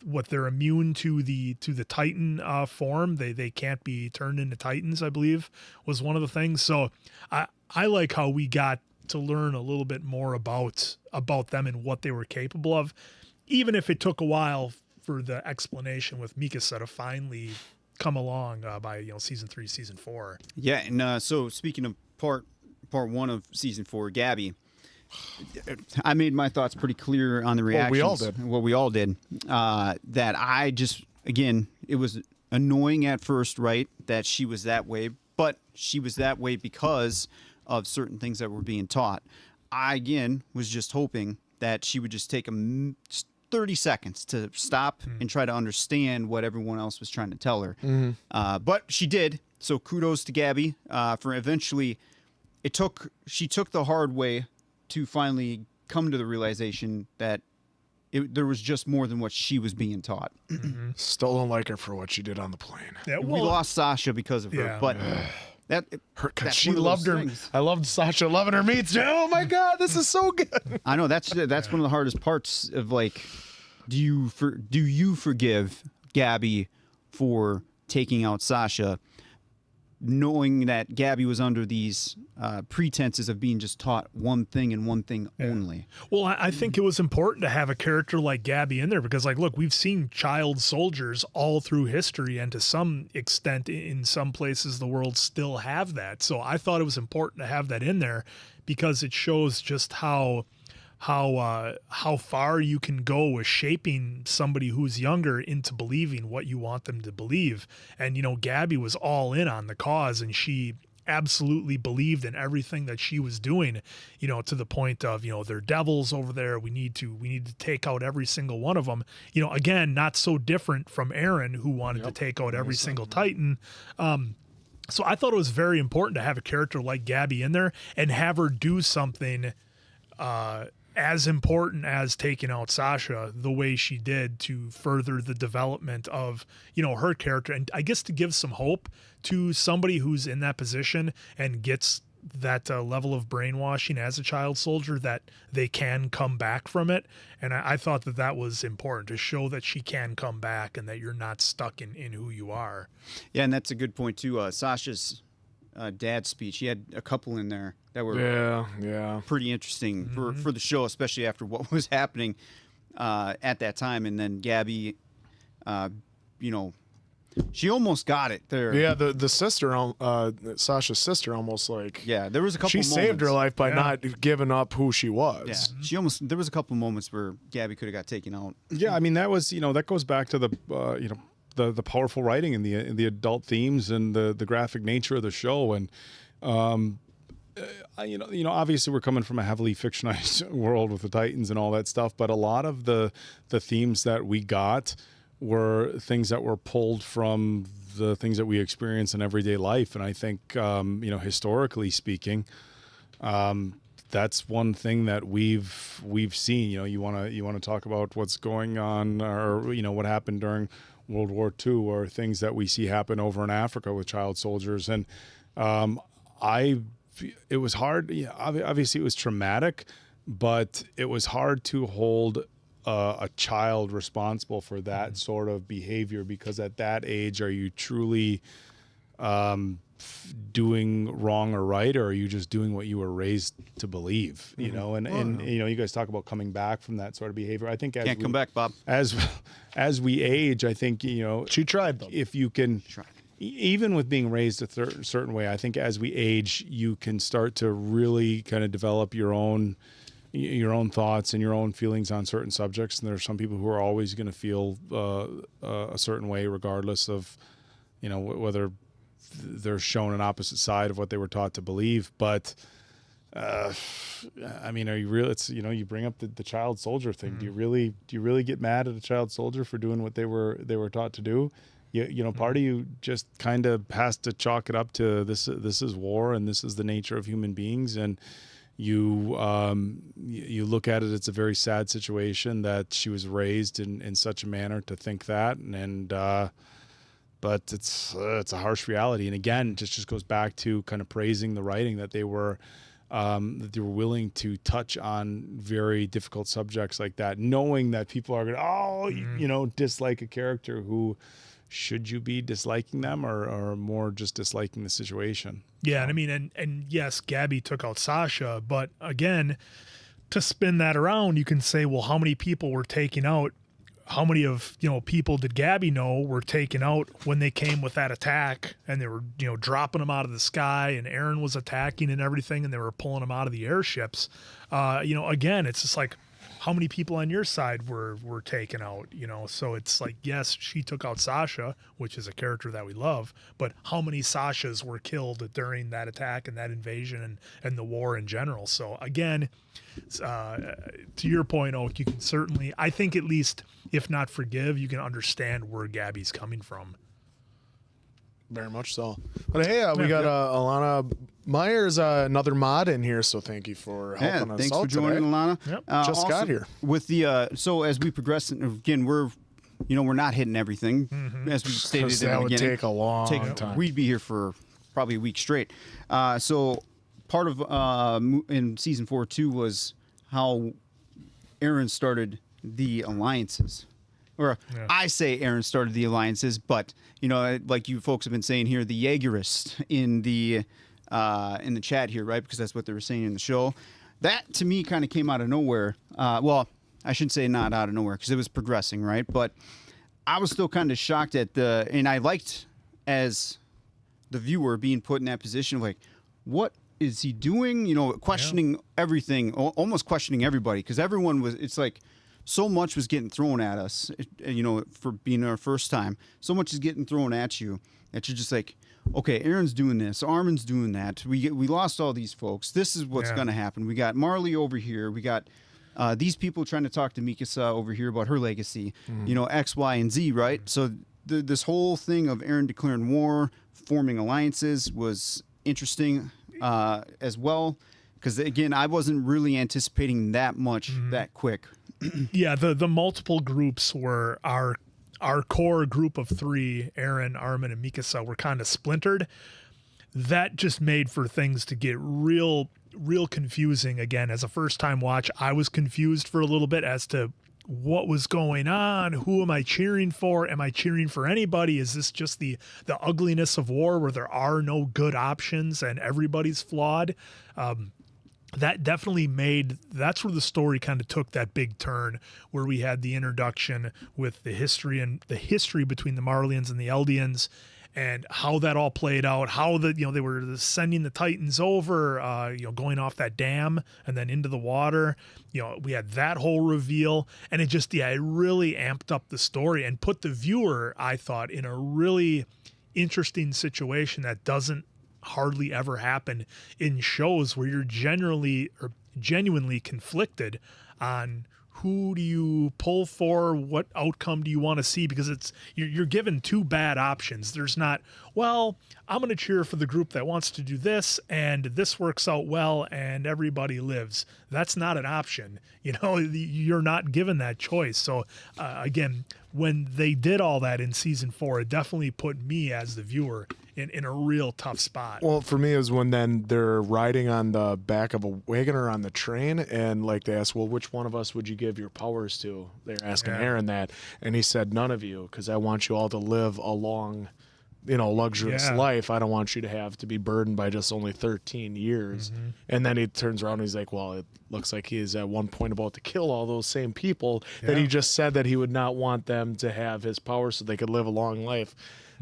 what they're immune to the Titan form. They can't be turned into Titans, I believe, was one of the things. So I like how we got to learn a little bit more about them and what they were capable of, even if it took a while for the explanation with Mikasa to finally come along by season 3, season 4. Yeah, and so speaking of part 1 of season 4, Gabi, I made my thoughts pretty clear on the reactions. We all did. That I just, again, it was annoying at first, right, that she was that way, but she was that way because of certain things that were being taught. I, again, was just hoping that she would just take 30 seconds to stop and try to understand what everyone else was trying to tell her. But she did, so kudos to Gabi for eventually, she took the hard way to finally come to the realization that there was just more than what she was being taught. Still don't like her for what she did on the plane. Yeah, We lost Sasha because of her, but Because she loved her. I loved Sasha loving her meats. Oh my God, this is so good. I know that's one of the hardest parts of, like, do you forgive Gabi for taking out Sasha, knowing that Gabi was under these pretenses of being just taught one thing and one thing only. Well, I think it was important to have a character like Gabi in there because, like, look, we've seen child soldiers all through history, and to some extent in some places the world still have that. So I thought it was important to have that in there because it shows just how far you can go with shaping somebody who's younger into believing what you want them to believe. And, Gabi was all in on the cause, and she absolutely believed in everything that she was doing, to the point of, they're devils over there. We need to take out every single one of them. Again, not so different from Eren, who wanted to take out every single Titan. So I thought it was very important to have a character like Gabi in there and have her do something as important as taking out Sasha the way she did to further the development of, her character. And I guess to give some hope to somebody who's in that position and gets that level of brainwashing as a child soldier, that they can come back from it. And I thought that was important to show that she can come back and that you're not stuck in who you are. Yeah, and that's a good point too. Sasha's dad's speech, he had a couple in there that were pretty interesting for the show, especially after what was happening at that time. And then Gabi, she almost got it there. Yeah, the sister, Sasha's sister, almost like there was a couple. She saved her life by not giving up who she was. Yeah, there was a couple moments where Gabi could have got taken out. Yeah, I mean that was that goes back to the the powerful writing and the adult themes and the graphic nature of the show. And obviously we're coming from a heavily fictionalized world with the Titans and all that stuff, but a lot of the themes that we got were things that were pulled from the things that we experience in everyday life. And I think historically speaking, that's one thing that we've seen. You want to talk about what's going on, or what happened during World War II, or things that we see happen over in Africa with child soldiers. And it was hard. Obviously, it was traumatic, but it was hard to hold a child responsible for that sort of behavior, because at that age, are you truly doing wrong or right, or are you just doing what you were raised to believe? You know, and you know, you guys talk about coming back from that sort of behavior. I think Can't come back, Bob. As we age, I think, you know, She tried though. if you can, even with being raised a certain way, I think as we age, you can start to really kind of develop your own thoughts and your own feelings on certain subjects. And there are some people who are always going to feel a certain way, regardless of, you know, whether they're shown an opposite side of what they were taught to believe. But I mean, are you really? It's, you know, you bring up the child soldier thing. Do you really get mad at a child soldier for doing what they were taught to do? You know, part of you just kind of has to chalk it up to this is war, and this is the nature of human beings, and you look at it, it's a very sad situation that she was raised in such a manner to think that, but it's a harsh reality. And again, it just goes back to kind of praising the writing, that they were willing to touch on very difficult subjects like that, knowing that people are going to, you know, dislike a character who, should you be disliking them or more just disliking the situation? Yeah, and I mean, and yes, Gabi took out Sasha, but again, to spin that around, you can say, well, how many people were taken out? How many of, you know, people did Gabi know were taken out when they came with that attack, and they were, you know, dropping them out of the sky, and Eren was attacking and everything, and they were pulling them out of the airships? You know, again, it's just like, how many people on your side were taken out, you know? So it's like, yes, she took out Sasha, which is a character that we love, but how many Sashas were killed during that attack and that invasion and the war in general? So again, to your point, Oak, you can certainly, I think at least, if not forgive, you can understand where Gabi's coming from. Very much so. But hey, we got Alana Myers, another mod in here, so thank you for helping us thanks out for joining, today. Alana. Yep. Just got here. With the so as we progress, again, we're not hitting everything, as we stated 'Cause in the that would beginning. take a long time. We'd be here for probably a week straight. So part of in season 4 too was how Eren started the alliances. Or I say Eren started the alliances, but you know, like you folks have been saying here, the Jaegerists in the chat here, right? Because that's what they were saying in the show. That to me kind of came out of nowhere. Well, I shouldn't say not out of nowhere, because it was progressing, right? But I was still kind of shocked at and I liked, as the viewer, being put in that position of like, what is he doing? You know, questioning everything, almost questioning everybody, because everyone was. It's like, so much was getting thrown at us, you know, for being our first time. So much is getting thrown at you that you're just like, okay, Eren's doing this, Armin's doing that. We lost all these folks. This is what's going to happen. We got Marley over here. We got these people trying to talk to Mikasa over here about her legacy. You know, X, Y, and Z, right? So this whole thing of Eren declaring war, forming alliances was interesting as well. Because, again, I wasn't really anticipating that much that quick. Yeah, the multiple groups were our core group of 3, Eren, Armin, and Mikasa, were kind of splintered. That just made for things to get real confusing. Again, as a first-time watch, I was confused for a little bit as to what was going on. Who am I cheering for? Am I cheering for anybody? Is this just the ugliness of war where there are no good options and everybody's flawed? That definitely that's where the story kind of took that big turn, where we had the introduction with the history between the Marlians and the Eldians, and how that all played out, how they were sending the Titans over, going off that dam and then into the water. You know, we had that whole reveal, and it really amped up the story and put the viewer, I thought, in a really interesting situation that doesn't hardly ever happen in shows, where you're genuinely conflicted on who do you pull for, what outcome do you want to see, because you're given 2 bad options. There's not well, I'm going to cheer for the group that wants to do this, and this works out well, and everybody lives. That's not an option. You know, you're not given that choice. So, again, when they did all that in season 4, it definitely put me as the viewer in a real tough spot. Well, for me, it was when then they're riding on the back of a wagon or on the train, and like they asked, well, which one of us would you give your powers to? They're asking Eren that, and he said, none of you, because I want you all to live a long, luxurious life. I don't want you to have to be burdened by just only 13 years. And then he turns around and he's like, well, it looks like he is at one point about to kill all those same people that he just said that he would not want them to have his powers so they could live a long life.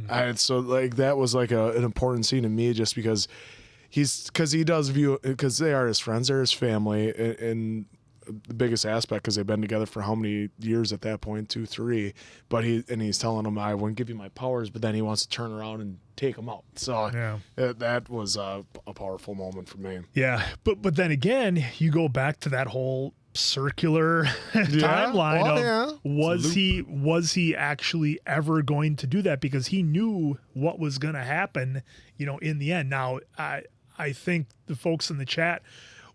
And so like that was like an important scene to me, just because he does view, because they are his friends, they're his family, and the biggest aspect, because they've been together for how many years at that point, 2, 3. But he's telling them, I wouldn't give you my powers, but then he wants to turn around and take them out. So that was a powerful moment for me. Yeah, but then again, you go back to that whole circular timeline of was he actually ever going to do that, because he knew what was going to happen, in the end. Now I think the folks in the chat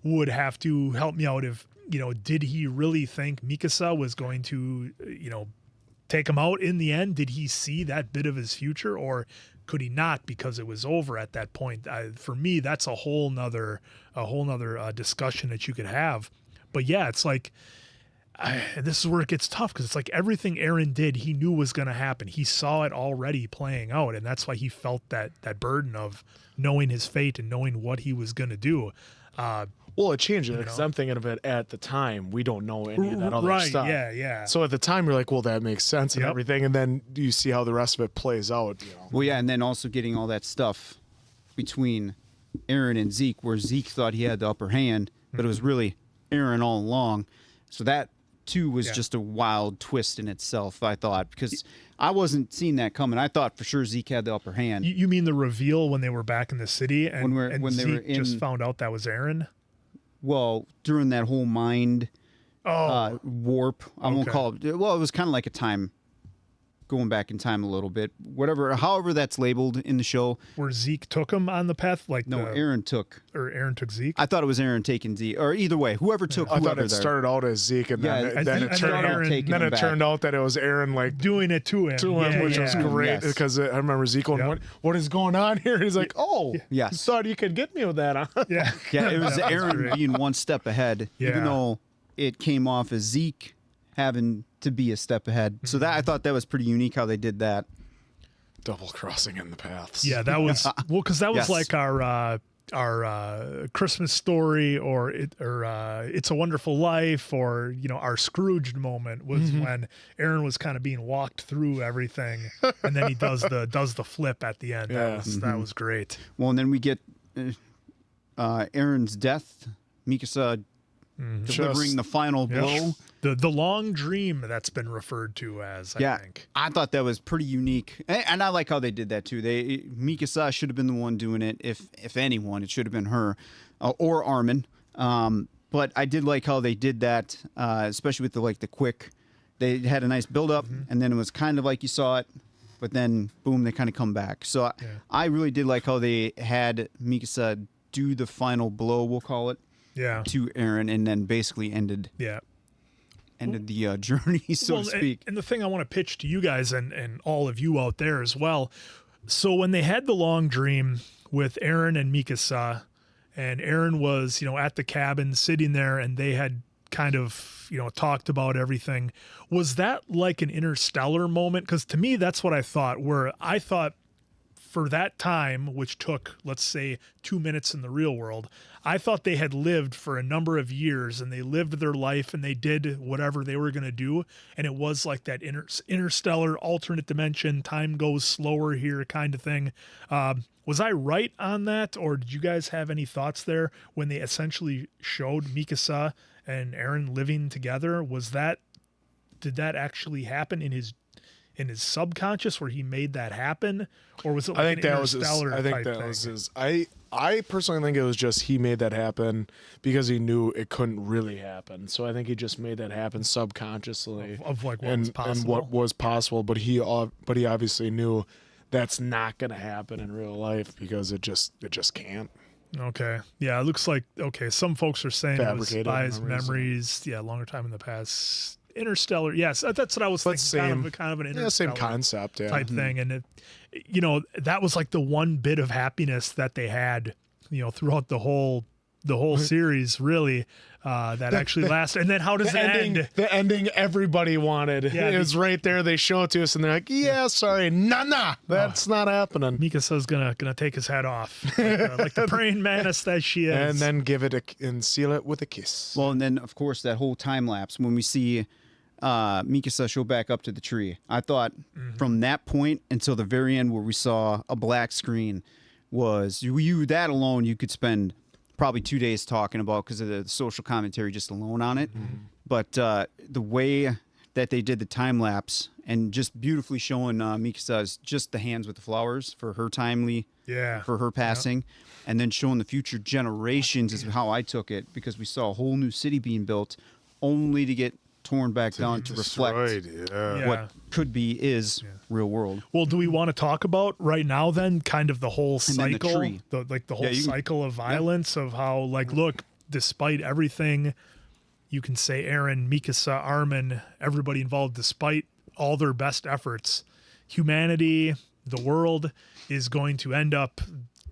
would have to help me out if did he really think Mikasa was going to take him out in the end? Did he see that bit of his future, or could he not, because it was over at that point? For me, that's a whole nother discussion that you could have. But yeah, it's like, this is where it gets tough, because it's like everything Eren did, he knew was going to happen. He saw it already playing out, and that's why he felt that burden of knowing his fate and knowing what he was going to do. Well, it changed it, because I'm thinking of it at the time. We don't know any of that other stuff. Yeah. So at the time, you're like, well, that makes sense and everything. And then you see how the rest of it plays out. Well, yeah, and then also getting all that stuff between Eren and Zeke, where Zeke thought he had the upper hand, but it was really Eren all along. So that, too, was just a wild twist in itself, I thought, because I wasn't seeing that coming. I thought for sure Zeke had the upper hand. You mean the reveal when they were back in the city and when Zeke they were just found out that was Eren? Well, during that whole mind warp, I won't call it. Well, it was kind of like a time, going back in time a little bit. However that's labeled in the show. Where Zeke took him on the path? Eren took Zeke? I thought it was Eren taking Zeke. Or either way, whoever took I whoever thought it started out as Zeke, and then it turned out that it was Eren, like, doing it to him. Which was great, because I remember Zeke going, what is going on here? He's like, you thought you could get me with that, huh? Yeah. Yeah, it was Eren being one step ahead, even though it came off as Zeke having to be a step ahead. So that, I thought that was pretty unique how they did that. Double crossing in the paths. Yeah, that was because that was like our Christmas Story, or It's a Wonderful Life, or our Scrooged moment was when Eren was kind of being walked through everything, and then he does the flip at the end. That was great. Well, and then we get Eren's death, Mikasa delivering the final blow. The long dream that's been referred to as, I think. I thought that was pretty unique. And I like how they did that too. Mikasa should have been the one doing it. If anyone, it should have been her or Armin. But I did like how they did that, especially with the quick. They had a nice build up, and then it was kind of like you saw it, but then boom, they kind of come back. So I really did like how they had Mikasa do the final blow, we'll call it, to Eren, and then basically ended the journey, so to speak. And the thing I want to pitch to you guys and all of you out there as well. So when they had the long dream with Eren and Mikasa, and Eren was, at the cabin sitting there, and they had kind of, talked about everything, was that like an interstellar moment? Because to me, that's what I thought, where I thought for that time, which took, let's say, 2 minutes in the real world, I thought they had lived for a number of years, and they lived their life, and they did whatever they were going to do. And it was like that interstellar alternate dimension, time goes slower here kind of thing. Was I right on that? Or did you guys have any thoughts there when they essentially showed Mikasa and Eren living together? Did that actually happen in his subconscious, where he made that happen, or was it like I personally think it was just he made that happen because he knew it couldn't really happen. So I think he just made that happen subconsciously of like what was possible. And what was possible, but he obviously knew that's not going to happen in real life because it just can't. Okay. Yeah, it looks like some folks are saying it was Fabricated by his memories. memories. Yeah, longer time in the past. Interstellar. Yes, that's what I was But thinking. Kind of an interstellar same concept, type thing. And that was like the one bit of happiness that they had, throughout the whole series, really, that actually lasted. And then how does it end? The ending everybody wanted. Yeah, it was right there. They show it to us, and they're like, "Yeah, sorry, nah, that's not happening." Mikasa's gonna take his head off, like the praying mantis that she is, And then give it and seal it with a kiss. Well, and then of course that whole time lapse when we see Mikasa show back up to the tree. I thought from that point until the very end where we saw a black screen was that alone you could spend probably 2 days talking about because of the social commentary just alone on it. But the way that they did the time lapse and just beautifully showing Mikasa's just the hands with the flowers for her for her passing, and then showing the future generations is how I took it, because we saw a whole new city being built only to get torn back down to reflect what could be is real world. Well, do we want to talk about right now then kind of the whole cycle, the whole cycle of violence of how, like, look, despite everything, you can say Eren, Mikasa, Armin, everybody involved, despite all their best efforts, humanity, the world is going to end up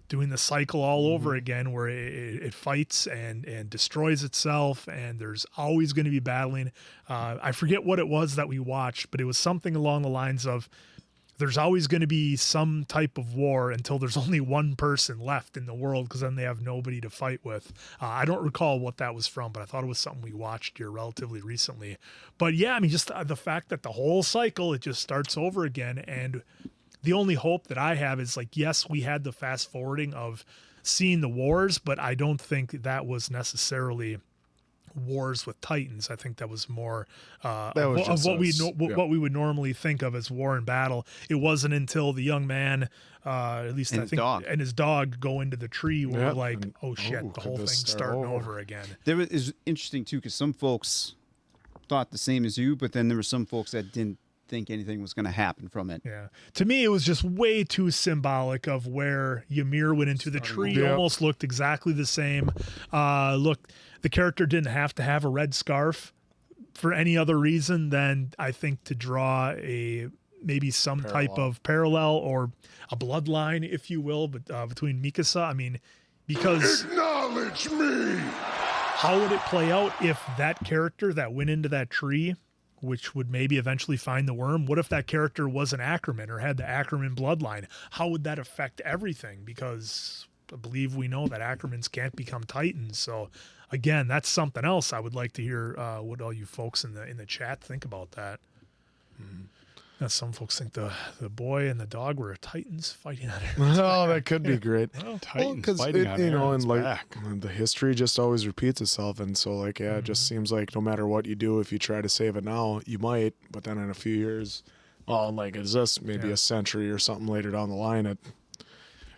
doing the cycle all over again, where it fights and destroys itself, and there's always going to be battling. I forget what it was that we watched, but it was something along the lines of there's always going to be some type of war until there's only one person left in the world, because then they have nobody to fight with. I don't recall what that was from, but I thought it was something we watched here relatively recently. But yeah, I mean, just the fact that the whole cycle, it just starts over again. And the only hope that I have is, like, yes, we had the fast forwarding of seeing the wars, but I don't think that was necessarily wars with Titans. I think that was more of what we would normally think of as war and battle. It wasn't until the young man, at least I think, and his dog go into the tree where we're like, oh shit, the whole thing's starting over again. Is interesting too, because some folks thought the same as you, but then there were some folks that didn't think anything was going to happen from it. Yeah. To me, it was just way too symbolic of where Ymir went into the tree. Almost looked exactly the same. Look, the character didn't have to have a red scarf for any other reason than, I think, to draw maybe some type of parallel or a bloodline, if you will, but between Mikasa. I mean, because acknowledge me. How would it play out if that character that went into that tree, which would maybe eventually find the worm, what if that character was an Ackerman or had the Ackerman bloodline? How would that affect everything? Because I believe we know that Ackermans can't become Titans. So again, that's something else I would like to hear what all you folks in the chat think about that. Now, some folks think the boy and the dog were Titans fighting on it. Oh, that could be great. Titans fighting on Eren's back. The history just always repeats itself, and so, like, it just seems like no matter what you do, if you try to save it now, you might, but then in a few years, is this maybe a century or something later down the line, it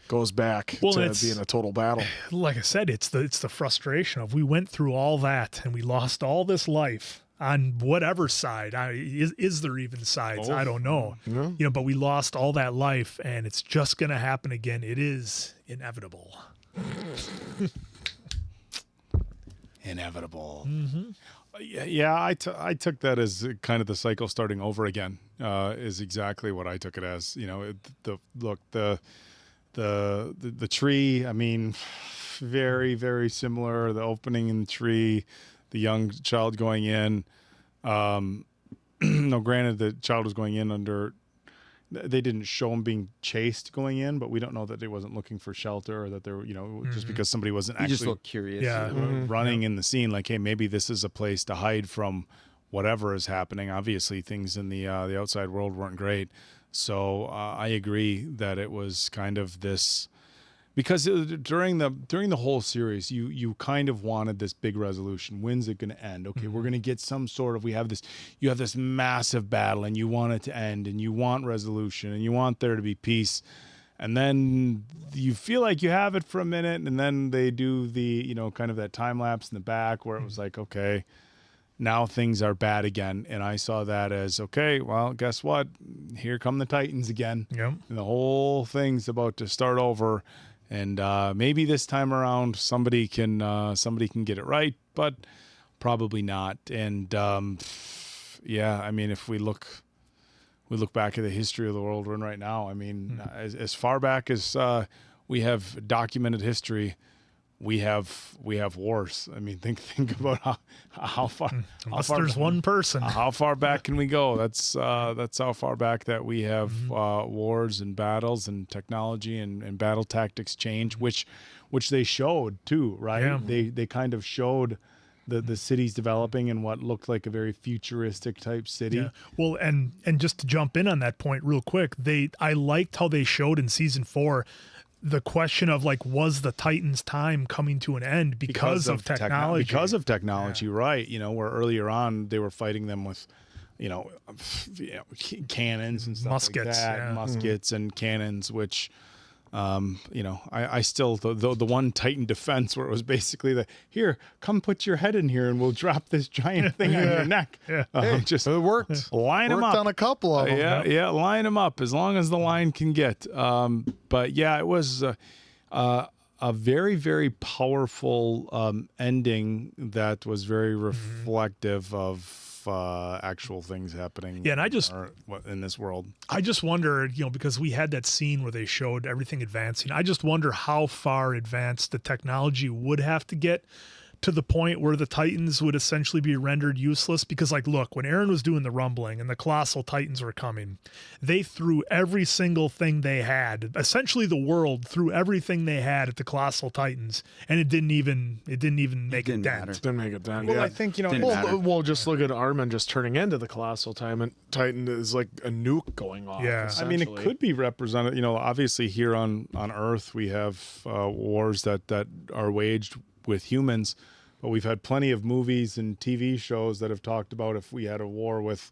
goes back to being a total battle. Like I said, it's the frustration of, we went through all that and we lost all this life on whatever side. Is there even sides? I don't know. Yeah. But we lost all that life, and it's just going to happen again. It is inevitable. Inevitable. Yeah, I took that as kind of the cycle starting over again. Is exactly what I took it as. The tree. I mean, very, very similar. The opening in the tree, the young child going in. No, granted, the child was going in under. They didn't show him being chased going in, but we don't know that he wasn't looking for shelter, or that there, just because somebody wasn't He actually just looked curious. running in the scene. Like, hey, maybe this is a place to hide from whatever is happening. Obviously, things in the outside world weren't great. So I agree that it was kind of this, because during the whole series, you kind of wanted this big resolution. When's it going to end? Okay, we're going to get some sort of. You have this massive battle, and you want it to end, and you want resolution, and you want there to be peace, and then you feel like you have it for a minute, and then they do the kind of that time lapse in the back where it was like, okay, now things are bad again. And I saw that as, okay, well, guess what? Here come the Titans again. Yep. And the whole thing's about to start over. And maybe this time around somebody can get it right, but probably not. And yeah, I mean, if we look back at the history of the world we're in right now, I mean, as far back as we have documented history, we have wars. I mean, think about how far. Unless there's one person. How far back can we go? That's how far back that we have wars and battles and technology and battle tactics change, which they showed too, right? Yeah. They kind of showed the cities developing in what looked like a very futuristic type city. Yeah. Well, and just to jump in on that point real quick, I liked how they showed in season 4 the question of like, was the Titans' time coming to an end because of technology? Because of technology, right? You know, where earlier on they were fighting them with, cannons and stuff Muskets, like that, yeah. muskets and cannons, which. I still the one Titan defense where it was basically here, come put your head in here and we'll drop this giant thing on your neck. Yeah. Just It worked. line them Worked up on a couple of them. Yeah, line them up as long as the line can get. But yeah, it was a very, very powerful ending that was very reflective of actual things happening. Yeah, and I just in this world. I just wonder, because we had that scene where they showed everything advancing. I just wonder how far advanced the technology would have to get to the point where the Titans would essentially be rendered useless. Because, like, look, when Eren was doing the rumbling and the colossal Titans were coming, they threw every single thing they had. Essentially, the world threw everything they had at the colossal Titans, and it didn't even make a dent. matter. Didn't make it done. Well, yeah. I think Well, just look at Armin just turning into the colossal Titan is like a nuke going off. Yeah. I mean, it essentially. could be represented. Obviously here on Earth we have wars that are waged with humans, but we've had plenty of movies and TV shows that have talked about if we had a war with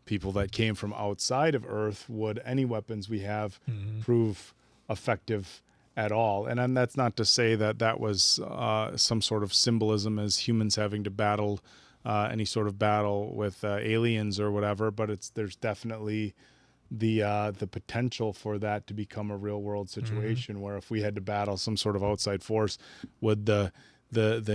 people that came from outside of Earth, would any weapons we have prove effective at all? And then that's not to say that was some sort of symbolism as humans having to battle any sort of battle with aliens or whatever, but there's definitely the potential for that to become a real world situation where if we had to battle some sort of outside force, would the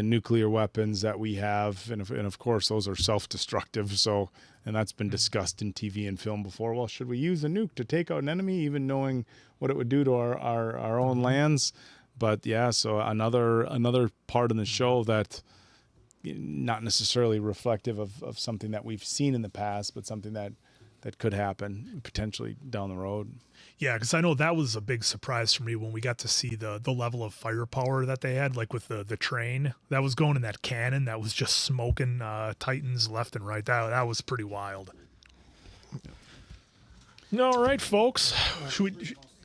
nuclear weapons that we have, and of course those are self-destructive, so, and that's been discussed in TV and film before, well, should we use a nuke to take out an enemy even knowing what it would do to our own lands? But yeah, so another part in the show that not necessarily reflective of something that we've seen in the past, but something that could happen potentially down the road. Yeah, because I know that was a big surprise for me when we got to see the level of firepower that they had, like with the train that was going in that cannon that was just smoking Titans left and right. That was pretty wild. All right, folks.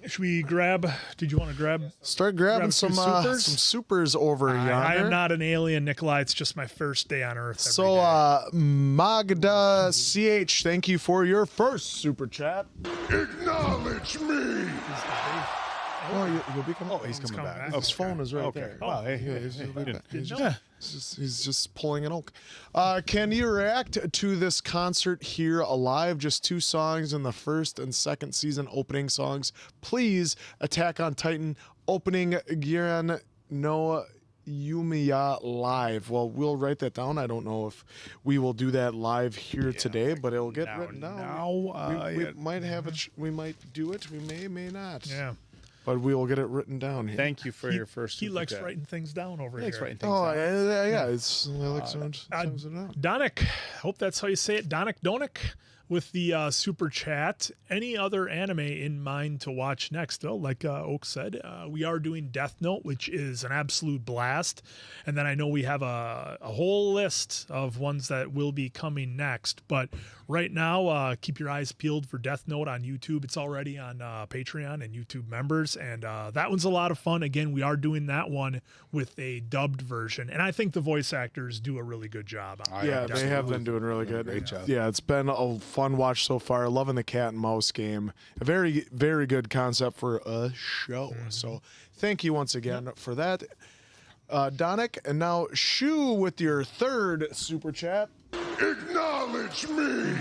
Should we grab? Did you want to grab? Start grabbing grab some supers? supers over yonder. I am not an alien, Nikolai. It's just my first day on Earth. So, Magda CH, thank you for your first super chat. Acknowledge me. Oh, you'll be coming. Oh, he's coming back. His phone is right there. Oh, hey, He's just pulling an oak. Can you react to this concert here alive? Just 2 songs in the first and second season opening songs. Please, Attack on Titan opening Giran no Yumiya live. Well, we'll write that down. I don't know if we will do that live here today, but it'll get written down. We might have it. We might do it. We may not. Yeah. But we will get it written down here. Thank you for your first. He super likes chat. writing things down over He likes here. writing things Oh, down. yeah, it's I like sounds it out. Donick, hope that's how you say it. Donick with the super chat. Any other anime in mind to watch next? Well, like Oak said, we are doing Death Note, which is an absolute blast. And then I know we have a whole list of ones that will be coming next. But right now, keep your eyes peeled for Death Note on YouTube. It's already on Patreon and YouTube members. And that one's a lot of fun. Again, we are doing that one with a dubbed version. And I think the voice actors do a really good job on it. Yeah, they have been doing really good. Great job. Yeah, it's been a fun watch so far. Loving the cat and mouse game. A very, very good concept for a show. So thank you once again for that, Donick. And now Shu with your third super chat. Acknowledge me.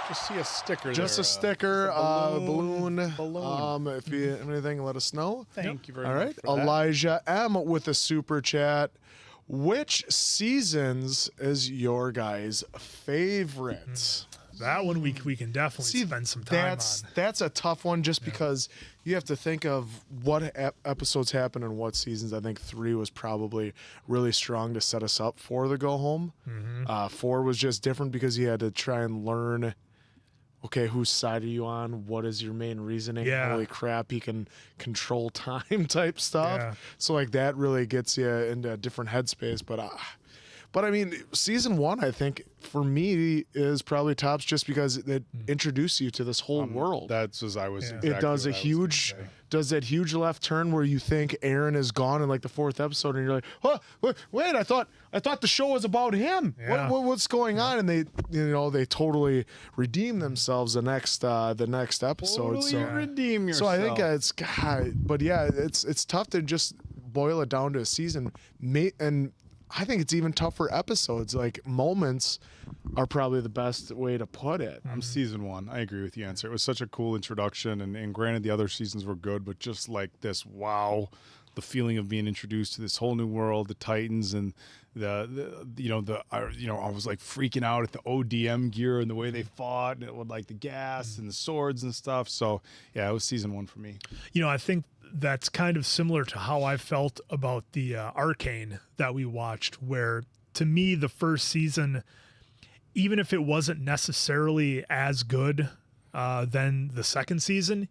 Just see a sticker Just there, a sticker, balloon. balloon. If you have anything, let us know. Thank you very All much. right. for that. Elijah M with a super chat. Which seasons is your guys' favorite? That one we can definitely spend some time on. That's a tough one just because you have to think of what episodes happen in what seasons. I think 3 was probably really strong to set us up for the go home. 4 was just different because you had to try and learn, okay, whose side are you on? What is your main reasoning? Yeah. Holy crap, he can control time type stuff. Yeah. So like that really gets you into a different headspace. But I mean, season 1, I think for me is probably tops just because it introduced you to this whole world. That's as I was. Exactly It does what a I was huge, gonna say. does that huge left turn where you think Eren is gone in like the 4th episode, and you're like, oh, wait, I thought the show was about him. Yeah. What's going on? And they totally redeem themselves the next episode. Totally redeem yourself. So I think it's God, but yeah, it's tough to just boil it down to a season, and I think it's even tough for episodes. Like moments are probably the best way to put it. I'm season 1. I agree with the answer. It was such a cool introduction, and granted the other seasons were good, but just like this, wow, the feeling of being introduced to this whole new world, the Titans, and I was like freaking out at the ODM gear and the way they fought, and it would like the gas and the swords and stuff. So yeah, it was season 1 for me. I think that's kind of similar to how I felt about the Arcane that we watched, where to me the first season, even if it wasn't necessarily as good than the second season,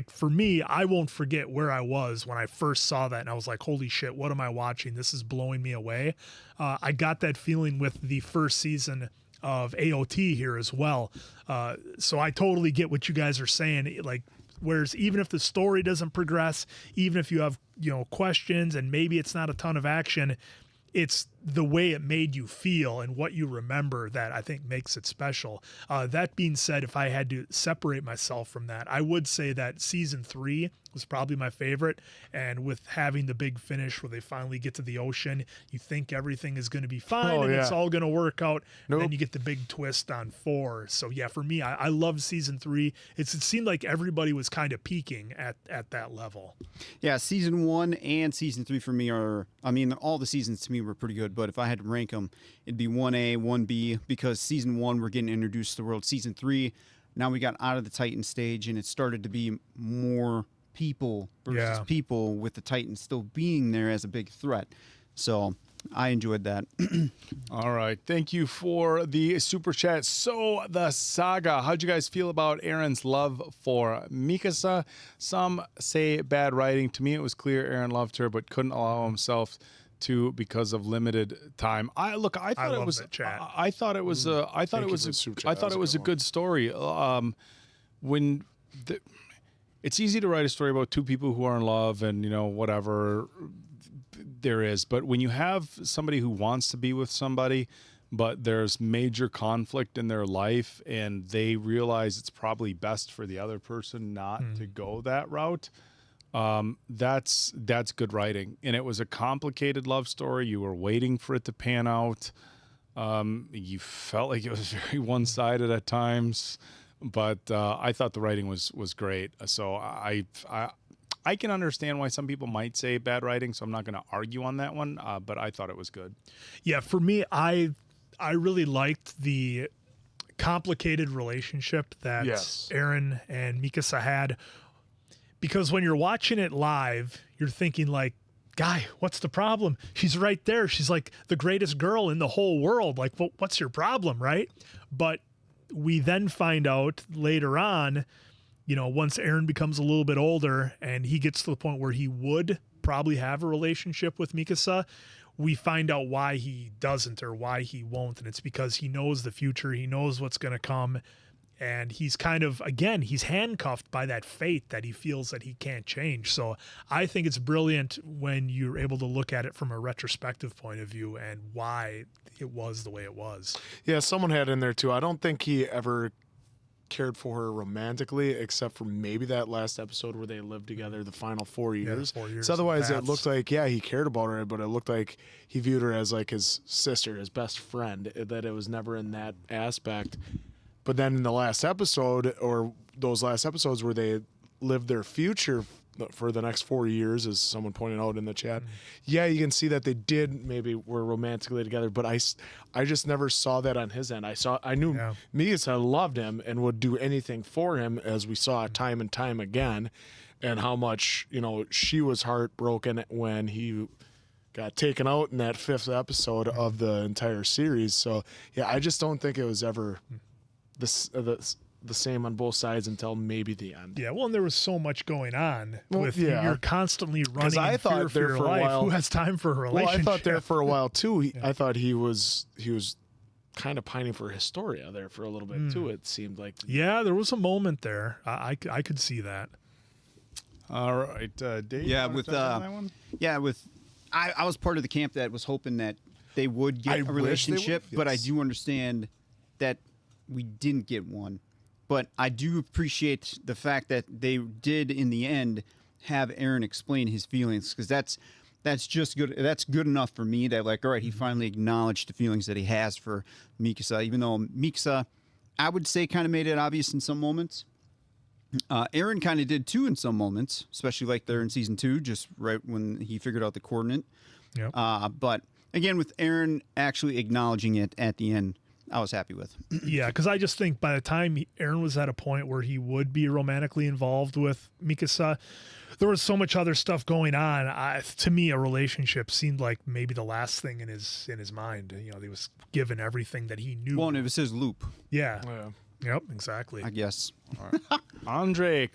for me, I won't forget where I was when I first saw that, and I was like, holy shit, what am I watching? This is blowing me away. I got that feeling with the first season of AOT here as well. So I totally get what you guys are saying. Like, whereas even if the story doesn't progress, even if you have, questions and maybe it's not a ton of action, it's the way it made you feel and what you remember that I think makes it special. That being said, if I had to separate myself from that, I would say that season 3 was probably my favorite. And with having the big finish where they finally get to the ocean, you think everything is going to be fine and it's all going to work out. Nope. And then you get the big twist on 4. So yeah, for me, I love season 3. It seemed like everybody was kind of peaking at that level. Yeah, season 1 and season 3 for me all the seasons to me were pretty good, but if I had to rank them, it'd be 1A, 1B, because season 1, we're getting introduced to the world. Season 3, now we got out of the Titan stage, and it started to be more people versus people, with the Titans still being there as a big threat. So I enjoyed that. All right. Thank you for the super chat. So the saga, how'd you guys feel about Eren's love for Mikasa? Some say bad writing. To me, it was clear Eren loved her, but couldn't allow himself to because of limited time. I thought it was a good story. It's easy to write a story about two people who are in love and whatever there is, but when you have somebody who wants to be with somebody, but there's major conflict in their life and they realize it's probably best for the other person not to go that route, that's good writing. And it was a complicated love story. You were waiting for it to pan out. You felt like it was very one-sided at times, but I thought the writing was great. So I can understand why some people might say bad writing, so I'm not going to argue on that one, but I thought it was good. Yeah, for me, I really liked the complicated relationship that Eren and Mikasa had, because when you're watching it live, you're thinking like, guy, what's the problem? She's right there. She's like the greatest girl in the whole world. Like, what's your problem, right? But we then find out later on, once Eren becomes a little bit older and he gets to the point where he would probably have a relationship with Mikasa, we find out why he doesn't or why he won't. And it's because he knows the future. He knows what's going to come. And he's kind of, again, he's handcuffed by that fate that he feels that he can't change. So I think it's brilliant when you're able to look at it from a retrospective point of view and why it was the way it was. Yeah, someone had in there too. I don't think he ever cared for her romantically, except for maybe that last episode where they lived together the final 4 years. 4 years So otherwise, it paths. looked like, yeah, he cared about her, but it looked like he viewed her as like his sister, his best friend, that it was never in that aspect. But then in the last episode, or those last episodes where they lived their future for the next 4 years, as someone pointed out in the chat, yeah, you can see that they did maybe were romantically together, but I just never saw that on his end. I knew Mikasa loved him and would do anything for him, as we saw time and time again, and how much, you know, she was heartbroken when he got taken out in that 5th episode of the entire series. So yeah, I just don't think it was ever the same on both sides until maybe the end. Yeah, well, and there was so much going on Well, yeah. you're constantly running I in thought fear for there your for a life. while- Who has time for a Well, relationship? I thought there for a while too. I thought he was kind of pining for Historia there for a little bit too. It seemed like. Yeah, there was a moment there. I could see that. All right, Dave. Yeah, you wanna with touch on that one? I was part of the camp that was hoping that they would I get a wish they relationship, would, but I yes. do understand that we didn't get one. But I do appreciate the fact that they did in the end have Eren explain his feelings, because that's just good. That's good enough for me. That like, all right, he finally acknowledged the feelings that he has for Mikasa, even though Mikasa, I would say, kind of made it obvious in some moments. Eren kind of did too in some moments, especially like there in season 2, just right when he figured out the coordinate. Yep. But again, with Eren actually acknowledging it at the end, I was happy with. Yeah, because I just think by the time Eren was at a point where he would be romantically involved with Mikasa, there was so much other stuff going on. To me, a relationship seemed like maybe the last thing in his mind. You know, he was given everything that he knew. Well, and it was his loop, Yeah. Yeah. Yep. Exactly. I guess. Andre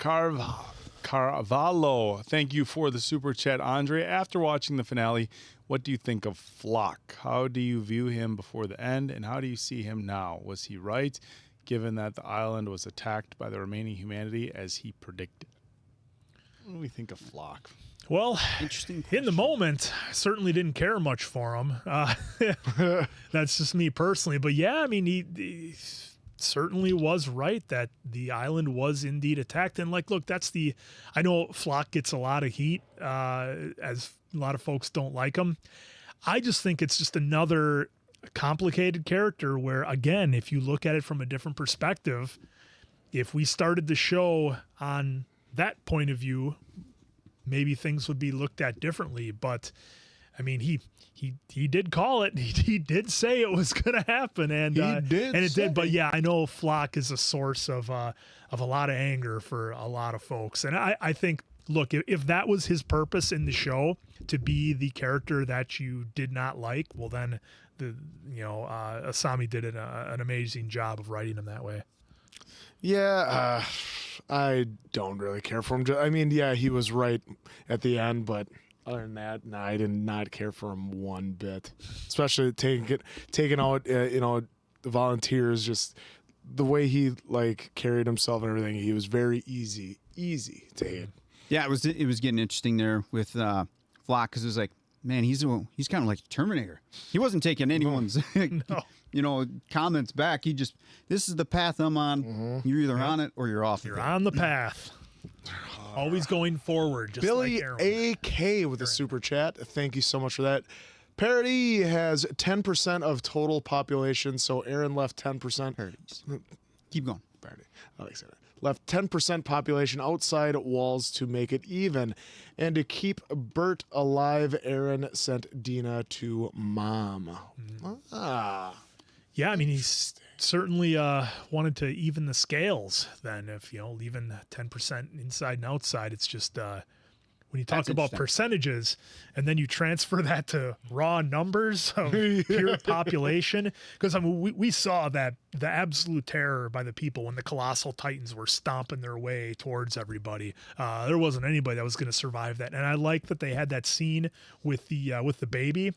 Carvalho, thank you for the super chat. Andre, after watching the finale, what do you think of Floch? How do you view him before the end, and how do you see him now? Was he right, given that the island was attacked by the remaining humanity as he predicted? What do we think of Floch? Well, Interesting. in the moment, I certainly didn't care much for him. That's just me personally. But yeah, I mean, he certainly was right that the island was indeed attacked. And like, look, I know Floch gets a lot of heat, as a lot of folks don't like him. I just think it's just another complicated character where, again, if you look at it from a different perspective, if we started the show on that point of view, maybe things would be looked at differently. But I mean, he did call it. He did say it was going to happen, and it did. But yeah, I know Floch is a source of a lot of anger for a lot of folks, and I think, look, if that was his purpose in the show, to be the character that you did not like, well then Asami did an amazing job of writing him that way. Yeah, I don't really care for him. I mean, yeah, he was right at the end, but other than that, no, I did not care for him one bit. Especially taking out, the volunteers. Just the way he like carried himself and everything. He was very easy to hate. Yeah, it was getting interesting there with Floch, because it was like, man, he's kind of like Terminator. He wasn't taking anyone's comments back. He just, this is the path I'm on. You're either on it or you're off. You're on the path. Always going forward. Just Billy like Eren. AK with a super chat. Thank you so much for that. Parody has 10% of total population, so Eren left 10%. Parodies. Keep going. Parody. I like saying that. Left 10% population outside walls to make it even. And to keep Bert alive, Eren sent Dina to mom. Ah. Yeah, I mean, he's certainly wanted to even the scales then. If, leaving 10% inside and outside, it's just when you talk That's about interesting. percentages and then you transfer that to raw numbers of pure population. Because, I mean, we saw that the absolute terror by the people when the colossal titans were stomping their way towards everybody. There wasn't anybody that was going to survive that. And I like that they had that scene with the baby.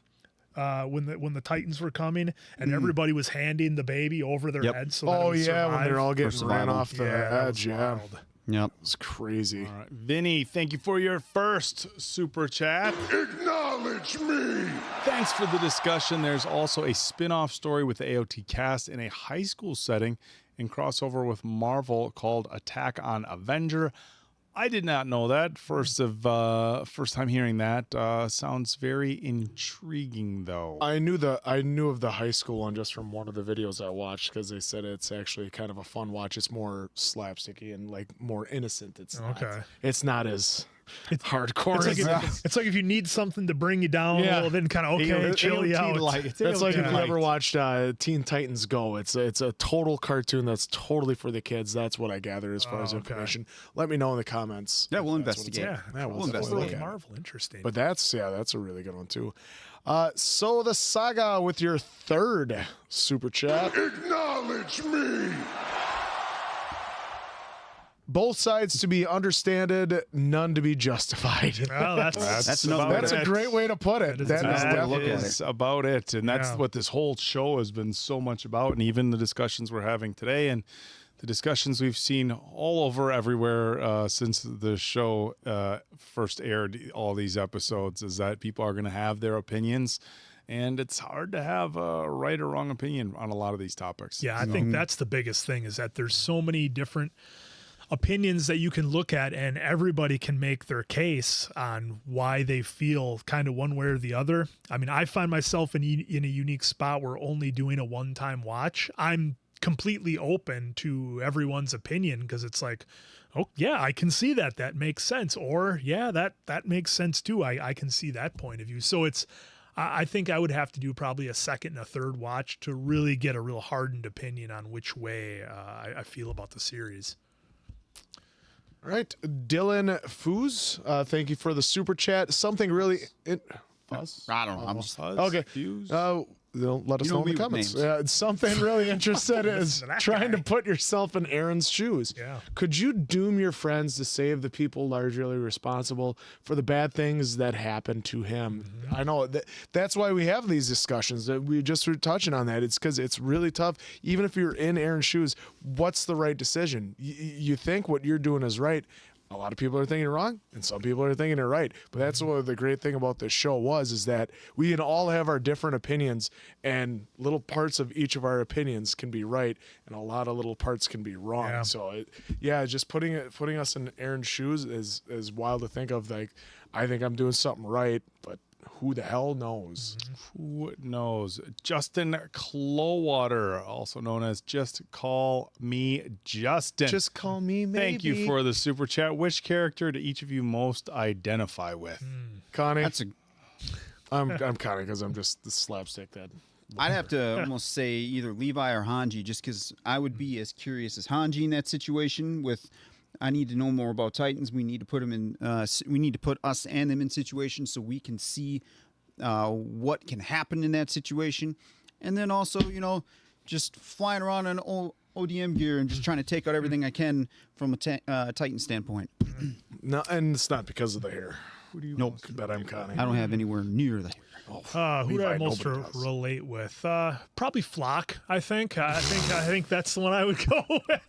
When the Titans were coming and everybody was handing the baby over their heads. So that it would When survive. they're all getting For ran survival. off the that was edge. Yeah. wild. Yep. It's crazy. All right, Vinny, thank you for your first super chat. Acknowledge me! Thanks for the discussion. There's also a spin-off story with the AOT cast in a high school setting in crossover with Marvel called Attack on Avenger. I did not know that. First time hearing that. Sounds very intriguing, though. I knew of the high school one just from one of the videos I watched because they said it's actually kind of a fun watch. It's more slapsticky and like more innocent. It's not as hardcore. It's like if you need something to bring you down a little bit and kind of chill you out. That's like if you ever watched Teen Titans Go. It's a total cartoon that's totally for the kids. That's what I gather as far as information. Let me know in the comments. Yeah, we'll investigate. We'll investigate. Marvel, interesting. But that's a really good one too. So the Saga with your third super chat. Acknowledge me. Both sides to be understood, none to be justified. Well, that's a great way to put it. That is about it. And that's what this whole show has been so much about. And even the discussions we're having today and the discussions we've seen all over everywhere since the show first aired, all these episodes, is that people are going to have their opinions. And it's hard to have a right or wrong opinion on a lot of these topics. Yeah, I think that's the biggest thing, is that there's so many different opinions that you can look at, and everybody can make their case on why they feel kind of one way or the other. I mean, I find myself in a unique spot where only doing a one-time watch, I'm completely open to everyone's opinion, because it's like, oh yeah, I can see that. That makes sense. Or yeah, that makes sense too. I can see that point of view. So I think I would have to do probably a second and a third watch to really get a real hardened opinion on which way I feel about the series. All right, Dylan Foos, thank you for the super chat. Something really... Fuzz? I don't know. I'm just... Okay. They'll let us know in the comments. Something really interested is trying to put yourself in Eren's shoes. Yeah. Could you doom your friends to save the people largely responsible for the bad things that happened to him? Mm-hmm. I know that's why we have these discussions. That we just were touching on that. It's because it's really tough. Even if you're in Eren's shoes, what's the right decision? You think what you're doing is right. A lot of people are thinking it wrong, and some people are thinking it right. But that's what the great thing about this show is that we can all have our different opinions, and little parts of each of our opinions can be right, and a lot of little parts can be wrong. Yeah. So, just putting us in Eren's shoes is wild to think of. Like, I think I'm doing something right, but who the hell knows? Who knows? Justin Clowater, also known as Just Call Me Justin. Just call me maybe. Thank you for the super chat. Which character do each of you most identify with? Connie. I'm Connie because I'm just the slapstick that. I'd have to almost say either Levi or Hanji, just because I would be as curious as Hanji in that situation. I need to know more about Titans. We need to put them in. We need to put us and them in situations so we can see what can happen in that situation, and then also, just flying around in ODM gear and just trying to take out everything I can from a Titan standpoint. No, and it's not because of the hair. Who do you? Nope. Bet I'm Connie. I don't have anywhere near the hair. Who do I most relate with? Probably Floch. I think that's the one I would go with.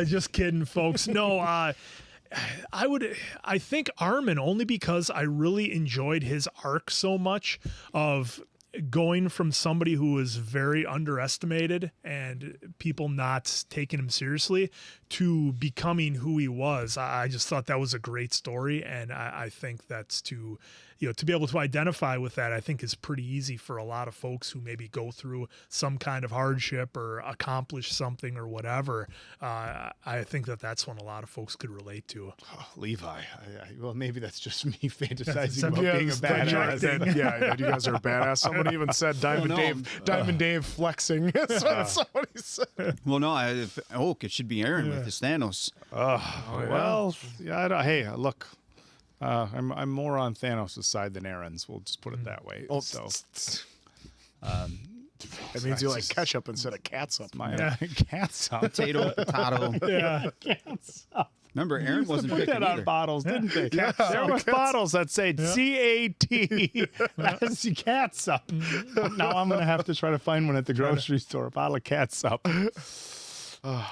Just kidding, folks. No, I think Armin, only because I really enjoyed his arc so much of going from somebody who was very underestimated and people not taking him seriously to becoming who he was. I just thought that was a great story, and I think that's to be able to identify with that, I think is pretty easy for a lot of folks who maybe go through some kind of hardship or accomplish something or whatever. I think that's one a lot of folks could relate to. Oh, Levi. Well, maybe that's just me fantasizing about being a badass. Yeah, you guys are badass. Somebody even said Diamond Dave flexing. That's what somebody said. Well, no, it should be Eren with his Thanos. Well, yeah. Hey, look. I'm more on Thanos' side than Eren's. We'll just put it that way. Oh, so that means you like ketchup instead of catsup. Catsup. Potato. Yeah. Catsup. Remember, Eren wasn't put picking that on either. bottles, didn't they? There were bottles that said CAT. That's catsup. Now I'm gonna have to try to find one at the grocery store. A bottle of catsup.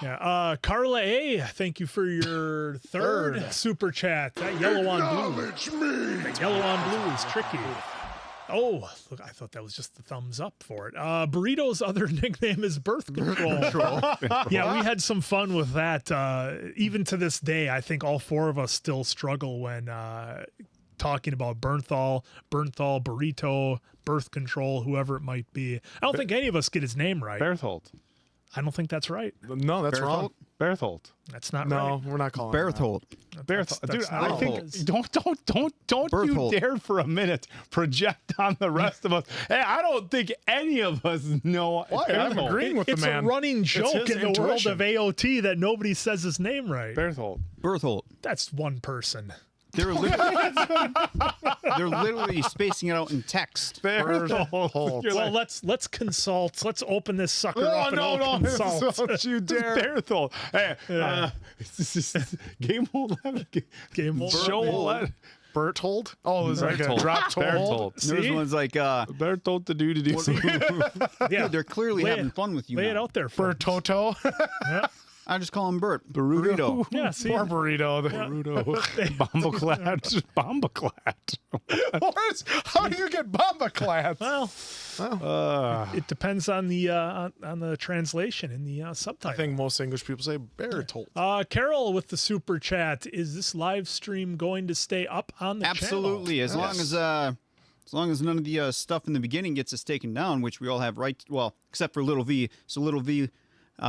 Yeah. Carla A, thank you for your third super chat. That yellow on blue. Acknowledge me. That yellow on blue is tricky. Oh, look, I thought that was just the thumbs up for it. Burrito's other nickname is Birth Control. Yeah, we had some fun with that. Even to this day, I think all four of us still struggle when talking about Bertholdt, Burrito, Birth Control, whoever it might be. I don't think any of us get his name right. Bertholdt. I don't think that's right. No, that's wrong. Bertholdt. That's not No, right. we're not calling Bertholdt. Bertholdt. Dude, that's I not think right. don't you Bertholdt. dare for a minute project on the rest of us. Hey, I don't think any of us know. Why? I'm Bertholdt. agreeing with the It's man. a running joke his in the world intuition. of AOT that nobody says his name right. Bertholdt. Bertholdt. That's one person. They're literally spacing it out in text. Bertholdt. You're Well, like, let's consult. Let's open this sucker Oh, up and no, all no, consult. don't you dare. Bertholdt. Hey, this is game 11. Game over. Show 11. Berthold? Oh, it was like a Bertholdt. drop to hold. Bertholdt. There's See? ones like, Bertholdt the dude. Yeah, they're clearly Lay having it- fun with you lay now. it out there for Bertoto. Yeah. I just call him Bert. Burrito. Yeah, see, Poor burrito. Bombaclad. Bombaclad. How do you get bombaclad? well, it depends on the translation in the I subtitle. think most English people say Bertolt. Carol with the super chat. Is this live stream going to stay up on the Absolutely. channel? As long as none of the stuff in the beginning gets us taken down, which we all have right. Well, except for Little V. So Little V,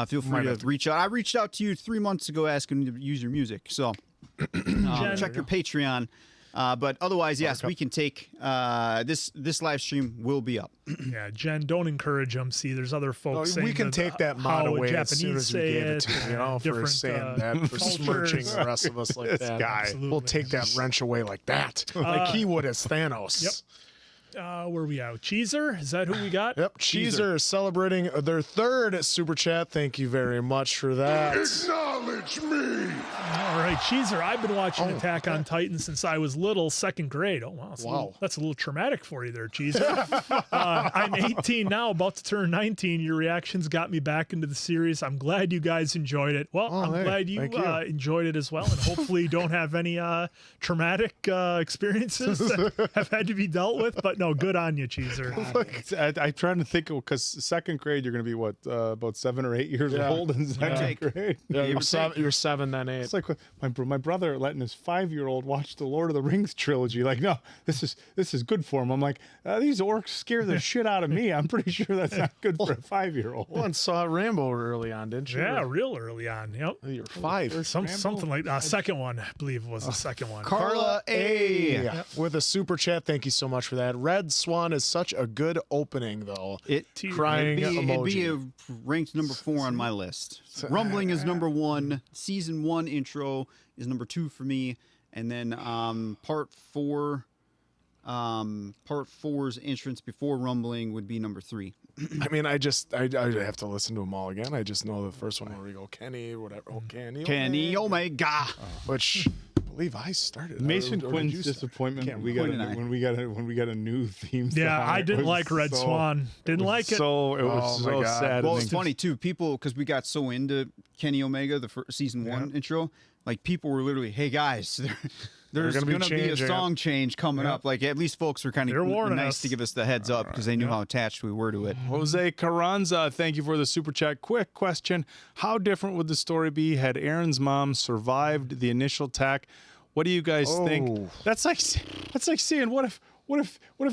feel free to reach out. I reached out to you 3 months ago asking to use your music. So check your Patreon. But otherwise, yes, we can take this live stream will be up. Yeah, Jen, don't encourage them. See, there's other folks saying We can take that mod how away as soon Japanese as we say gave it to you, for different, saying that, for cultures. smirching the rest of us like that. guy. We'll take that wrench away like that, like he would as Thanos. Yep. Where are we at? Cheezer? Is that who we got? Yep. Cheezer is celebrating their third super chat. Thank you very much for that. Acknowledge me. All right, Cheezer. I've been watching Attack on Titan since I was little, second grade. Oh, wow. That's a little traumatic for you there, Cheezer. I'm 18 now, about to turn 19. Your reactions got me back into the series. I'm glad you guys enjoyed it. Well, I'm glad you, thank you. enjoyed it as well, and hopefully you don't have any traumatic experiences that have had to be dealt with. But no, good on you, Cheezer. I'm trying to think because second grade you're going to be what about 7 or 8 years old in second grade. Yeah, you're 7, then 8. It's like my brother letting his 5-year-old watch the Lord of the Rings trilogy. Like, no, this is good for him. I'm like, these orcs scare the shit out of me. I'm pretty sure that's not good for a 5-year-old. One saw Rambo early on, didn't you? Yeah, real early on. Yep. You're 5. Something like that. Second one, I believe, was the second one. Carla A. With a super chat. Thank you so much for that. Red Swan is such a good opening, though. Crying it'd emoji. be ranked number 4 on my list. Rumbling is number 1. Season 1 intro is number 2 for me, and then part 4's entrance before Rumbling would be number 3. I mean, I have to listen to them all again. I just know the first one where we go Kenny or whatever. Oh, Kenny Omega. Which I believe I started. Mason Or did Quinn's you start? disappointment Can't when we got a new theme song. Yeah, I didn't was like Red Swan. Didn't like it. So it was Oh my so God. sad. Well, it's funny too. People, because we got so into Kenny Omega, the season 1 intro, like people were literally, "Hey guys, there's gonna be gonna be a changing song change coming up." Like at least folks were kind They're of warning nice us. to give us the heads up because they knew how attached we were to it. Jose Carranza, thank you for the super chat. Quick question: how different would the story be had Eren's mom survived the initial attack? What do you guys think? That's like saying, what if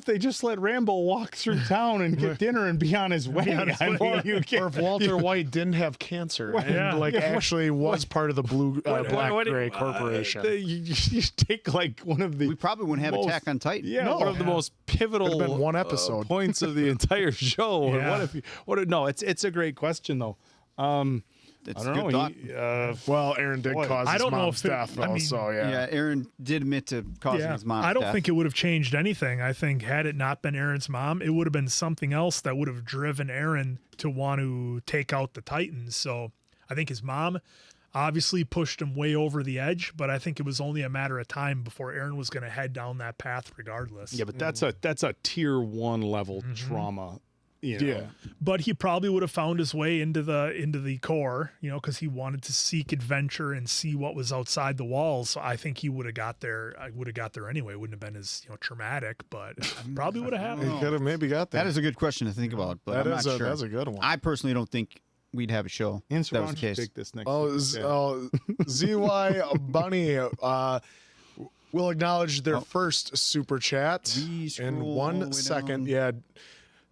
they just let Rambo walk through town and get dinner and be on his way? I mean, you Or can't, if Walter White didn't have cancer and actually was part of the blue Black Gray Corporation. You take like one of the We probably wouldn't have Attack on Titan. Yeah, one of the most pivotal Could've been one episode. points of the entire show. And Yeah. No, it's a great question though. It's I a don't good know. thought. Well, Eren did cause I his don't know mom's if it- death, though, I mean- so yeah. Yeah, Eren did admit to causing his mom's I don't death. think it would have changed anything. I think had it not been Eren's mom, it would have been something else that would have driven Eren to want to take out the Titans. So I think his mom obviously pushed him way over the edge, but I think it was only a matter of time before Eren was going to head down that path regardless. Yeah, but that's a tier 1 level trauma. You know? Yeah. But he probably would have found his way into the core, because he wanted to seek adventure and see what was outside the walls. So I think he would have got there. I would have got there anyway. It wouldn't have been as traumatic, but probably would have happened. He could have maybe got there. That is a good question to think about, but I'm not sure. That's a good one. I personally don't think we'd have a show. Answer, that why was the don't you case. take this next. ZY Bunny will acknowledge their first super chat We in scroll all the 1 way second. down. Yeah,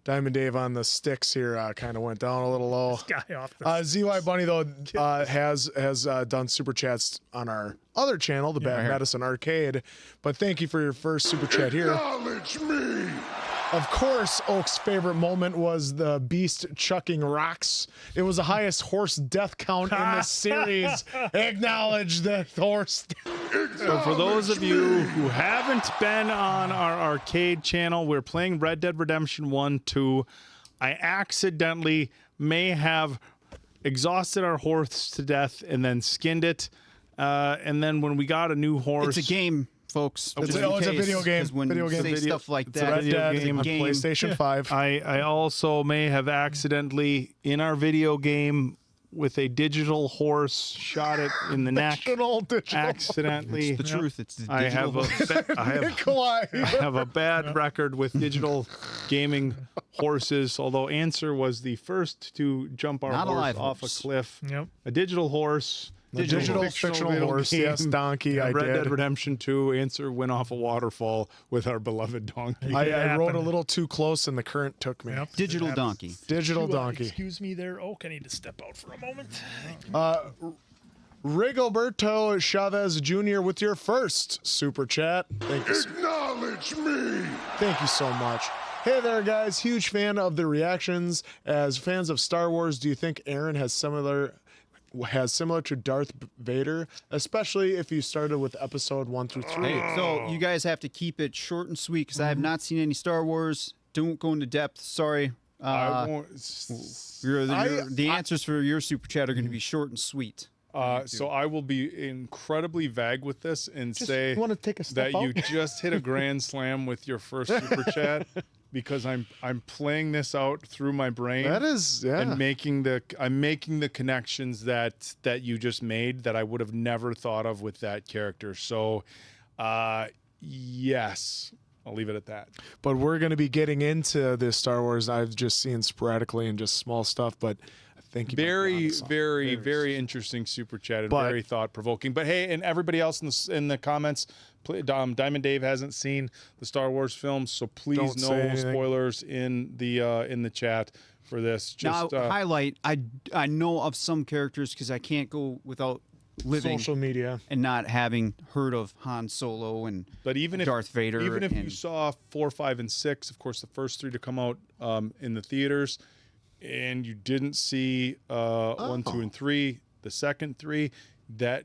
Diamond Dave on the sticks here kind of went down a little low. Guy off the ZY Bunny though has done super chats on our other channel, the Bad Medicine Arcade. But thank you for your first super chat here. Acknowledge me. Of course, Oak's favorite moment was the beast chucking rocks. It was the highest horse death count in the series. Acknowledge the horse. So for those of you who haven't been on our arcade channel, we're playing Red Dead Redemption 1, 2. I accidentally may have exhausted our horse to death and then skinned it. And then when we got a new horse... It's a game, folks. It's just a in video case, game. 'cause When Video you game. say Video- stuff like It's a that, Red Dead it's a on game. PlayStation 5. I also may have accidentally, in our video game, with a digital horse, shot it in the neck. Digital. Accidentally. The truth. It's the I digital. I have a bad record with digital gaming horses, although Answer was the first to jump our Not a horse live off horse. a cliff. Yep. A digital horse. Digital fictional video horse. game. Yes, donkey. I Red did. Dead Redemption 2, Answer went off a waterfall with our beloved donkey. I rode a happened. little too close and the current took me. Yep. Digital donkey. Digital You, donkey. excuse me there. Oak, I need to step out for a moment. Rigoberto Chavez Jr. with your first super chat. Thank you. Acknowledge me. Thank you so much. Hey there, guys. Huge fan of the reactions. As fans of Star Wars, do you think Eren has similar to Darth Vader, especially if you started with episode 1 through 3? Hey, so you guys have to keep it short and sweet because I have not seen any Star Wars. Don't go into depth. Sorry. I won't. The answers for your super chat are going to be short and sweet. So I will be incredibly vague with this and say wanna take a step that you out? just hit a grand slam with your first super chat because I'm playing this out through my brain. That is, yeah. And I'm making the connections that you just made that I would have never thought of with that character. So, yes, I'll leave it at that. But we're going to be getting into this Star Wars. I've just seen sporadically and just small stuff, but I think you might be Very, onto something. very interesting super chat and But- very thought provoking. But hey, and everybody else in the comments, Diamond Dave hasn't seen the Star Wars films, so please Don't say no anything. spoilers in the chat for this. Just Now, highlight. I know of some characters because I can't go without living Social media. and not having heard of Han Solo and but even if Darth Vader. even if you and- saw 4, 5, and 6, of course, the first 3 to come out in the theaters, and you didn't see 1, 2, and 3, the second 3. That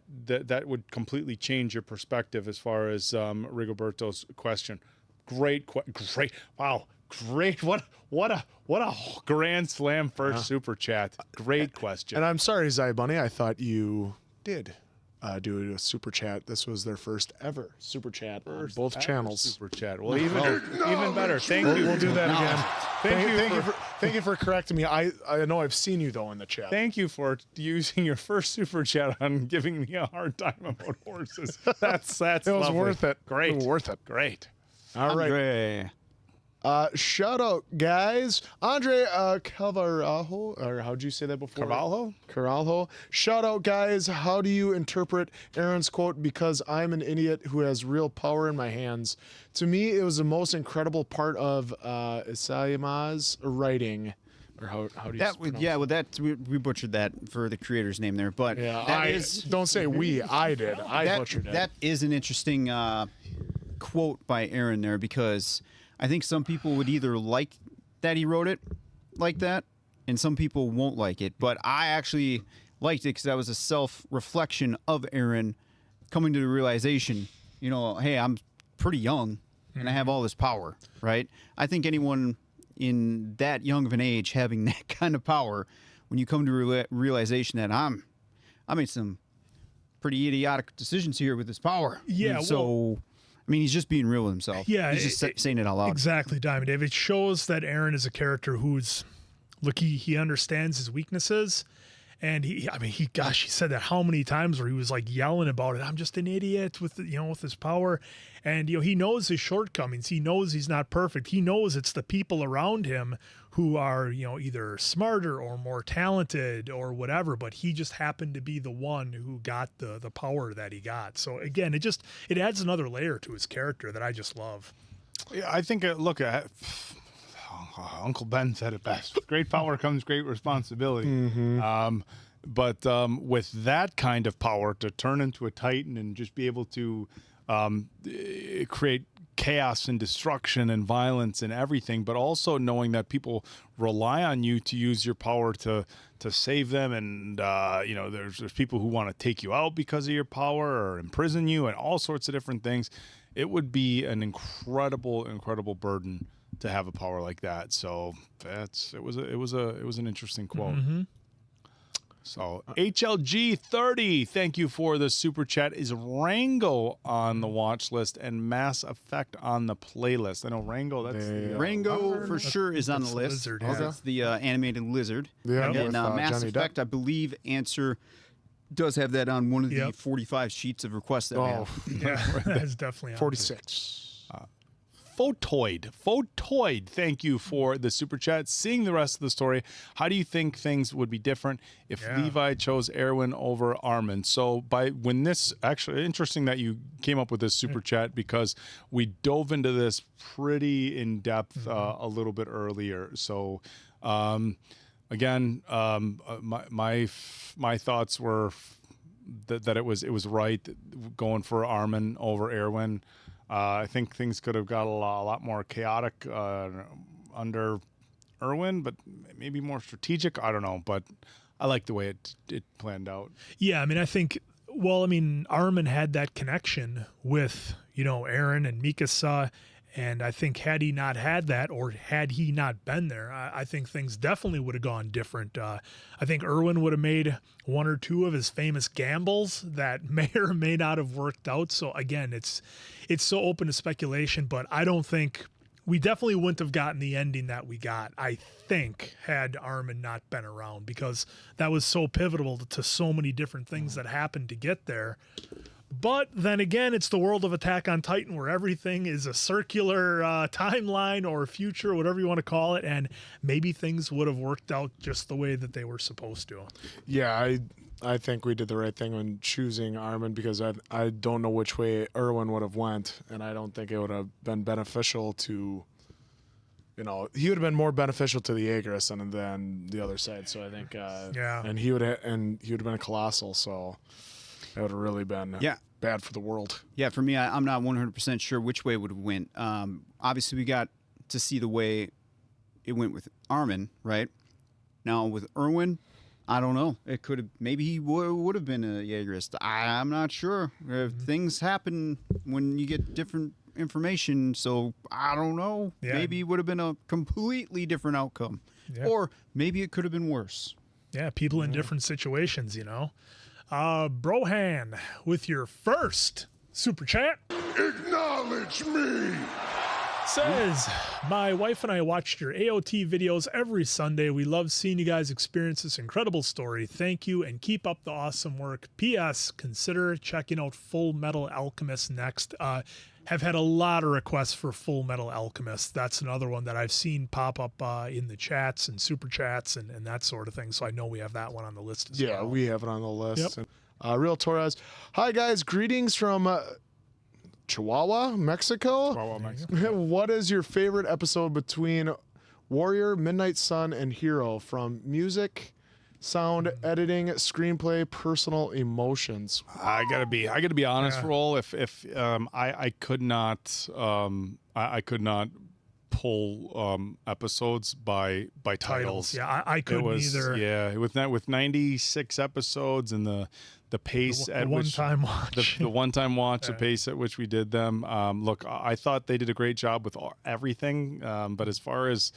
would completely change your perspective as far as Rigoberto's question. Great. Wow. Great. What a grand slam first super chat. Great question. And I'm sorry, Zai Bunny. I thought you did do a super chat. This was their first ever super chat on both channels. Super chat. Well, even better. Thank you. We'll do that again. Thank you Thank you for correcting me. I know I've seen you though in the chat. Thank you for using your first super chat on giving me a hard time about horses. That's it was lovely. worth it. Great. It was worth it. Great. All right. Andre. Shout out, guys. Andre Calvarajo, or how'd you say that before? Carvalho. Shout out, guys. How do you interpret Eren's quote? Because I'm an idiot who has real power in my hands. To me, it was the most incredible part of Isayama's writing. Or how do you That pronounce yeah, well, that we butchered that for the creator's name there, but Yeah, that is don't say we. I did. I butchered it. that is an interesting quote by Eren there because I think some people would either like that he wrote it like that, and some people won't like it. But I actually liked it because that was a self-reflection of Eren coming to the realization, hey, I'm pretty young and I have all this power, right? I think anyone in that young of an age having that kind of power, when you come to realization that I made some pretty idiotic decisions here with this power. Yeah, And so I mean, he's just being real with himself. Yeah, he's just saying it out loud. Exactly, Diamond Dave. It shows that Eren is a character who's, look, he understands his weaknesses. And he said that how many times where he was like yelling about it. I'm just an idiot with his power. And, he knows his shortcomings. He knows he's not perfect. He knows it's the people around him who are, either smarter or more talented or whatever. But he just happened to be the one who got the power that he got. So again, it adds another layer to his character that I just love. Yeah, I think, Uncle Ben said it best. With great power comes great responsibility. But with that kind of power to turn into a Titan and just be able to create chaos and destruction and violence and everything, but also knowing that people rely on you to use your power to save them, and there's people who want to take you out because of your power or imprison you and all sorts of different things. It would be an incredible burden to have a power like that. So it was an interesting quote. So HLG 30, thank you for the super chat. Is Rango on the watch list and Mass Effect on the playlist? I know Rango. That's Rango for sure is on the list. Lizard, Yeah. That's the animated lizard. Yeah, And with, Mass Johnny Effect, Depp. I believe, Answer does have that on one of the Yep. 45 sheets of requests that we Oh, have. Yeah, that's definitely on 46. Photoid, thank you for the super chat. Seeing the rest of the story, how do you think things would be different if Levi chose Erwin over Armin? So actually interesting that you came up with this super chat, because we dove into this pretty in depth a little bit earlier. So again, my thoughts were that it was right going for Armin over Erwin. I think things could have got a lot more chaotic under Erwin, but maybe more strategic. I don't know, but I like the way it planned out. Yeah, I mean, I think, Armin had that connection with, Eren and Mikasa, and I think had he not had that, or had he not been there, I think things definitely would have gone different. I think Erwin would have made one or two of his famous gambles that may or may not have worked out. So again, it's so open to speculation, but I don't think we definitely wouldn't have gotten the ending that we got, I think, had Armin not been around, because that was so pivotal to so many different things that happened to get there. But then again, it's the world of Attack on Titan, where everything is a circular timeline or future, whatever you want to call it, and maybe things would have worked out just the way that they were supposed to. Yeah, I think we did the right thing when choosing Armin, because I don't know which way Erwin would have went, and I don't think it would have been beneficial to, he would have been more beneficial to the Aegis than the other side. So I think, and he would have been a colossal. So that would have really been bad for the world. Yeah, for me, I'm not 100% sure which way it would have went. Obviously, we got to see the way it went with Armin, right? Now, with Erwin, I don't know. It could have, maybe he would have been a Jaegerist. I'm not sure. Things happen when you get different information, so I don't know. Yeah. Maybe it would have been a completely different outcome. Yeah. Or maybe it could have been worse. Yeah, people in different situations, Brohan, with your first super chat, Acknowledge me. says, my wife and I watched your AOT videos every Sunday. We love seeing you guys experience this incredible story. Thank you, and keep up the awesome work. P.S. Consider checking out Full Metal Alchemist next. Have had a lot of requests for Full Metal Alchemist. That's another one that I've seen pop up in the chats and super chats and that sort of thing. So I know we have that one on the list as well. Yeah, we have it on the list. Yep. And, Real Torres. Hi, guys. Greetings from Chihuahua, Mexico. What is your favorite episode between Warrior, Midnight Sun, and Hero, from music, sound, editing, screenplay, personal emotions? I gotta be honest, Roll. If I could not pull episodes by titles. Yeah, I couldn't either. Yeah, with 96 episodes and the pace The at which one-time watch. the one-time watch, the pace at which we did them. Look, I thought they did a great job with everything, but as far as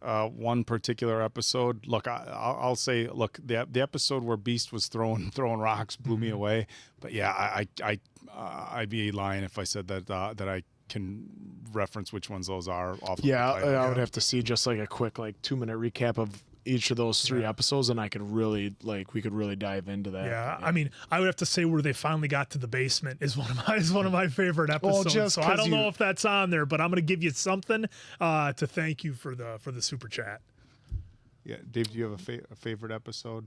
one particular episode. Look, I'll say, look, the episode where Beast was throwing rocks blew me away. But yeah, I'd be lying if I said that I can reference which ones those are. Off of Yeah, the title. I would have to see just like a quick 2-minute recap of each of those 3 episodes, and I could really we could really dive into that. Yeah, I mean, I would have to say where they finally got to the basement is one of my favorite episodes. just so I 'cause don't know if that's on there, but I'm going to give you something to thank you for the super chat. Yeah, Dave, do you have a favorite episode?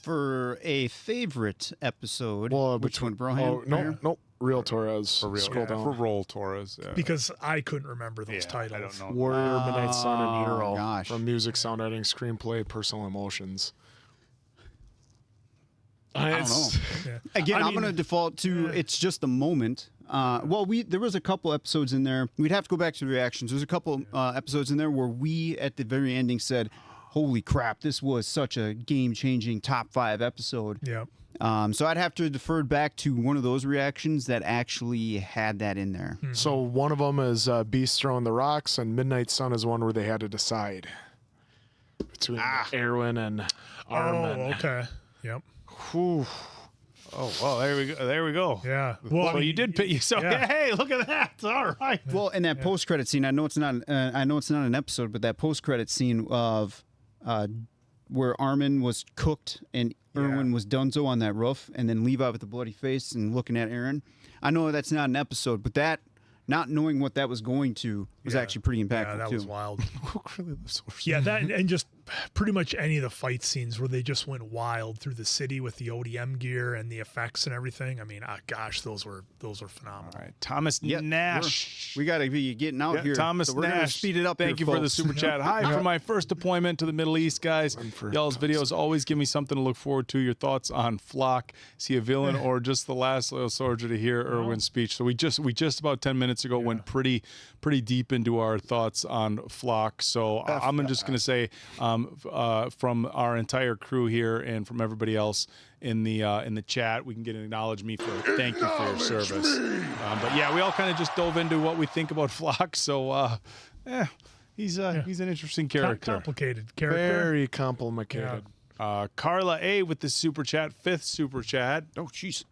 For a favorite episode, Well, which one, Broham? Oh no, Real Torres. For real, Scroll down. for Roll Torres. Yeah. Because I couldn't remember those titles. I don't know. Warrior, Midnight Sun, and Hero. gosh. From music, sound editing, screenplay, personal emotions. I don't know. Yeah. Again, I I'm mean, going to default to it's just a moment. There was a couple episodes in there. We'd have to go back to the reactions. There's a couple episodes in there where we, at the very ending, said, "Holy crap, this was such a game-changing top 5 episode." Yeah. So I'd have to defer back to one of those reactions that actually had that in there. So one of them is Beast throwing the rocks, and Midnight Sun is one where they had to decide between Erwin and Armin. Oh, okay. Yep. Whew. Oh, well, there we go. Yeah. Well, you did pick. So yeah. hey, look at that. All right. Well, in that post-credit scene, I know it's not an episode, but that post-credit scene of where Armin was cooked and Erwin was donezo on that roof, and then Levi with the bloody face and looking at Eren. I know that's not an episode, but that, not knowing what that was going to, was actually pretty impactful Yeah, that too. was wild. Really lives over Yeah, that and just pretty much any of the fight scenes where they just went wild through the city with the ODM gear and the effects and everything. I mean, gosh, those were phenomenal. All right, Thomas Yep, Nash. We got to be getting out here. Thomas so we're gonna Nash. speed it up. Thank here, you for the folks. super chat. Hi, for my first deployment to the Middle East, guys. for Y'all's videos always give me something to look forward to. Your thoughts on Floch? Is he a villain or just the last loyal soldier to hear Erwin's speech? So we just about 10 minutes ago went pretty deep into our thoughts on Floch. So I'm just going to say from our entire crew here and from everybody else in the chat, we can get an acknowledge for thank you for your service. But yeah, we all kind of just dove into what we think about Floch. So he's an interesting character. Complicated character. Very complicated. Carla A with the super chat, 5th super chat. Oh, jeez.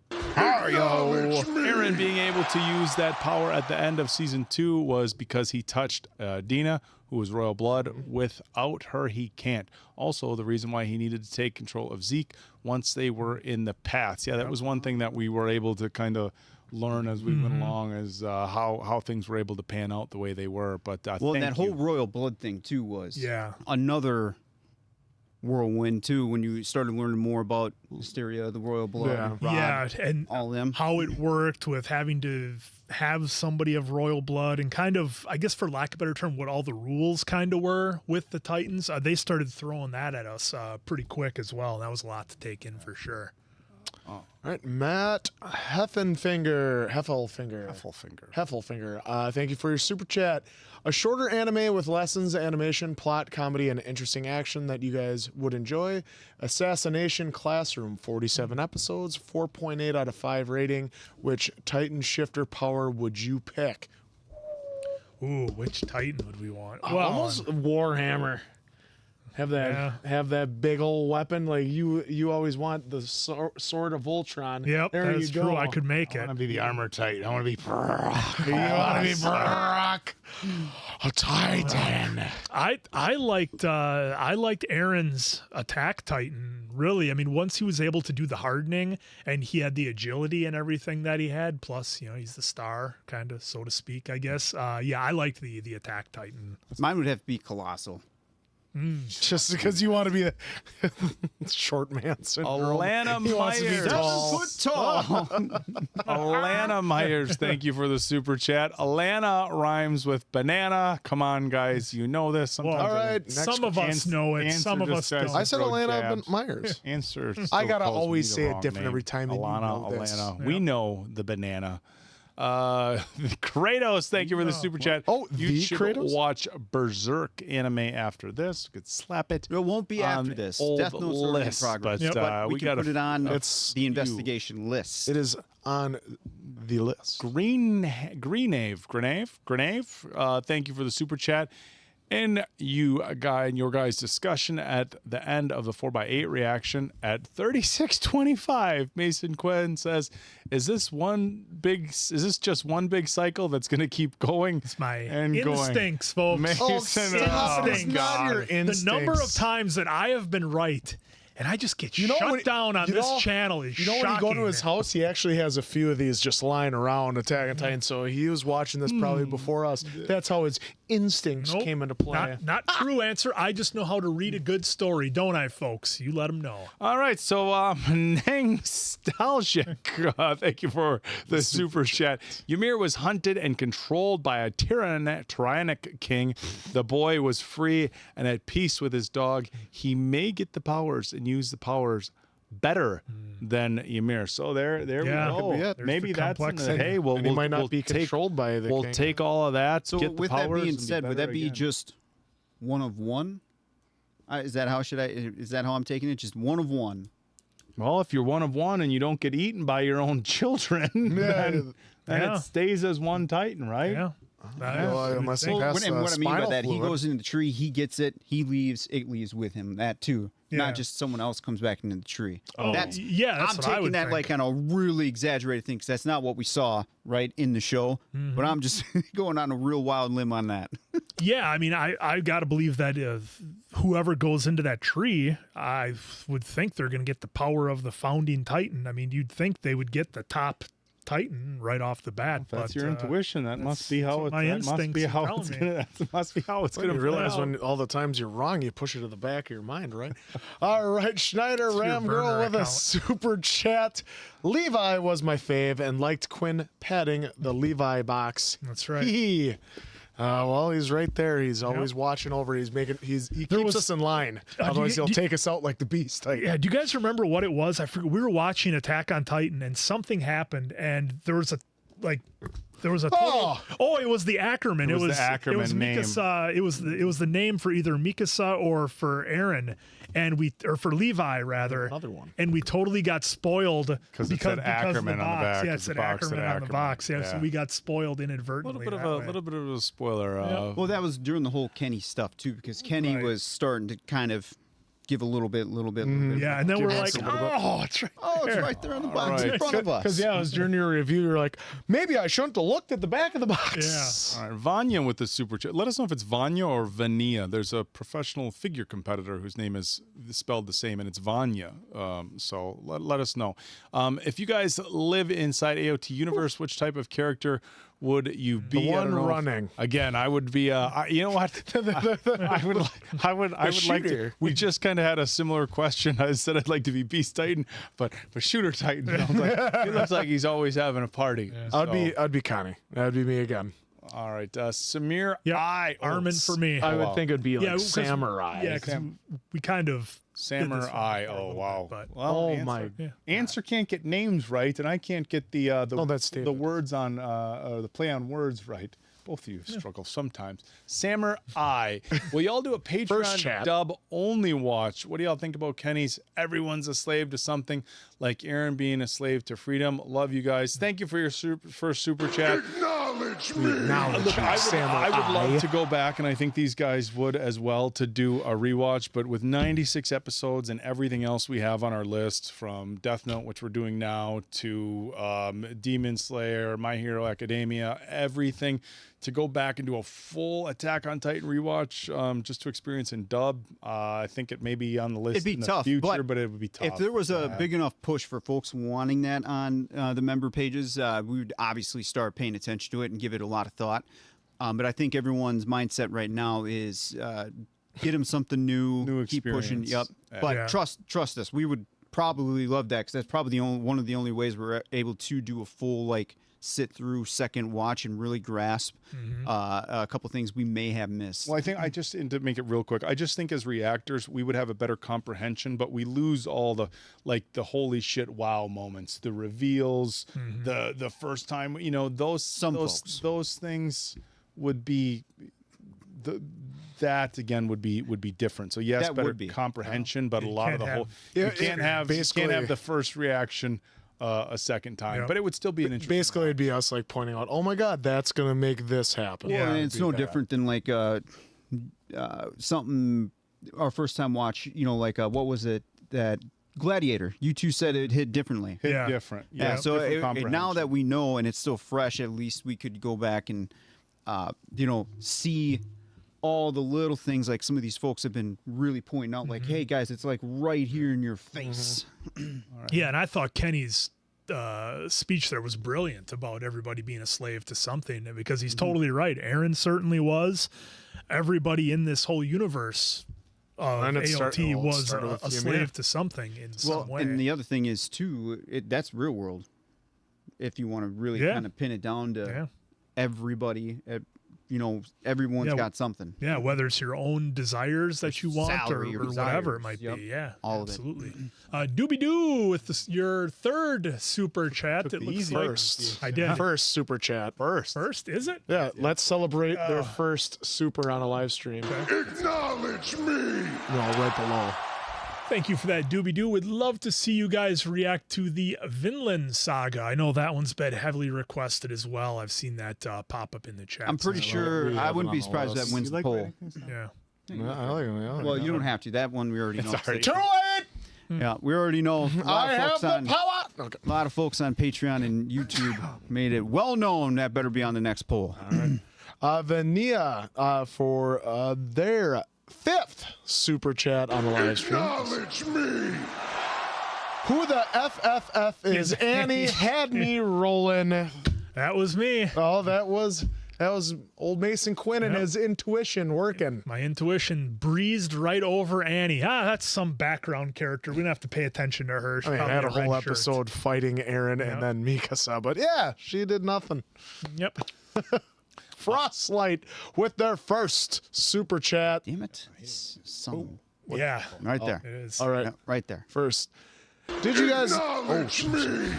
Eren being able to use that power at the end of season 2 was because he touched Dina, who was royal blood. Without her, he can't. Also, the reason why he needed to take control of Zeke once they were in the paths. Yeah, that was one thing that we were able to kind of learn as we went along, is how things were able to pan out the way they were. But Well, thank that whole you. royal blood thing too was another whirlwind too, when you started learning more about Hysteria, the royal blood, Rod, and all them. how it worked with having to have somebody of royal blood, and kind of, I guess for lack of a better term, what all the rules kind of were with the Titans. They started throwing that at us pretty quick as well, and that was a lot to take in for sure. All right, Matt Heffelfinger. Thank you for your super chat. A shorter anime with lessons, animation, plot, comedy, and interesting action that you guys would enjoy. Assassination Classroom, 47 episodes, 4.8 out of 5 rating. Which Titan shifter power would you pick? Ooh, which Titan would we want? Almost Warhammer. Have that big old weapon like you always want, the sword of Voltron. Yep, there that's you go. true. I could make I it. want to be the armor Titan. I want to be You want to be Brock, a Titan. I liked Eren's attack Titan. Really, I mean, once he was able to do the hardening and he had the agility and everything that he had, plus he's the star, kind of, so to speak, I guess. I liked the attack Titan. Mine would have to be Colossal. Just because you want to be a short man syndrome. Alana He wants to be Myers. tall. Tall. Alana Myers, thank you for the super chat. Alana rhymes with banana. Come on, guys, you know this. Sometimes All right, next Some of us know it. Some of us don't. I said Throw Alana jabs. Myers. Answer. I gotta still calls always me say the it wrong different name. every time, and you Alana, know this. Alana. Yeah. We know the banana. Kratos, thank you for the super chat. Oh, you the should Kratos? watch Berserk anime after this. You could slap it. It won't be after on this. old Death Note's already in list, progress. but, we we can gotta put it on It's the investigation list. It is on the list. Grenave. Thank you for the super chat. In your guys' discussion at the end of the 4x8 reaction at 36:25, Mason Quinn says, "Is this just one big cycle that's going to keep going?" It's my and instincts, folks. Mason, stop. It's not your The instincts. number of times that I have been right and I just get shut down on this channel is shocking. When you go to his house, he actually has a few of these just lying around Attack on Titan. So he was watching this probably before us. That's how his instincts came into play. Not true answer. I just know how to read a good story, don't I, folks? You let them know. All right, so Nostalgic, thank you for the super chat. Ymir was hunted and controlled by a tyrannic king. The boy was free and at peace with his dog. He may get the powers and use the powers better than Ymir. So there we go. Maybe that's hey, well, he might not be controlled by the We'll king. take all of that. So get the with that powers being and said, would better that be again. just one of one? Is that how I'm taking it? Just one of one. Well, if you're one of one and you don't get eaten by your own children, then it stays as one Titan, right? Yeah. Unless he Well, passes what I mean by spinal that, he fluid. goes into the tree, he gets it, he leaves, it leaves with him. That too, Yeah. not just someone else comes back into the tree. that's I'm what I taking would that think. like on a really exaggerated thing because that's not what we saw right in the show. But I'm just going on a real wild limb on that. Yeah, I mean, I got to believe that if whoever goes into that tree, I would think they're going to get the power of the founding Titan. I mean, you'd think they would get the top Titan right off the bat. That's your intuition. That must be how my that must be instincts how are it's telling me. gonna. That must be how it's Well, gonna you realize play out. when all the times you're wrong, you push it to the back of your mind, right? All right, Schneider your Ram Girl burner with a account. super chat. Levi was my fave and liked Quinn patting the Levi box. That's right. Well, he's right there. He's always watching over. He keeps us in line. Otherwise, he'll take us out like the beast. Yeah, do you guys remember what it was? I forget. We were watching Attack on Titan, and something happened, and there was a total, it was the Ackerman. It was the Ackerman it was name. Mikasa. It was the name for either Mikasa or for Eren, or for Levi rather. Another one. And we totally got spoiled because it said Ackerman of the on the box. back. Yeah, it The said box Ackerman on the box. Yeah, so we got spoiled inadvertently. little bit of a spoiler. Well, that was during the whole Kenny stuff too, because Kenny was starting to kind of give a little bit. Yeah, and then we're like, us a little bit. it's right Oh, it's there. right there on the box in right. front of us. Because, it was during your review, you're like, maybe I shouldn't have looked at the back of the box. Yeah. All right, Vanya with the super chat. Let us know if it's Vanya or Vania. There's a professional figure competitor whose name is spelled the same, and it's Vanya. So let us know. If you guys live inside AOT universe, which type of character would you be? The I one don't know. running. Again, I would be. You know what? I would like to. shooter. We just kind of had a similar question. I said I'd like to be Beast Titan, but Shooter Titan. I was like, he looks like he's always having a party. I'd be Connie. That'd be me again. All right, Samir. Yeah, Armin for me. I would think it'd be like 'cause- Samurai. Yeah, because we kind of Samurai. did this one for a Oh little wow. bit, but- Well, Oh, Answer, my. Answer can't get names right, and I can't get the that's the David. words on the play on words right. Both of you struggle sometimes. Samurai. Will y'all do a Patreon chat. dub only watch? What do y'all think about Kenny's "Everyone's a slave to something," like Eren being a slave to freedom? Love you guys. Thank you for your first super chat. Acknowledge me. Look, I would love to go back, and I think these guys would as well, to do a rewatch. But with 96 episodes and everything else we have on our list, from Death Note, which we're doing now, to Demon Slayer, My Hero Academia, everything, to go back and do a full Attack on Titan rewatch, just to experience in dub, I think it may be on the list It'd be in the tough, future, but but it would be tough. If there was a big enough push for folks wanting that on the member pages, we would obviously start paying attention to it and give it a lot of thought. But I think everyone's mindset right now is get them something new, keep pushing. experience. Yep. But Yeah. trust us, we would probably love that because that's probably one of the only ways we're able to do a full sit through second watch and really grasp a couple things we may have missed. Well, I think and to make it real quick, I just think as reactors, we would have a better comprehension, but we lose all the holy shit wow moments, the reveals, the first time, those things would be that again would be different. So yes, That better would be. comprehension, but a lot of can't the whole have- you can't have basically- the first reaction a second time, Yep. but it would still be an interesting. Basically, it'd be us pointing out, oh my God, that's going to make this happen. Well, and It'd it's be no that. different than something our first time watch, like what was it that Gladiator? You two said it hit differently. Yeah. Different. Yeah. So different now that comprehension. we know and it's still fresh, at least we could go back and see all the little things like some of these folks have been really pointing out. Like, hey guys, it's like right here in your face. Yeah, and I thought Kenny's speech there was brilliant about everybody being a slave to something, because he's totally right. Eren certainly was. Everybody in this whole universe of And it AOT was started a with Ymir. slave to something in some way. And the other thing is too, that's real world. If you want to really Yeah. kind of pin it down to Yeah. everybody, everyone's Yeah, got something. Yeah, whether it's your own desires that you want salary or or whatever it desires. might Yep. be. Yeah, All of it. absolutely. Doobie Doo with your third super chat. It looks like First. I did. First super chat. First, is it? Yeah, let's celebrate their first super on a live stream. Acknowledge me. No, right below. Thank you for that, Doobie Doo. Would love to see you guys react to the Vinland saga. I know that one's been heavily requested as well. I've seen that pop up in the chat. I'm pretty sure we I have wouldn't it be on the surprised if list. that wins the poll. Yeah. Yeah, I like it. Well, you don't have to. That one we already know. Too late. Yeah, we already know. A lot I of have folks the on power. Okay. a lot of folks on Patreon and YouTube made it well known that better be on the next poll. Vania for their fifth super chat on the live stream. Acknowledge me. Who the FFF is Annie? Had me rolling. That was me. Oh, that was old Mason Quinn and Yep. his intuition working. My intuition breezed right over Annie. That's some background character. We don't have to pay attention to her. She's I mean, I probably had a red whole shirt. episode fighting Eren and then Mikasa, but yeah, she did nothing. Yep. Frostlight with their first super chat. Damn it. Some, Yeah. right there. It is. All right, Yeah, right there. first. Did you guys? Acknowledge me.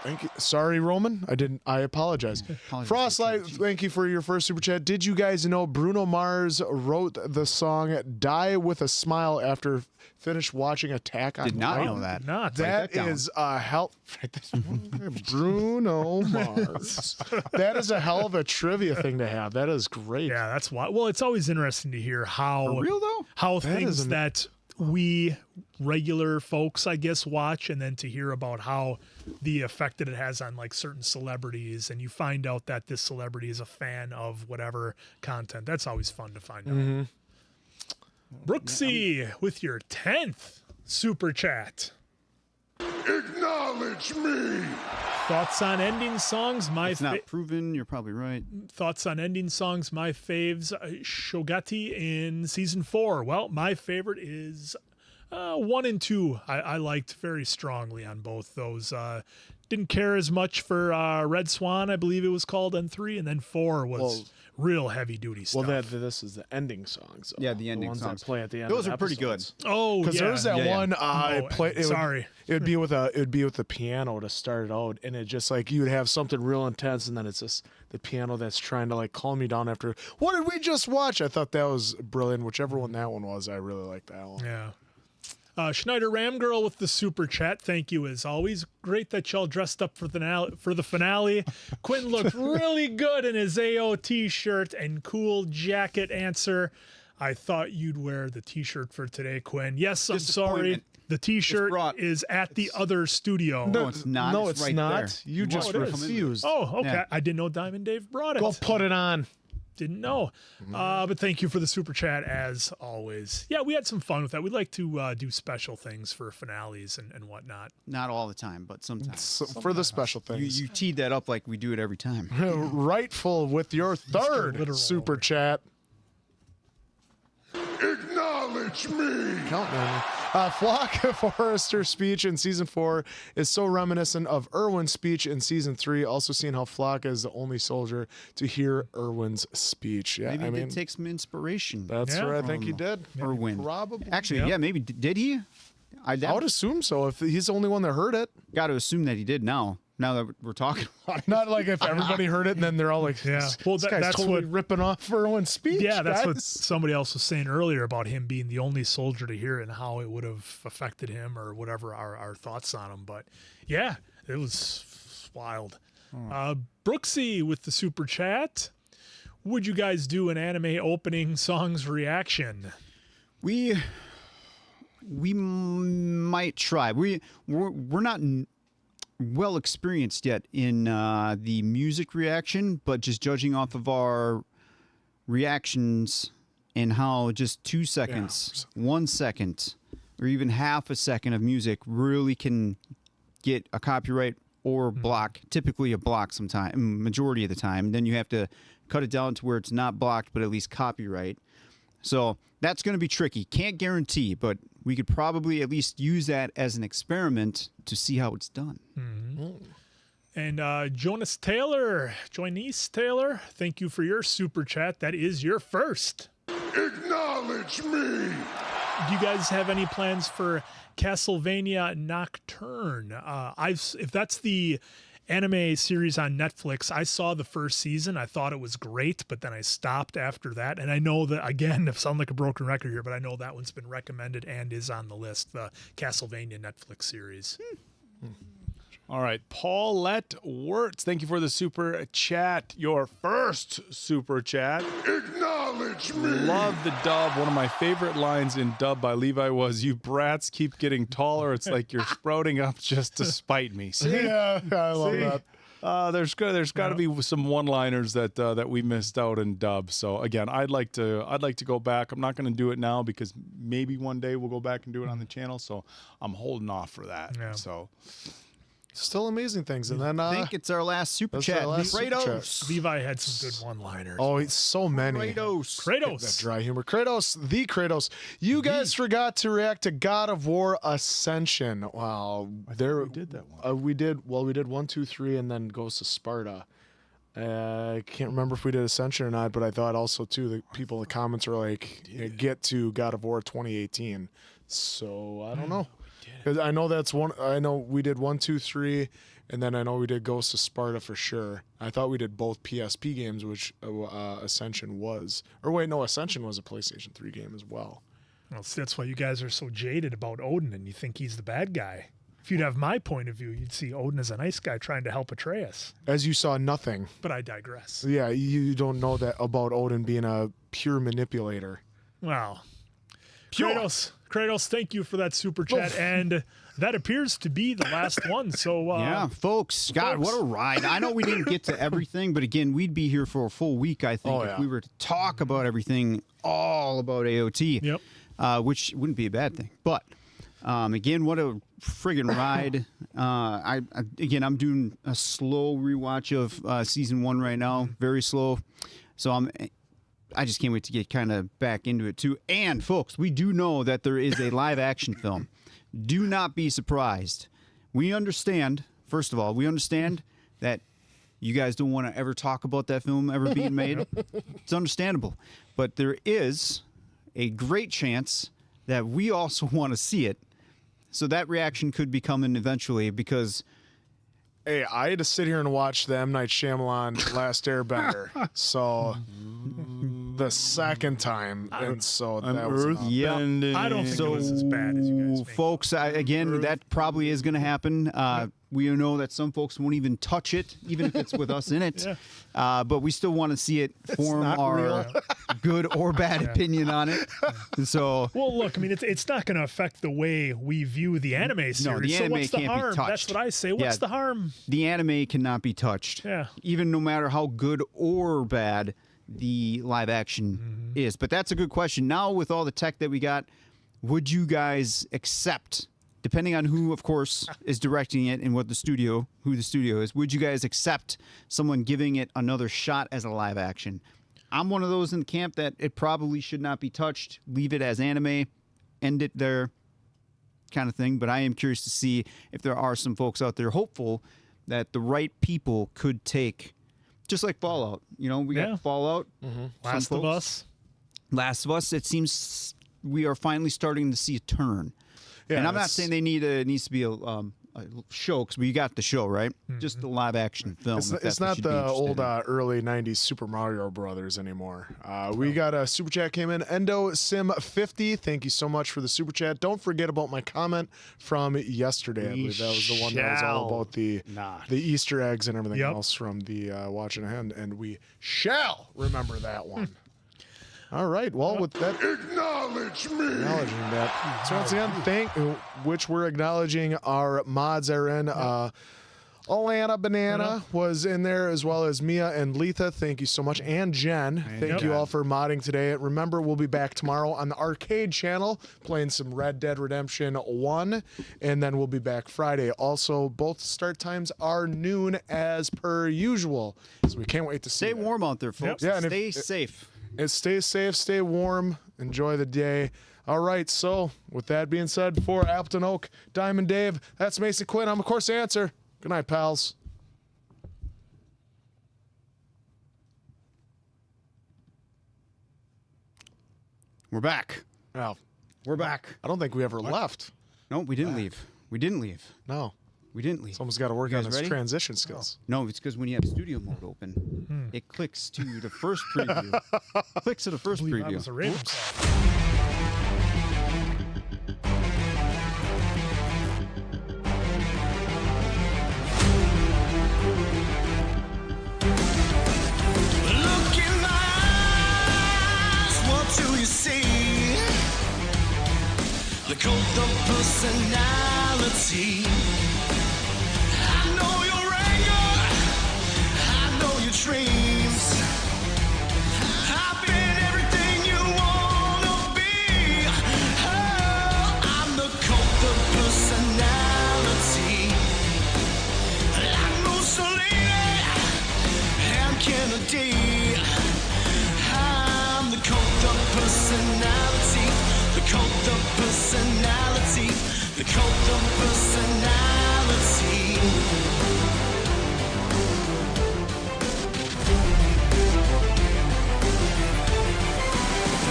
Thank you. Sorry, Roman. I apologize. Frostlight, thank you for your first super chat. Did you guys know Bruno Mars wrote the song "Die with a Smile" after finished watching Attack on Did not Titan? know that. Not. That down. is a hell. Bruno Mars. That is a hell of a trivia thing to have. That is great. Yeah, that's why. Well, it's always interesting to hear how For real though? how That things is an- that we regular folks, I guess, watch, and then to hear about how the effect that it has on like certain celebrities, and you find out that this celebrity is a fan of whatever content. That's always fun to find out. Brooksy with your 10th super chat. Acknowledge me. Thoughts on ending songs? My It's not proven. You're probably right. thoughts on ending songs. My faves, Shogati in season 4. Well, my favorite is 1 and 2. I liked very strongly on both those. Didn't care as much for Red Swan, I believe it was called, and 3, and then 4 was real heavy duty stuff. Well, this is the ending songs. Though. Yeah, the ending ones songs. that play at the end. Those of are pretty good. episodes. oh, Because yeah. there's that Yeah. one I Oh, play. sorry. It'd be with the piano to start it out, and it just like you'd have something real intense, and then it's just the piano that's trying to like calm you down after. What did we just watch? I thought that was brilliant. Whichever one that one was, I really liked that one. Yeah. Schneider Ramgirl with the super chat. Thank you as always. Great that y'all dressed up for the finale. Quinn looked really good in his AO t-shirt and cool jacket. Answer. I thought you'd wear the t-shirt for today, Quinn. Yes, I'm sorry. Disappointment. The t-shirt brought- is at the other studio. No, it's not. No, It's it's right not. there. You just it is. refused. Oh, okay. Yeah. I didn't know Diamond Dave brought it. Go put it on. Didn't know. But thank you for the super chat as always. Yeah, we had some fun with that. We'd like to do special things for finales and whatnot. Not all the time, but sometimes. So, for the special things. You teed that up like we do it every time. Rightful with your third literal super over. chat. Acknowledge me. Count on me. Floch Forrester's speech in season 4 is so reminiscent of Erwin's speech in season 3. Also, seeing how Floch is the only soldier to hear Erwin's speech. Yeah, Maybe I he mean, did take some inspiration. that's Yeah. where I think he did. Erwin. Probably. Actually, Yeah. yeah, maybe did he? I would assume so. If he's the only one that heard it, got to assume that he did. Now that we're talking about it. not like if everybody heard it and then they're all like, Yeah. Well, this guy's that's totally what- ripping off Erwin's speech. Yeah, that's what guys." somebody else was saying earlier about him being the only soldier to hear it and how it would have affected him or whatever our thoughts on him. But yeah, it was wild. Brooksy with the super chat. would you guys do an anime opening songs reaction? We might try. We're not well experienced yet in the music reaction, but just judging off of our reactions and how just 2 seconds, 1 second, or even half a second of music really can get a copyright or block. Typically a block sometime, majority of the time. Then you have to cut it down to where it's not blocked, but at least copyright. So that's going to be tricky. Can't guarantee, but we could probably at least use that as an experiment to see how it's done. And Jonas Taylor, Taylor, thank you for your super chat. That is your first. Acknowledge me. Do you guys have any plans for Castlevania Nocturne? If that's the anime series on Netflix, I saw the first season. I thought it was great, but then I stopped after that. And I know that, again, I sound like a broken record here, but I know that one's been recommended and is on the list, the Castlevania Netflix series. All right, Paulette Wirtz, thank you for the super chat. Your first super chat. Acknowledge me. Love the dub. One of my favorite lines in dub by Levi was, "You brats keep getting taller. It's like you're sprouting up just to spite me." See? Yeah, I love that. There's got to be some one-liners that we missed out in dub. So again, I'd like to go back. I'm not going to do it now because maybe one day we'll go back and do it on the channel. So I'm holding off for that. Yeah. So. Still amazing things. And then I think it's our last super that's chat. our last super Kratos. chat. Levi had some good one-liners. Oh, it's so many. Kratos. That dry humor. Kratos. You guys forgot to react to God of War Ascension. Wow. we did that one. We did 1, 2, 3, and then Ghost of Sparta. I can't remember if we did Ascension or not, but I thought also, too, the people in the comments were like, get to God of War 2018. So, I don't know. Because I know that's one. I know we did 1, 2, 3, and then I know we did Ghost of Sparta for sure. I thought we did both PSP games, which Ascension was. Or wait, no, Ascension was a PlayStation 3 game as well. Well, that's why you guys are so jaded about Odin and you think he's the bad guy. If you'd have my point of view, you'd see Odin as a nice guy trying to help Atreus. As you saw, nothing. But I digress. Yeah, you don't know that about Odin being a pure manipulator. Wow. Kratos, thank you for that super chat. And that appears to be the last one. So, yeah, folks, God, what a ride. I know we didn't get to everything, but again, we'd be here for a full week, I think, if we were to talk about everything, all about AOT, which wouldn't be a bad thing. But, again, what a friggin' ride. I'm doing a slow rewatch of season 1 right now, very slow. So I just can't wait to get kind of back into it too. And folks, we do know that there is a live action film. Do not be surprised. We understand, first of all, that you guys don't want to ever talk about that film ever being made. It's understandable. But there is a great chance that we also want to see it. So that reaction could be coming eventually because... Hey, I had to sit here and watch the M. Night Shyamalan Last Airbender. So the second time. And so that was enough. I don't think it was as bad as you guys make. Folks, again, that probably is going to happen. We know that some folks won't even touch it, even if it's with us in it. But we still want to see it form our good or bad opinion on it. So, well, look, I mean, it's not going to affect the way we view the anime series. No, the anime so what's the can't harm? be touched. That's what I say. What's the harm? The anime cannot be touched. Yeah. Even no matter how good or bad the live action is. But that's a good question. Now, with all the tech that we got, would you guys accept, depending on who, of course, is directing it and who the studio is, would you guys accept someone giving it another shot as a live action? I'm one of those in the camp that it probably should not be touched. Leave it as anime, end it there, kind of thing. But I am curious to see if there are some folks out there hopeful that the right people could take, just like Fallout. You know, we got Fallout. Last of Us. Last of Us, it seems we are finally starting to see a turn. Yeah, and I'm not saying they needs to be a show, because we got the show, right? Just the live action film. It's not the old early 90s Super Mario Brothers anymore. We got a super chat came in. Endo Sim 50. Thank you so much for the super chat. Don't forget about my comment from yesterday. I believe that was the one that was all about the Easter eggs and everything else from the watching ahead, and we shall remember that one. All right. Well, with that, acknowledging that. So once again, which we're acknowledging our mods are in. Alana Banana was in there, as well as Mia and Letha. Thank you so much. And Jen. Thank you all for modding today. Remember, we'll be back tomorrow on the arcade channel playing some Red Dead Redemption 1. And then we'll be back Friday. Also, both start times are noon as per usual. So we can't wait to see Stay warm out there, folks. Yeah, and stay safe. Stay safe, stay warm, enjoy the day. All right, so with that being said, for Appleton Oak, Diamond Dave, that's Mason Quinn. I'm, of course, Answer. Good night, pals. We're back. Well, We're back. I don't think we ever left. No, we didn't leave. We didn't leave. No. We didn't leave. Someone's got to work You on guys his ready? transition skills. No, it's because when you have studio mode open, it clicks to the first preview. Clicks to the first I believe that preview. was a Raven song. Look in my eyes, what do you see? The cult of personality. I know your anger, I know your dreams. I've been everything you wanna be. Oh, I'm the cult of personality. Like Mussolini and Kennedy. I'm the cult of personality. The cult of personality. The cult of personality.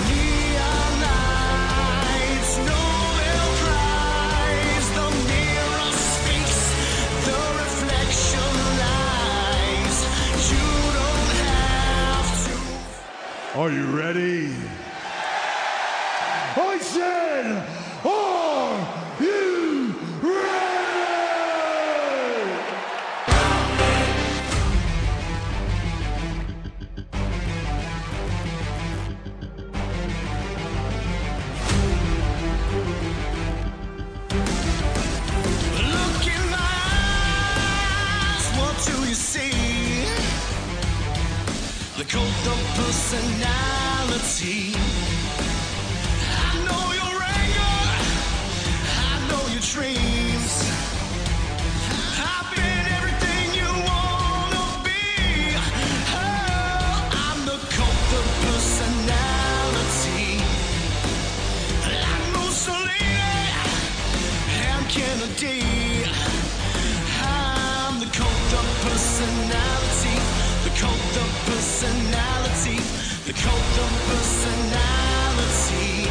Neon lights, Nobel Prize. The mirror speaks, the reflection lies. You don't have to. Are you ready? I said, are you ready? Look in my eyes, what do you see? The cult of personality. I know your anger, I know your dreams. I've been everything you wanna be. Oh, I'm the cult of personality. Like Mussolini and Kennedy. I'm the cult of personality. The cult of personality. The cult of personality.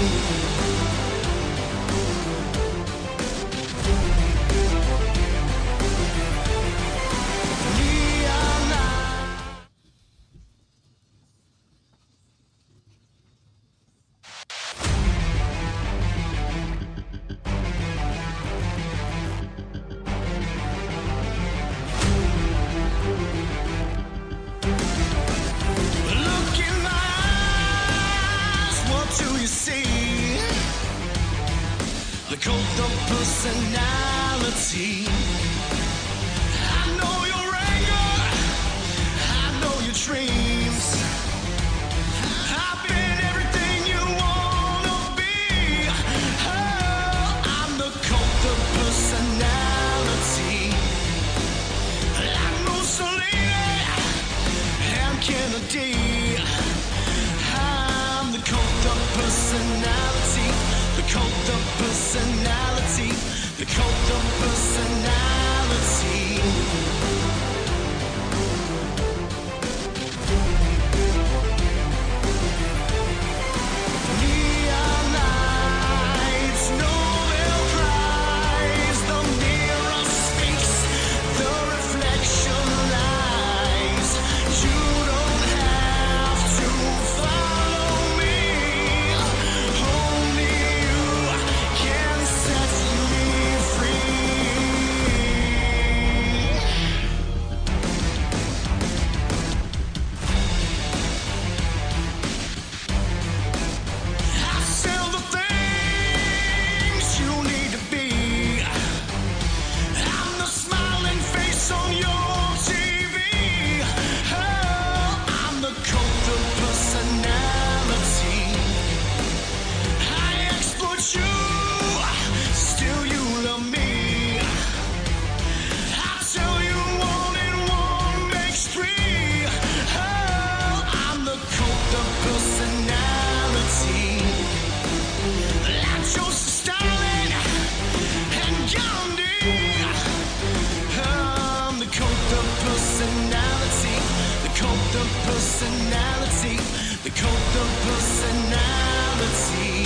Neon lights. Look in my eyes, what do you see? The cult of personality. I know your anger, I know your dreams. I've been everything you wanna be. Oh, I'm the cult of personality. Like Mussolini and Kennedy. I'm the cult of personality. The cult of personality. The cult of personality. Neon lights, Nobel Prize. The mirror personality.